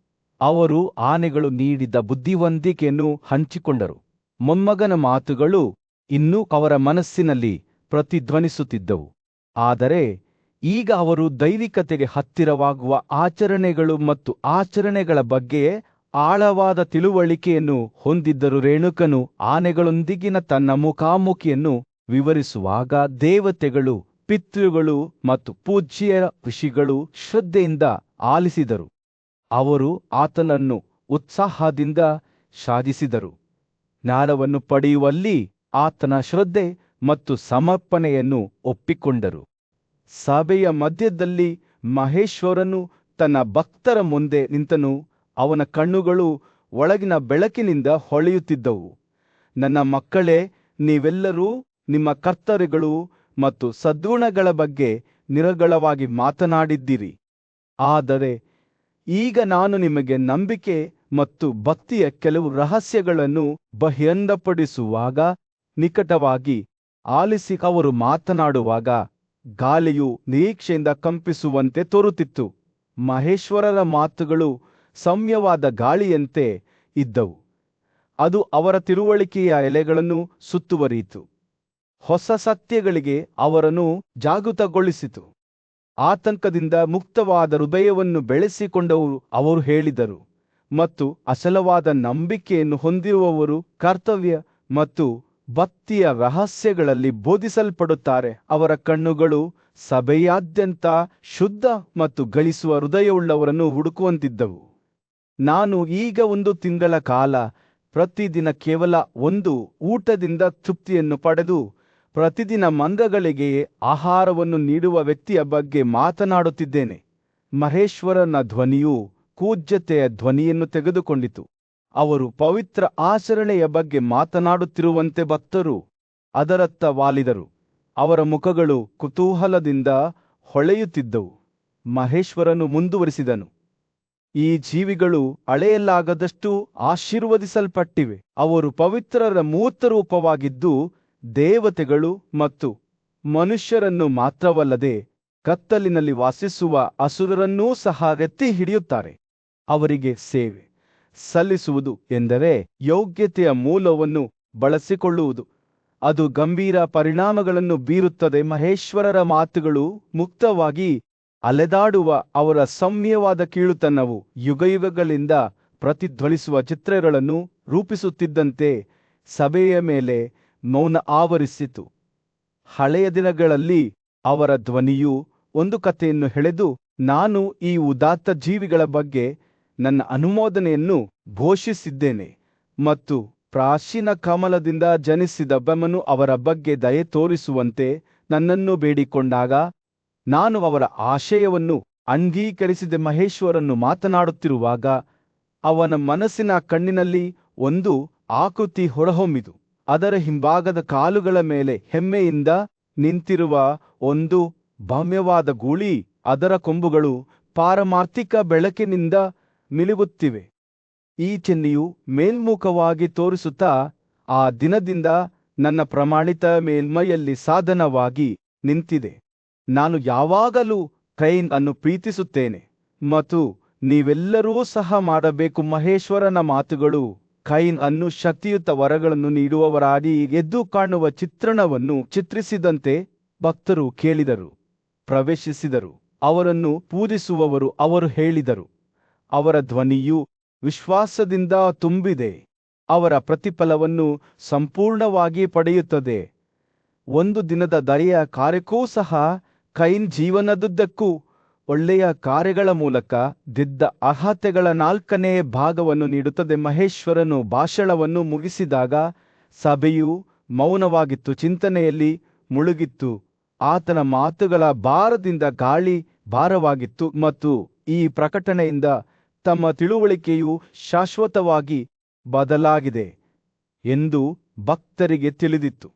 ಅವರು ಆನೆಗಳು ನೀಡಿದ ಬುದ್ಧಿವಂತಿಕೆಯನ್ನು ಹಂಚಿಕೊಂಡರು. ಮೊಮ್ಮಗನ ಮಾತುಗಳು ಇನ್ನೂ ಅವರ ಮನಸ್ಸಿನಲ್ಲಿ ಪ್ರತಿಧ್ವನಿಸುತ್ತಿದ್ದವು, ಆದರೆ ಈಗ ಅವರು ದೈವಿಕತೆಗೆ ಹತ್ತಿರವಾಗುವ ಆಚರಣೆಗಳು ಮತ್ತು ಆಚರಣೆಗಳ ಬಗ್ಗೆ ಆಳವಾದ ತಿಳುವಳಿಕೆಯನ್ನು ಹೊಂದಿದ್ದರು. ರೇಣುಕನು ಆನೆಗಳೊಂದಿಗಿನ ತನ್ನ ಮುಖಾಮುಖಿಯನ್ನು ವಿವರಿಸುವಾಗ ದೇವತೆಗಳು, ಪಿತೃಗಳು ಮತ್ತು ಪೂಜ್ಯ ಋಷಿಗಳು ಶ್ರದ್ಧೆಯಿಂದ ಆಲಿಸಿದರು. ಅವರು ಆತನನ್ನು ಉತ್ಸಾಹದಿಂದ ಸಾಧಿಸಿದರು. ಜ್ಞಾನವನ್ನು ಪಡೆಯುವಲ್ಲಿ ಆತನ ಶ್ರದ್ಧೆ ಮತ್ತು ಸಮರ್ಪಣೆಯನ್ನು ಒಪ್ಪಿಕೊಂಡರು. ಸಭೆಯ ಮಧ್ಯದಲ್ಲಿ ಮಹೇಶ್ವರನು ತನ್ನ ಭಕ್ತರ ಮುಂದೆ ನಿಂತನು. ಅವನ ಕಣ್ಣುಗಳು ಒಳಗಿನ ಬೆಳಕಿನಿಂದ ಹೊಳೆಯುತ್ತಿದ್ದವು. ನನ್ನ ಮಕ್ಕಳೇ, ನೀವೆಲ್ಲರೂ ನಿಮ್ಮ ಕರ್ತವ್ಯಗಳು ಮತ್ತು ಸದ್ಗುಣಗಳ ಬಗ್ಗೆ ನಿರರ್ಗಳವಾಗಿ ಮಾತನಾಡಿದ್ದೀರಿ. ಆದರೆ ಈಗ ನಾನು ನಿಮಗೆ ನಂಬಿಕೆ ಮತ್ತು ಭಕ್ತಿಯ ಕೆಲವು ರಹಸ್ಯಗಳನ್ನು ಬಹಿರಂಗಪಡಿಸುವಾಗ ನಿಕಟವಾಗಿ ಆಲಿಸಿ. ಅವರು ಮಾತನಾಡುವಾಗ ಗಾಳಿಯು ನಿರೀಕ್ಷೆಯಿಂದ ಕಂಪಿಸುವಂತೆ ತೋರುತ್ತಿತ್ತು. ಮಹೇಶ್ವರರ ಮಾತುಗಳು ಸೌಮ್ಯವಾದ ಗಾಳಿಯಂತೆ ಇದ್ದವು. ಅದು ಅವರ ತಿಳುವಳಿಕೆಯ ಎಲೆಗಳನ್ನು ಸುತ್ತುವರಿಯಿತು. ಹೊಸ ಸತ್ಯಗಳಿಗೆ ಅವರನ್ನು ಜಾಗೃತಗೊಳಿಸಿತು. ಆತಂಕದಿಂದ ಮುಕ್ತವಾದ ಹೃದಯವನ್ನು ಬೆಳೆಸಿಕೊಂಡವರು ಅವರು ಹೇಳಿದರು ಮತ್ತು ಅಚಲವಾದ ನಂಬಿಕೆಯನ್ನು ಹೊಂದಿರುವವರು ಕರ್ತವ್ಯ ಮತ್ತು ಭಕ್ತಿಯ ರಹಸ್ಯಗಳಲ್ಲಿ ಬೋಧಿಸಲ್ಪಡುತ್ತಾರೆ. ಅವರ ಕಣ್ಣುಗಳು ಸಭೆಯಾದ್ಯಂತ ಶುದ್ಧ ಮತ್ತು ಗಳಿಸುವ ಹೃದಯವುಳ್ಳವರನ್ನು ಹುಡುಕುವಂತಿದ್ದವು. ನಾನು ಈಗ 1 ತಿಂಗಳ ಕಾಲ ಪ್ರತಿದಿನ ಕೇವಲ ಒಂದು ಊಟದಿಂದ ತೃಪ್ತಿಯನ್ನು ಪಡೆದು ಪ್ರತಿದಿನ ಮಂಗಗಳಿಗೆ ಆಹಾರವನ್ನು ನೀಡುವ ವ್ಯಕ್ತಿಯ ಬಗ್ಗೆ ಮಾತನಾಡುತ್ತಿದ್ದೇನೆ. ಮಹೇಶ್ವರನ ಧ್ವನಿಯು ಕೂಜ್ಯತೆಯ ಧ್ವನಿಯನ್ನು ತೆಗೆದುಕೊಂಡಿತು. ಅವರು ಪವಿತ್ರ ಆಚರಣೆಯ ಬಗ್ಗೆ ಮಾತನಾಡುತ್ತಿರುವಂತೆ ಭಕ್ತರು ಅದರತ್ತ ವಾಲಿದರು. ಅವರ ಮುಖಗಳು ಕುತೂಹಲದಿಂದ ಹೊಳೆಯುತ್ತಿದ್ದವು. ಮಹೇಶ್ವರನು ಮುಂದುವರಿಸಿದನು, ಈ ಜೀವಿಗಳು ಅಳೆಯಲಾಗದಷ್ಟು ಆಶೀರ್ವದಿಸಲ್ಪಟ್ಟಿವೆ. ಅವರು ಪವಿತ್ರರ ಮೂರ್ತರೂಪವಾಗಿದ್ದು ದೇವತೆಗಳು ಮತ್ತು ಮನುಷ್ಯರನ್ನು ಮಾತ್ರವಲ್ಲದೆ ಕತ್ತಲಿನಲ್ಲಿ ವಾಸಿಸುವ ಅಸುರರನ್ನೂ ಸಹ ಎತ್ತಿ ಹಿಡಿಯುತ್ತಾರೆ. ಅವರಿಗೆ ಸೇವೆ ಸಲ್ಲಿಸುವುದು ಎಂದರೆ ಯೋಗ್ಯತೆಯ ಮೂಲವನ್ನು ಬಳಸಿಕೊಳ್ಳುವುದು. ಅದು ಗಂಭೀರ ಪರಿಣಾಮಗಳನ್ನು ಬೀರುತ್ತದೆ. ಮಹೇಶ್ವರರ ಮಾತುಗಳು ಮುಕ್ತವಾಗಿ ಅಲೆದಾಡುವ ಅವರ ಸೌಮ್ಯವಾದ ಕೀಳುತನವು ಯುಗಯುಗಗಳಿಂದ ಪ್ರತಿಧ್ವನಿಸುವ ಚಿತ್ರಗಳನ್ನು ರೂಪಿಸುತ್ತಿದ್ದಂತೆ ಸಭೆಯ ಮೇಲೆ ಮೌನ ಆವರಿಸಿತು. ಹಳೆಯ ದಿನಗಳಲ್ಲಿ ಅವರ ಧ್ವನಿಯು ಒಂದು ಕಥೆಯನ್ನು ಹೆಳೆದು, ನಾನು ಈ ಉದಾತ್ತ ಜೀವಿಗಳ ಬಗ್ಗೆ ನನ್ನ ಅನುಮೋದನೆಯನ್ನು ಘೋಷಿಸಿದ್ದೇನೆ ಮತ್ತು ಪ್ರಾಚೀನ ಕಮಲದಿಂದ ಜನಿಸಿದ ಒಬ್ಬನು ಅವರ ಬಗ್ಗೆ ದಯೆ ತೋರಿಸುವಂತೆ ನನ್ನನ್ನು ಬೇಡಿಕೊಂಡಾಗ ನಾನು ಅವರ ಆಶಯವನ್ನು ಅಂಗೀಕರಿಸಿದೆ. ಮಹೇಶ್ವರನು ಮಾತನಾಡುತ್ತಿರುವಾಗ ಅವನ ಮನಸ್ಸಿನ ಕಣ್ಣಿನಲ್ಲಿ ಒಂದು ಆಕೃತಿ ಹೊರಹೊಮ್ಮಿತು. ಅದರ ಹಿಂಭಾಗದ ಕಾಲುಗಳ ಮೇಲೆ ಹೆಮ್ಮೆಯಿಂದ ನಿಂತಿರುವ ಒಂದು ಭವ್ಯವಾದ ಗೂಳಿ. ಅದರ ಕೊಂಬುಗಳು ಪಾರಮಾರ್ಥಿಕ ಬೆಳಕಿನಿಂದ ಮಿಲಿಗುತ್ತಿವೆ. ಈ ಚಿಹ್ನೆಯು ಮೇಲ್ಮುಖವಾಗಿ ತೋರಿಸುತ್ತಾ ಆ ದಿನದಿಂದ ನನ್ನ ಪ್ರಮಾಣಿತ ಮೇಲ್ಮೈಯಲ್ಲಿ ಸಾಧನವಾಗಿ ನಿಂತಿದೆ. ನಾನು ಯಾವಾಗಲೂ ಕೈನ್ ಅನ್ನು ಪ್ರೀತಿಸುತ್ತೇನೆ ಮತ್ತು ನೀವೆಲ್ಲರೂ ಸಹ ಮಾಡಬೇಕು. ಮಹೇಶ್ವರನ ಮಾತುಗಳು ಕೈನ್ ಅನ್ನು ಶಕ್ತಿಯುತ ವರಗಳನ್ನು ನೀಡುವವರಾಗಿ ಎದ್ದು ಕಾಣುವ ಚಿತ್ರಣವನ್ನು ಚಿತ್ರಿಸಿದಂತೆ ಭಕ್ತರು ಕೇಳಿದರು, ಪ್ರವೇಶಿಸಿದರು. ಅವರನ್ನು ಪೂಜಿಸುವವರು ಅವರು ಹೇಳಿದರು. ಅವರ ಧ್ವನಿಯು ವಿಶ್ವಾಸದಿಂದ ತುಂಬಿದೆ. ಅವರ ಪ್ರತಿಫಲವನ್ನು ಸಂಪೂರ್ಣವಾಗಿ ಪಡೆಯುತ್ತದೆ. ಒಂದು ದಿನದ ದಯೆಯ ಕಾರ್ಯಕ್ಕೂ ಸಹ ಕೈನ್ ಜೀವನದುದ್ದಕ್ಕೂ ಒಳ್ಳೆಯ ಕಾರ್ಯಗಳ ಮೂಲಕ ದಿದ್ದ ಅರ್ಹತೆಗಳ 4ನೇ ಭಾಗವನ್ನು ನೀಡುತ್ತದೆ. ಮಹೇಶ್ವರನು ಭಾಷಣವನ್ನು ಮುಗಿಸಿದಾಗ ಸಭೆಯು ಮೌನವಾಗಿತ್ತು, ಚಿಂತನೆಯಲ್ಲಿ ಮುಳುಗಿತ್ತು. ಆತನ ಮಾತುಗಳ ಭಾರದಿಂದ ಗಾಳಿ ಭಾರವಾಗಿತ್ತು ಮತ್ತು ಈ ಪ್ರಕಟಣೆಯಿಂದ ತಮ್ಮ ತಿಳುವಳಿಕೆಯು ಶಾಶ್ವತವಾಗಿ ಬದಲಾಗಿದೆ ಎಂದು ಭಕ್ತರಿಗೆ ತಿಳಿದಿತ್ತು.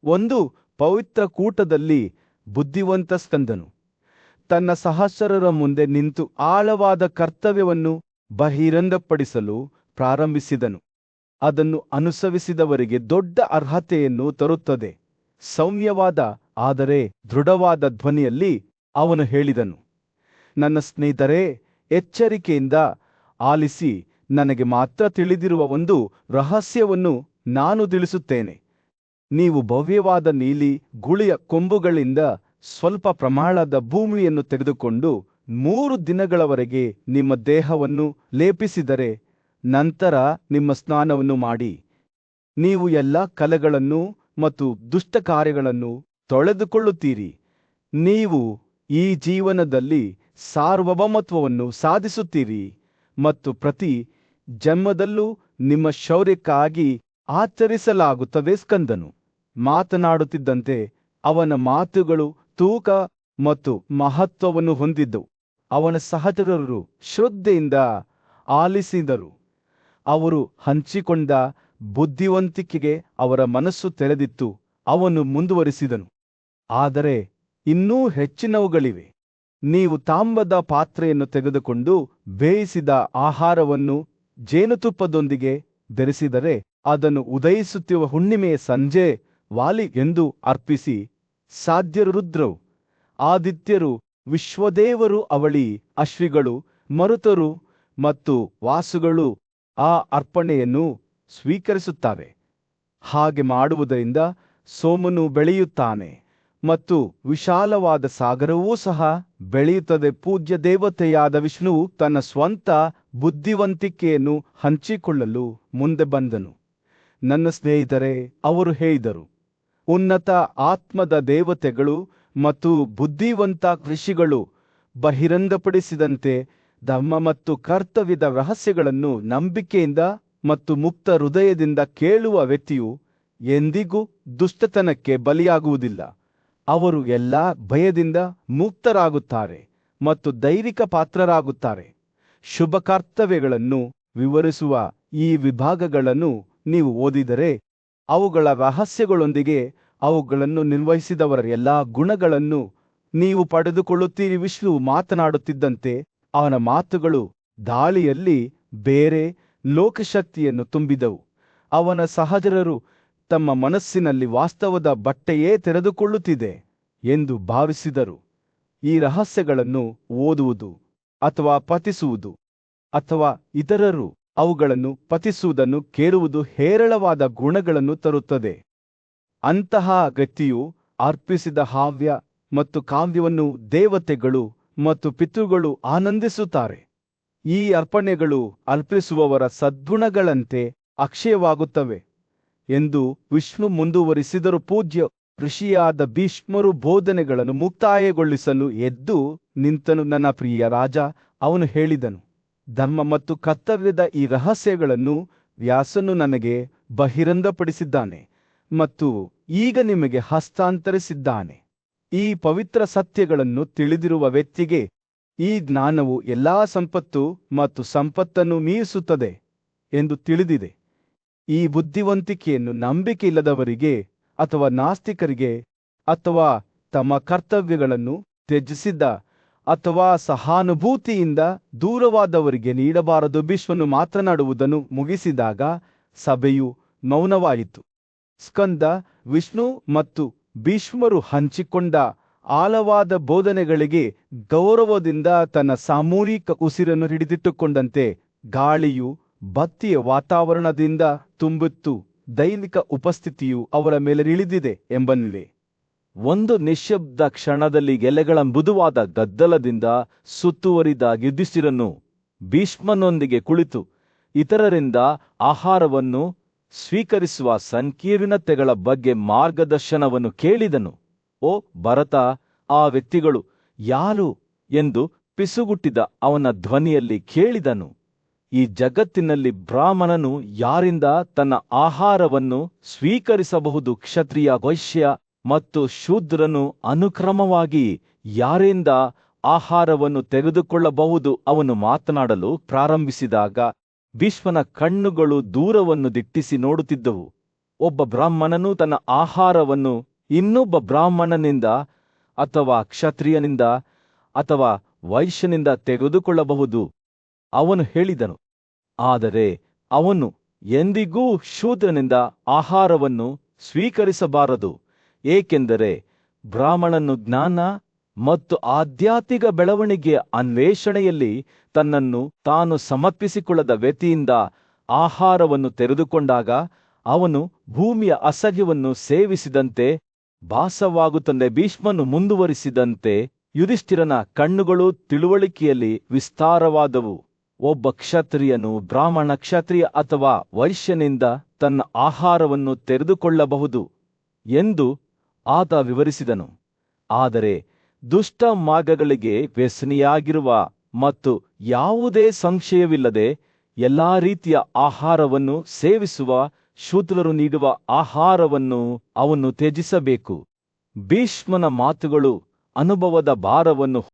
ಒಂದು ಪವಿತ್ರ ಕೂಟದಲ್ಲಿ ಬುದ್ಧಿವಂತ ಸ್ಕಂದನು ತನ್ನ ಸಹಚರರ ಮುಂದೆ ನಿಂತು ಆಳವಾದ ಕರ್ತವ್ಯವನ್ನು ಬಹಿರಂಗಪಡಿಸಲು ಪ್ರಾರಂಭಿಸಿದನು. ಅದನ್ನು ಅನುಸರಿಸಿದವರಿಗೆ ದೊಡ್ಡ ಅರ್ಹತೆಯನ್ನು ತರುತ್ತದೆ. ಸೌಮ್ಯವಾದ ಆದರೆ ದೃಢವಾದ ಧ್ವನಿಯಲ್ಲಿ ಅವನು ಹೇಳಿದನು, ನನ್ನ ಸ್ನೇಹಿತರೇ, ಎಚ್ಚರಿಕೆಯಿಂದ ಆಲಿಸಿ. ನನಗೆ ಮಾತ್ರ ತಿಳಿದಿರುವ ಒಂದು ರಹಸ್ಯವನ್ನು ನಾನು ತಿಳಿಸುತ್ತೇನೆ. ನೀವು ಭವ್ಯವಾದ ನೀಲಿ ಗುಳಿಯ ಕೊಂಬುಗಳಿಂದ ಸ್ವಲ್ಪ ಪ್ರಮಾಣದ ಭೂಮಿಯನ್ನು ತೆಗೆದುಕೊಂಡು 3 ದಿನಗಳವರೆಗೆ ನಿಮ್ಮ ದೇಹವನ್ನು ಲೇಪಿಸಿದರೆ ನಂತರ ನಿಮ್ಮ ಸ್ನಾನವನ್ನು ಮಾಡಿ ನೀವು ಎಲ್ಲ ಕಲೆಗಳನ್ನು ಮತ್ತು ದುಷ್ಟ ಕಾರ್ಯಗಳನ್ನು ತೊಳೆದುಕೊಳ್ಳುತ್ತೀರಿ. ನೀವು ಈ ಜೀವನದಲ್ಲಿ ಸಾರ್ವಭೌಮತ್ವವನ್ನು ಸಾಧಿಸುತ್ತೀರಿ ಮತ್ತು ಪ್ರತಿ ಜನ್ಮದಲ್ಲೂ ನಿಮ್ಮ ಶೌರ್ಯಕ್ಕಾಗಿ ಆಚರಿಸಲಾಗುತ್ತದೆ. ಸ್ಕಂದನು ಮಾತನಾಡುತ್ತಿದ್ದಂತೆ ಅವನ ಮಾತುಗಳು ತೂಕ ಮತ್ತು ಮಹತ್ವವನ್ನು ಹೊಂದಿದ್ದವು. ಅವನ ಸಹಚರರು ಶ್ರದ್ಧೆಯಿಂದ ಆಲಿಸಿದರು. ಅವರು ಹಂಚಿಕೊಂಡ ಬುದ್ಧಿವಂತಿಕೆಗೆ ಅವರ ಮನಸ್ಸು ತೆರೆದಿತ್ತು. ಅವನು ಮುಂದುವರಿಸಿದನು, ಆದರೆ ಇನ್ನೂ ಹೆಚ್ಚಿನವುಗಳಿವೆ. ನೀವು ತಾಮ್ರದ ಪಾತ್ರೆಯನ್ನು ತೆಗೆದುಕೊಂಡು ಬೇಯಿಸಿದ ಆಹಾರವನ್ನು ಜೇನುತುಪ್ಪದೊಂದಿಗೆ ಬೆರೆಸಿದರೆ ಅದನ್ನು ಉದಯಿಸುತ್ತಿರುವ ಹುಣ್ಣಿಮೆಯ ಸಂಜೆ ವಾಲಿ ಎಂದು ಅರ್ಪಿಸಿ, ಸಾಧ್ಯರು ರುದ್ರರು, ಆದಿತ್ಯರು, ವಿಶ್ವದೇವರು, ಅವಳಿ, ಅಶ್ವಿಗಳು, ಮರುತರು ಮತ್ತು ವಾಸುಗಳು ಆ ಅರ್ಪಣೆಯನ್ನು ಸ್ವೀಕರಿಸುತ್ತಾರೆ. ಹಾಗೆ ಮಾಡುವುದರಿಂದ ಸೋಮನು ಬೆಳೆಯುತ್ತಾನೆ ಮತ್ತು ವಿಶಾಲವಾದ ಸಾಗರವೂ ಸಹ ಬೆಳೆಯುತ್ತದೆ. ಪೂಜ್ಯ ದೇವತೆಯಾದ ವಿಷ್ಣುವು ತನ್ನ ಸ್ವಂತ ಬುದ್ಧಿವಂತಿಕೆಯನ್ನು ಹಂಚಿಕೊಳ್ಳಲು ಮುಂದೆ ಬಂದನು. ನನ್ನ ಸ್ನೇಹಿತರೆ, ಅವರು ಹೇಳಿದರು, ಉನ್ನತ ಆತ್ಮದ ದೇವತೆಗಳು ಮತ್ತು ಬುದ್ಧಿವಂತ ಋಷಿಗಳು ಬಹಿರಂಗಪಡಿಸಿದಂತೆ ಧರ್ಮ ಮತ್ತು ಕರ್ತವ್ಯದ ರಹಸ್ಯಗಳನ್ನು ನಂಬಿಕೆಯಿಂದ ಮತ್ತು ಮುಕ್ತ ಹೃದಯದಿಂದ ಕೇಳುವ ವ್ಯಕ್ತಿಯು ಎಂದಿಗೂ ದುಷ್ಟತನಕ್ಕೆ ಬಲಿಯಾಗುವುದಿಲ್ಲ. ಅವರು ಎಲ್ಲಾ ಭಯದಿಂದ ಮುಕ್ತರಾಗುತ್ತಾರೆ ಮತ್ತು ಧೈರ್ಯಕ ಪಾತ್ರರಾಗುತ್ತಾರೆ. ಶುಭ ಕರ್ತವ್ಯಗಳನ್ನು ವಿವರಿಸುವ ಈ ವಿಭಾಗಗಳನ್ನು ನೀವು ಓದಿದರೆ ಅವುಗಳ ರಹಸ್ಯಗಳೊಂದಿಗೆ ಅವುಗಳನ್ನು ನಿರ್ವಹಿಸಿದವರ ಎಲ್ಲಾ ಗುಣಗಳನ್ನು ನೀವು ಪಡೆದುಕೊಳ್ಳುತ್ತೀರಿ. ವಿಷ್ಣು ಮಾತನಾಡುತ್ತಿದ್ದಂತೆ ಅವನ ಮಾತುಗಳು ದಾಳಿಯಲ್ಲಿ ಬೇರೆ ಲೋಕಶಕ್ತಿಯನ್ನು ತುಂಬಿದವು. ಅವನ ಸಹಚರರು ತಮ್ಮ ಮನಸ್ಸಿನಲ್ಲಿ ವಾಸ್ತವದ ಬಟ್ಟೆಯೇ ತೆರೆದುಕೊಳ್ಳುತ್ತಿದೆ ಎಂದು ಭಾವಿಸಿದರು. ಈ ರಹಸ್ಯಗಳನ್ನು ಓದುವುದು ಅಥವಾ ಪಠಿಸುವುದು ಅಥವಾ ಇತರರು ಅವುಗಳನ್ನು ಪಠಿಸುವುದನ್ನು ಕೇಳುವುದು ಹೇರಳವಾದ ಗುಣಗಳನ್ನು ತರುತ್ತದೆ. ಅಂತಹ ವ್ಯಕ್ತಿಯು ಅರ್ಪಿಸಿದ ಹಾವ್ಯ ಮತ್ತು ಕಾವ್ಯವನ್ನು ದೇವತೆಗಳು ಮತ್ತು ಪಿತೃಗಳು ಆನಂದಿಸುತ್ತಾರೆ. ಈ ಅರ್ಪಣೆಗಳು ಅರ್ಪಿಸುವವರ ಸದ್ಗುಣಗಳಂತೆ ಅಕ್ಷಯವಾಗುತ್ತವೆ ಎಂದು ವಿಷ್ಣು ಮುಂದುವರಿಸಿದರು. ಪೂಜ್ಯ ಋಷಿಯಾದ ಭೀಷ್ಮರು ಬೋಧನೆಗಳನ್ನು ಮುಕ್ತಾಯಗೊಳಿಸಲು ಎದ್ದು ನಿಂತನು. ನನ್ನ ಪ್ರಿಯ ರಾಜ, ಅವನು ಹೇಳಿದನು, ಧರ್ಮ ಮತ್ತು ಕರ್ತವ್ಯದ ಈ ರಹಸ್ಯಗಳನ್ನು ವ್ಯಾಸನು ನನಗೆ ಬಹಿರಂಗಪಡಿಸಿದ್ದಾನೆ ಮತ್ತು ಈಗ ನಿಮಗೆ ಹಸ್ತಾಂತರಿಸಿದ್ದಾನೆ. ಈ ಪವಿತ್ರ ಸತ್ಯಗಳನ್ನು ತಿಳಿದಿರುವ ವ್ಯಕ್ತಿಗೆ ಈ ಜ್ಞಾನವು ಎಲ್ಲಾ ಸಂಪತ್ತು ಮತ್ತು ಸಂಪತ್ತನ್ನು ಮೀರಿಸುತ್ತದೆ ಎಂದು ತಿಳಿದಿದೆ. ಈ ಬುದ್ಧಿವಂತಿಕೆಯನ್ನು ನಂಬಿಕೆಯಿಲ್ಲದವರಿಗೆ ಅಥವಾ ನಾಸ್ತಿಕರಿಗೆ ಅಥವಾ ತಮ್ಮ ಕರ್ತವ್ಯಗಳನ್ನು ತ್ಯಜಿಸಿದ್ದ ಅಥವಾ ಸಹಾನುಭೂತಿಯಿಂದ ದೂರವಾದವರಿಗೆ ನೀಡಬಾರದು. ಭೀಷ್ಮನು ಮಾತನಾಡುವುದನ್ನು ಮುಗಿಸಿದಾಗ ಸಭೆಯು ಮೌನವಾಯಿತು. ಸ್ಕಂದ, ವಿಷ್ಣು ಮತ್ತು ಭೀಷ್ಮರು ಹಂಚಿಕೊಂಡ ಆಳವಾದ ಬೋಧನೆಗಳಿಗೆ ಗೌರವದಿಂದ ತನ್ನ ಸಾಮೂಹಿಕ ಉಸಿರನ್ನು ಹಿಡಿದಿಟ್ಟುಕೊಂಡಂತೆ ಗಾಳಿಯು ಭಕ್ತಿಯ ವಾತಾವರಣದಿಂದ ತುಂಬಿತ್ತು. ದೈನಿಕ ಉಪಸ್ಥಿತಿಯು ಅವರ ಮೇಲೆ ಇಳಿದಿದೆ ಎಂಬನ್ನಿವೆ. ಒಂದು ನಿಶ್ಶಬ್ದ ಕ್ಷಣದಲ್ಲಿ ಎಲೆಗಳ ಮೃದುವಾದ ಗದ್ದಲದಿಂದ ಸುತ್ತುವರಿದ ಯುಧಿಷ್ಠಿರನು ಭೀಷ್ಮನೊಂದಿಗೆ ಕುಳಿತು ಇತರರಿಂದ ಆಹಾರವನ್ನು ಸ್ವೀಕರಿಸುವ ಸಂಕೀರ್ಣತೆಗಳ ಬಗ್ಗೆ ಮಾರ್ಗದರ್ಶನವನ್ನು ಕೇಳಿದನು. ಓ ಭರತ, ಆ ವ್ಯಕ್ತಿಗಳು ಯಾರು ಎಂದು ಪಿಸುಗುಟ್ಟಿದ ಅವನ ಧ್ವನಿಯಲ್ಲಿ ಕೇಳಿದನು. ಈ ಜಗತ್ತಿನಲ್ಲಿ ಬ್ರಾಹ್ಮಣನು ಯಾರಿಂದ ತನ್ನ ಆಹಾರವನ್ನು ಸ್ವೀಕರಿಸಬಹುದು? ಕ್ಷತ್ರಿಯ, ವೈಶ್ಯ ಮತ್ತು ಶೂದ್ರನು ಅನುಕ್ರಮವಾಗಿ ಯಾರಿಂದ ಆಹಾರವನ್ನು ತೆಗೆದುಕೊಳ್ಳಬಹುದು? ಅವನು ಮಾತನಾಡಲು ಪ್ರಾರಂಭಿಸಿದಾಗ ಭೀಷ್ಮನ ಕಣ್ಣುಗಳು ದೂರವನ್ನು ದಿಟ್ಟಿಸಿ ನೋಡುತ್ತಿದ್ದವು. ಒಬ್ಬ ಬ್ರಾಹ್ಮಣನು ತನ್ನ ಆಹಾರವನ್ನು ಇನ್ನೊಬ್ಬ ಬ್ರಾಹ್ಮಣನಿಂದ ಅಥವಾ ಕ್ಷತ್ರಿಯನಿಂದ ಅಥವಾ ವೈಶ್ಯನಿಂದ ತೆಗೆದುಕೊಳ್ಳಬಹುದು, ಅವನು ಹೇಳಿದನು. ಆದರೆ ಅವನು ಎಂದಿಗೂ ಶೂದ್ರನಿಂದ ಆಹಾರವನ್ನು ಸ್ವೀಕರಿಸಬಾರದು, ಏಕೆಂದರೆ ಬ್ರಾಹ್ಮಣನು ಜ್ಞಾನ ಮತ್ತು ಆಧ್ಯಾತ್ಮಿಕ ಬೆಳವಣಿಗೆಯ ಅನ್ವೇಷಣೆಯಲ್ಲಿ ತನ್ನನ್ನು ತಾನು ಸಮರ್ಪಿಸಿಕೊಳ್ಳದ ವ್ಯಕ್ತಿಯಿಂದ ಆಹಾರವನ್ನು ತೆಗೆದುಕೊಂಡಾಗ ಅವನು ಭೂಮಿಯ ಅಸಹ್ಯವನ್ನು ಸೇವಿಸಿದಂತೆ ಭಾಸವಾಗುತ್ತದೆ. ಭೀಷ್ಮನು ಮುಂದುವರಿಸಿದಂತೆ ಯುಧಿಷ್ಠಿರನ ಕಣ್ಣುಗಳು ತಿಳುವಳಿಕೆಯಲ್ಲಿ ವಿಸ್ತಾರವಾದವು. ಒಬ್ಬ ಕ್ಷತ್ರಿಯನು ಬ್ರಾಹ್ಮಣ, ಕ್ಷತ್ರಿಯ ಅಥವಾ ವೈಶ್ಯನಿಂದ ತನ್ನ ಆಹಾರವನ್ನು ತೆಗೆದುಕೊಳ್ಳಬಹುದು ಎಂದು ಆತ ವಿವರಿಸಿದನು. ಆದರೆ ದುಷ್ಟ ಮಾರ್ಗಗಳಿಗೆ ವ್ಯಸನಿಯಾಗಿರುವ ಮತ್ತು ಯಾವುದೇ ಸಂಶಯವಿಲ್ಲದೆ ಎಲ್ಲಾ ರೀತಿಯ ಆಹಾರವನ್ನು ಸೇವಿಸುವ ಶೂದ್ರರು ನೀಡುವ ಆಹಾರವನ್ನು ಅವನು ತ್ಯಜಿಸಬೇಕು. ಭೀಷ್ಮನ ಮಾತುಗಳು ಅನುಭವದ ಭಾರವನ್ನು